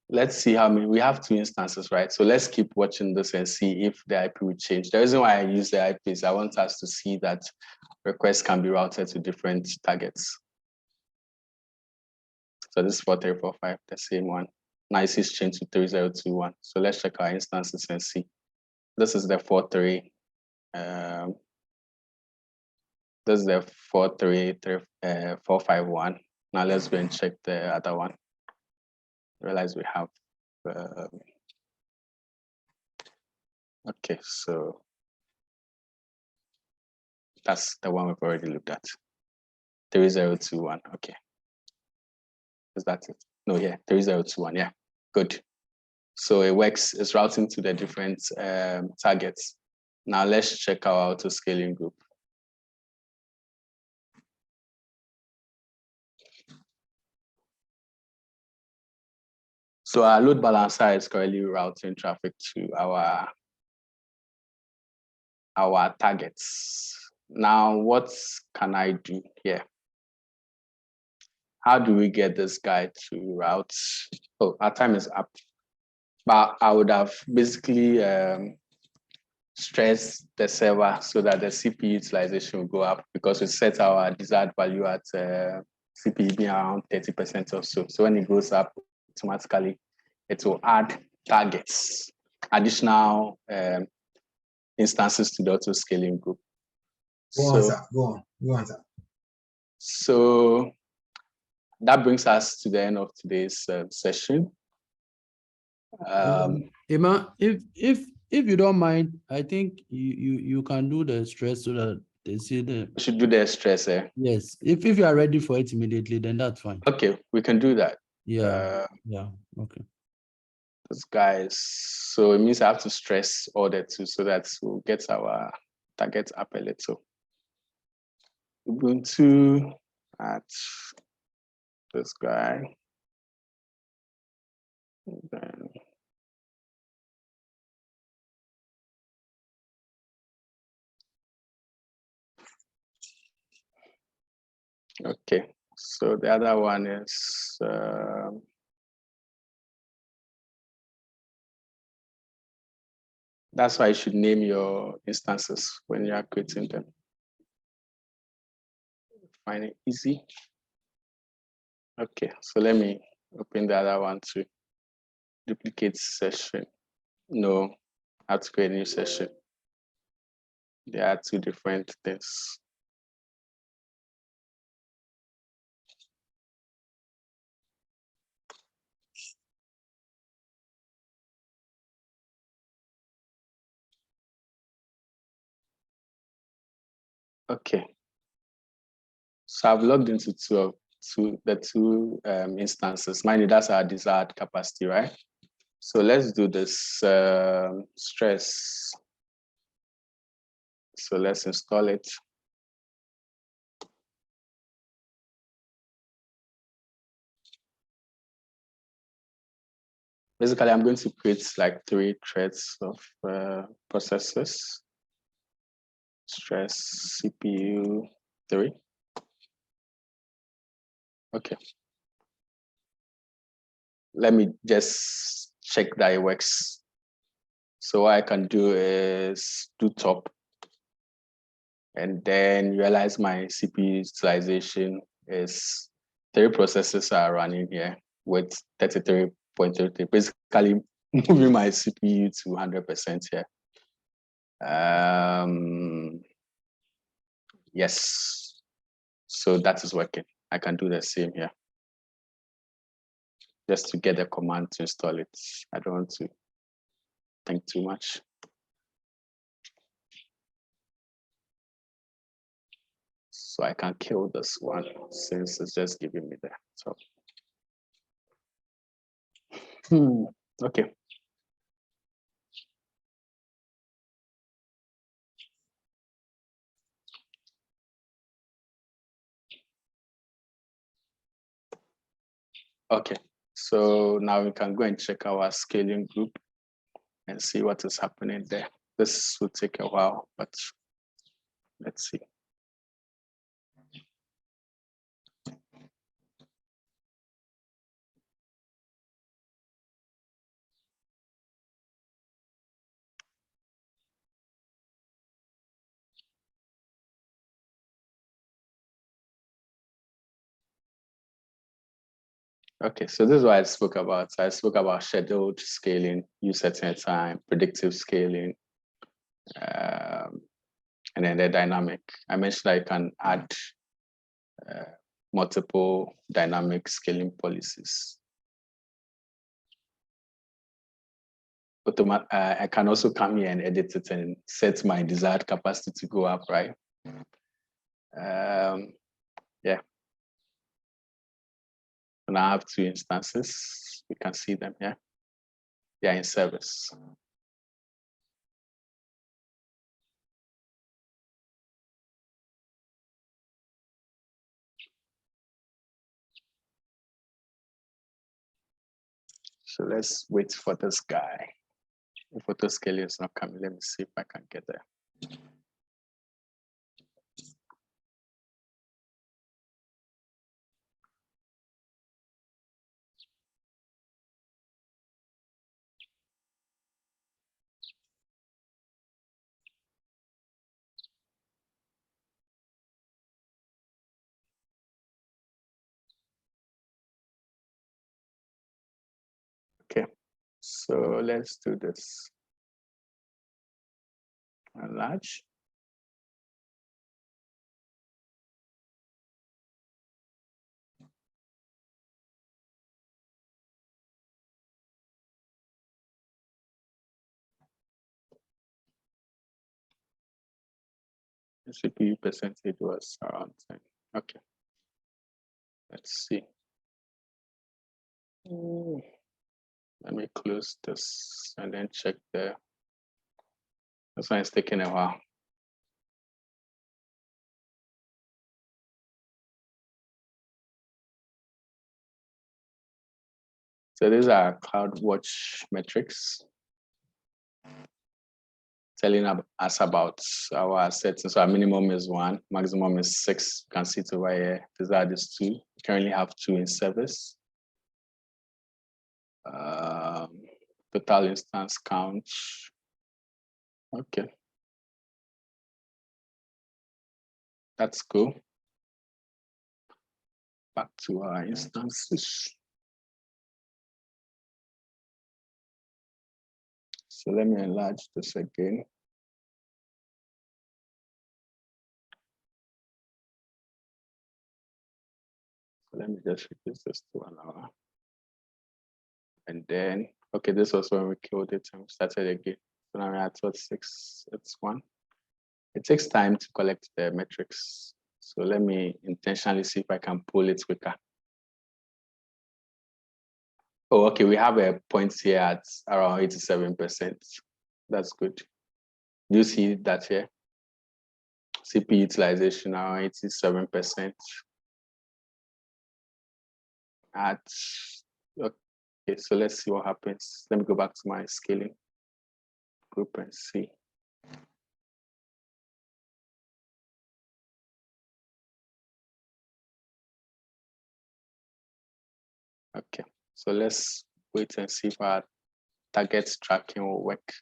let's see how many, we have 2 instances, right? So let's keep watching this and see if the IP will change. The reason why I use the IP is I want us to see that requests can be routed to different targets. So this is 4345, the same one. Now it is changed to 3021. So let's check our instances and see. This is the 43. This is the 451. Now let's go and check the other one. Realize we have okay, so that's the one we've already looked at. 3021. Okay. Is that it? No, yeah, 3021. Yeah, good. So it works, it's routing to the different targets. Now let's check our auto scaling group. So our load balancer is currently routing traffic to our targets. Now, what can I do here? How do we get this guy to route? Oh, our time is up. But I would have basically stressed the server so that the CPU utilization will go up because we set our desired value at CPU being around 30% or so. So when it goes up, automatically, it will add targets, additional instances to the auto scaling group. Go on, sir. Go on, sir. So that brings us to the end of today's session. Emma, if you don't mind, I think you can do the stress so that they see the. We should do the stress, eh? Yes, if you are ready for it immediately, then that's fine. Okay, we can do that. Yeah, yeah, okay. Those guys, so it means I have to stress all the two so that we'll get our target up a little. Ubuntu at this guy. Then okay, so the other one is that's why you should name your instances when you are creating them. Find it easy. Okay, so let me open the other one to duplicate session. No, I have to create a new session. There are 2 different things. Okay. So I've logged into the two instances. Mind you, that's our desired capacity, right? So let's do this stress. So let's install it. Basically, I'm going to create like 3 threads of processes. Stress CPU 3. Okay. Let me just check that it works. So what I can do is do top and then realize my CPU utilization is 3 processes are running here with 33.33, basically moving my CPU to 100% here. Yes, so that is working. I can do the same here. Just to get the command to install it. I don't want to think too much. So I can kill this one since it's just giving me the top. Okay. Okay, so now we can go and check our scaling group and see what is happening there. This will take a while, but let's see. Okay, so this is what I spoke about. I spoke about scheduled scaling, use setting a time, predictive scaling, and then the dynamic. I mentioned that you can add multiple dynamic scaling policies. I can also come here and edit it and set my desired capacity to go up, right? Yeah. And I have 2 instances. We can see them here. They are in service. So let's wait for this guy. If autoscaling is not coming, let me see if I can get there. Okay, so let's do this. Enlarge. The CPU percentage was around 10. Okay, let's see. Let me close this and then check the. This one is taking a while. So these are CloudWatch metrics telling us about our settings. So our minimum is 1, maximum is 6. You can see it over here. These are these 2. We currently have 2 in service. Total instance count. Okay. That's cool. Back to our instances. So let me enlarge this again. So let me just reduce this to 1 hour. And then, okay, this was when we killed it and we started again. So now we're at 6, it's 1. It takes time to collect the metrics. So let me intentionally see if I can pull it quicker. Oh, okay, we have a point here at around 87%. That's good. Do you see that here? CPU utilization around 87%. Okay, so let's see what happens. Let me go back to my scaling group and see. Okay, so let's wait and see if our target tracking will work.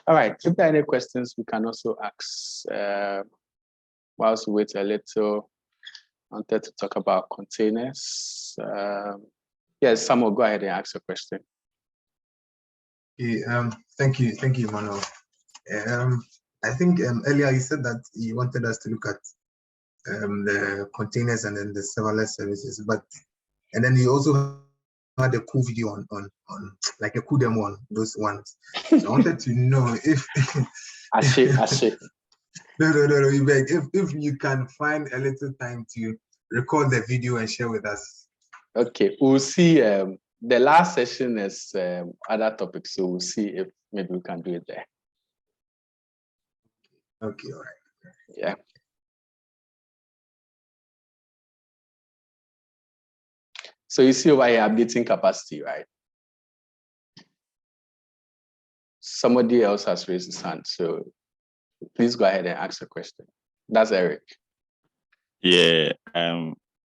All right, if there are any questions, we can also ask whilst we wait a little. I wanted to talk about containers. Yes, Samuel, go ahead and ask a question. Okay, thank you, Emmanuel. I think earlier you said that you wanted us to look at the containers and then the serverless services, and then you also had a cool video on like a cool demo on those ones. So I wanted to know if No, you beg. If you can find a little time to record the video and share with us. Okay, we'll see. The last session is other topics, so we'll see if maybe we can do it there. Okay, all right. Yeah. So you see over here updating capacity, right? Somebody else has raised his hand, so please go ahead and ask a question. That's Eric. Yeah.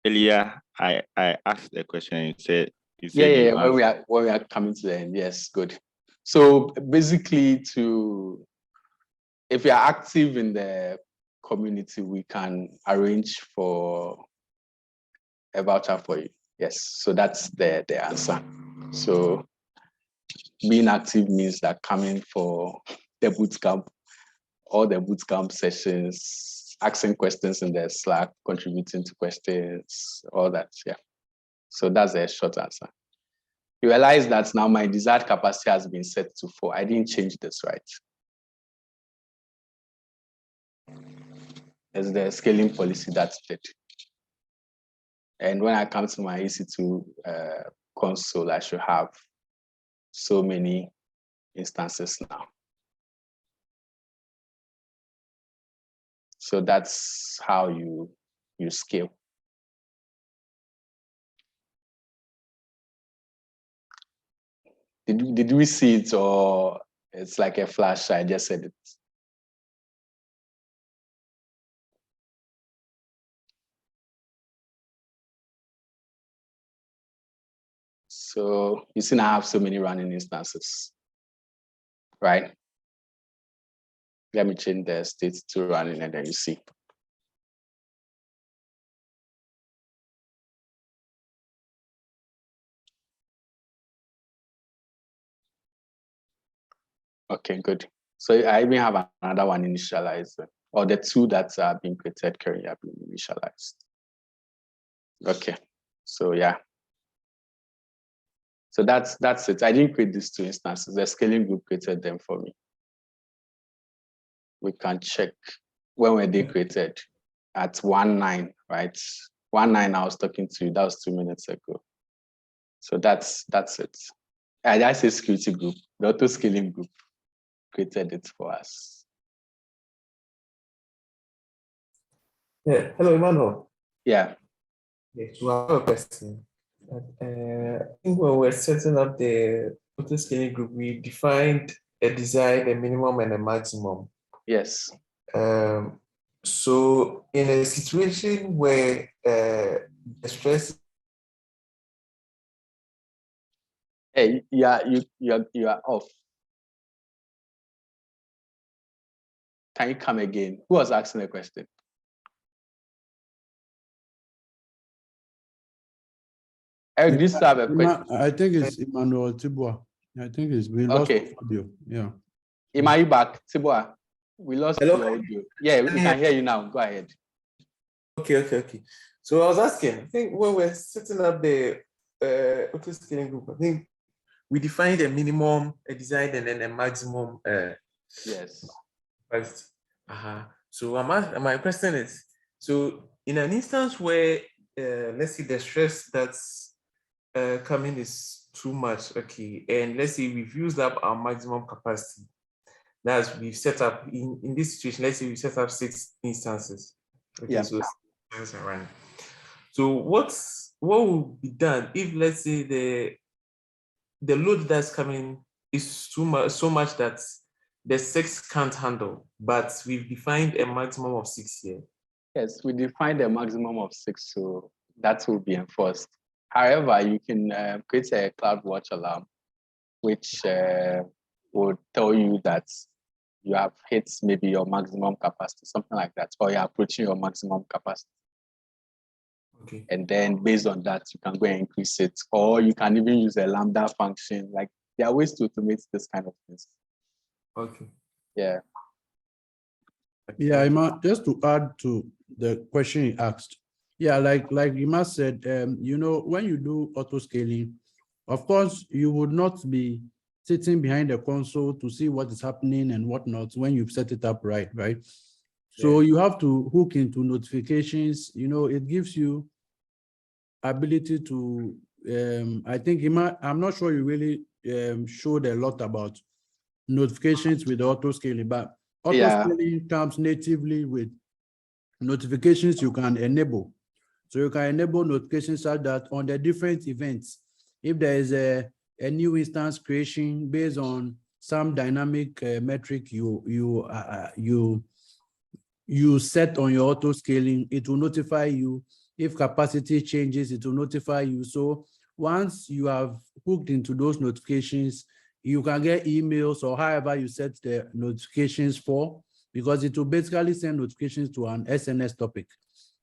Earlier, I asked a question and you said yeah. When we are coming to the end, yes, good. So basically, if you are active in the community, we can arrange for a voucher for you. Yes, so that's the answer. So being active means that coming for the bootcamp, all the bootcamp sessions, asking questions in the Slack, contributing to questions, all that. Yeah. So that's a short answer. You realize that now my desired capacity has been set to 4. I didn't change this, right? It's the scaling policy that's it. And when I come to my EC2 console, I should have so many instances now. So that's how you scale. Did we see it, or it's like a flash? I just said it. So you see now I have so many running instances, right? Let me change the state to running and then you see. Okay, good. So I even have another one initialized, or the 2 that are being created currently are being initialized. Okay, so yeah. So that's it. I didn't create these 2 instances. The scaling group created them for me. We can check when were they created at 1:09, right? 1:09 I was talking to you, that was 2 minutes ago. So that's it. I say security group, the auto scaling group created it for us. Yeah, hello, Emmanuel. Yeah. Yeah, so I have a question. I think when we're setting up the auto scaling group, we defined a design, a minimum, and a maximum. Yes. So in a situation where the stress. Hey, you are off. Can you come again? Who was asking the question? Eric, do you still have a question? I think it's Emmanuel Tibua. I think we lost audio. Yeah. Are you back? Tibua, we lost your audio. Yeah, we can hear you now. Go ahead. Okay. So I was asking, I think when we're setting up the auto scaling group, I think we defined a minimum, a design, and then a maximum. Yes. So my question is, so in an instance where let's say the stress that's coming is too much, okay, and let's say we've used up our maximum capacity, that's we've set up in this situation, let's say we set up 6 instances. Okay, yeah. So 6 instances are running. So what will be done if, let's say, the load that's coming is too much, so much that the 6 can't handle, but we've defined a maximum of 6 here? Yes, we defined a maximum of 6, so that will be enforced. However, you can create a CloudWatch alarm, which will tell you that you have hit maybe your maximum capacity, something like that, or you're approaching your maximum capacity. Okay. And then based on that, you can go and increase it, or you can even use a Lambda function. Like, there are ways to automate this kind of things. Okay. Yeah. Yeah, Ima, just to add to the question you asked. Yeah, like Ima said, you know, when you do auto scaling, of course, you would not be sitting behind the console to see what is happening and whatnot when you've set it up right? So you have to hook into notifications. You know, it gives you ability to, I think Ima, I'm not sure you really showed a lot about notifications with auto scaling, but auto scaling comes natively with notifications you can enable. So you can enable notifications such that on the different events, if there is a new instance creation based on some dynamic metric you set on your auto scaling, it will notify you. If capacity changes, it will notify you. So once you have hooked into those notifications, you can get emails or however you set the notifications for, because it will basically send notifications to an SNS topic.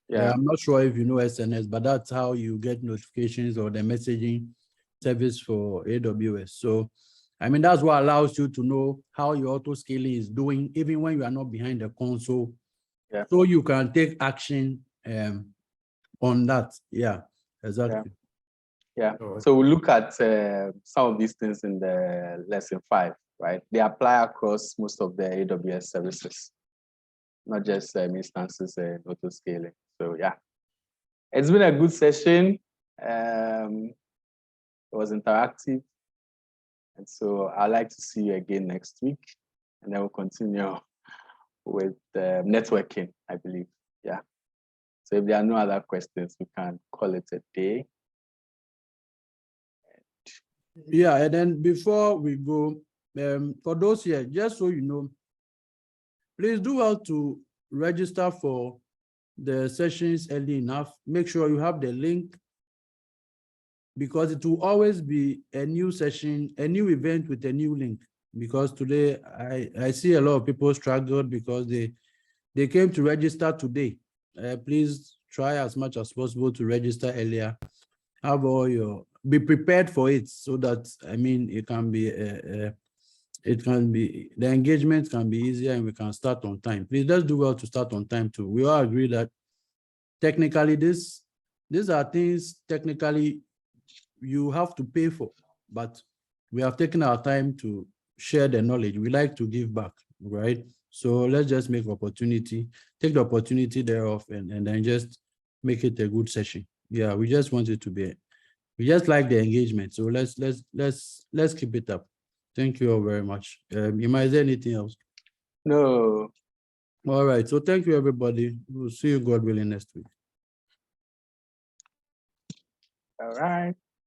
Yeah, I'm not sure if you know SNS, but that's how you get notifications or the messaging service for AWS. So, I mean, that's what allows you to know how your auto scaling is doing, even when you are not behind the console. Yeah. So you can take action on that. Yeah, exactly. Yeah. So we look at some of these things in the lesson 5, right? They apply across most of the AWS services, not just instances and auto scaling. So yeah, it's been a good session. It was interactive. And so I'd like to see you again next week, and then we'll continue with networking, I believe. Yeah. So if there are no other questions, we can call it a day. Yeah, and then before we go, for those here, just so you know, please do well to register for the sessions early enough. Make sure you have the link, because it will always be a new session, a new event with a new link. Because today I see a lot of people struggled because they came to register today. Please try as much as possible to register earlier. Have all your, be prepared for it, so that, I mean, it can be the engagement can be easier and we can start on time. Please, let's do well to start on time too. We all agree that technically these are things technically you have to pay for, but we have taken our time to share the knowledge. We like to give back, right? So let's just take the opportunity thereof, and then just make it a good session. Yeah, we just want it to be, we just like the engagement. So let's keep it up. Thank you all very much. Ima, is there anything else? No. All right. So thank you, everybody. We'll see you, God willing, next week. All right.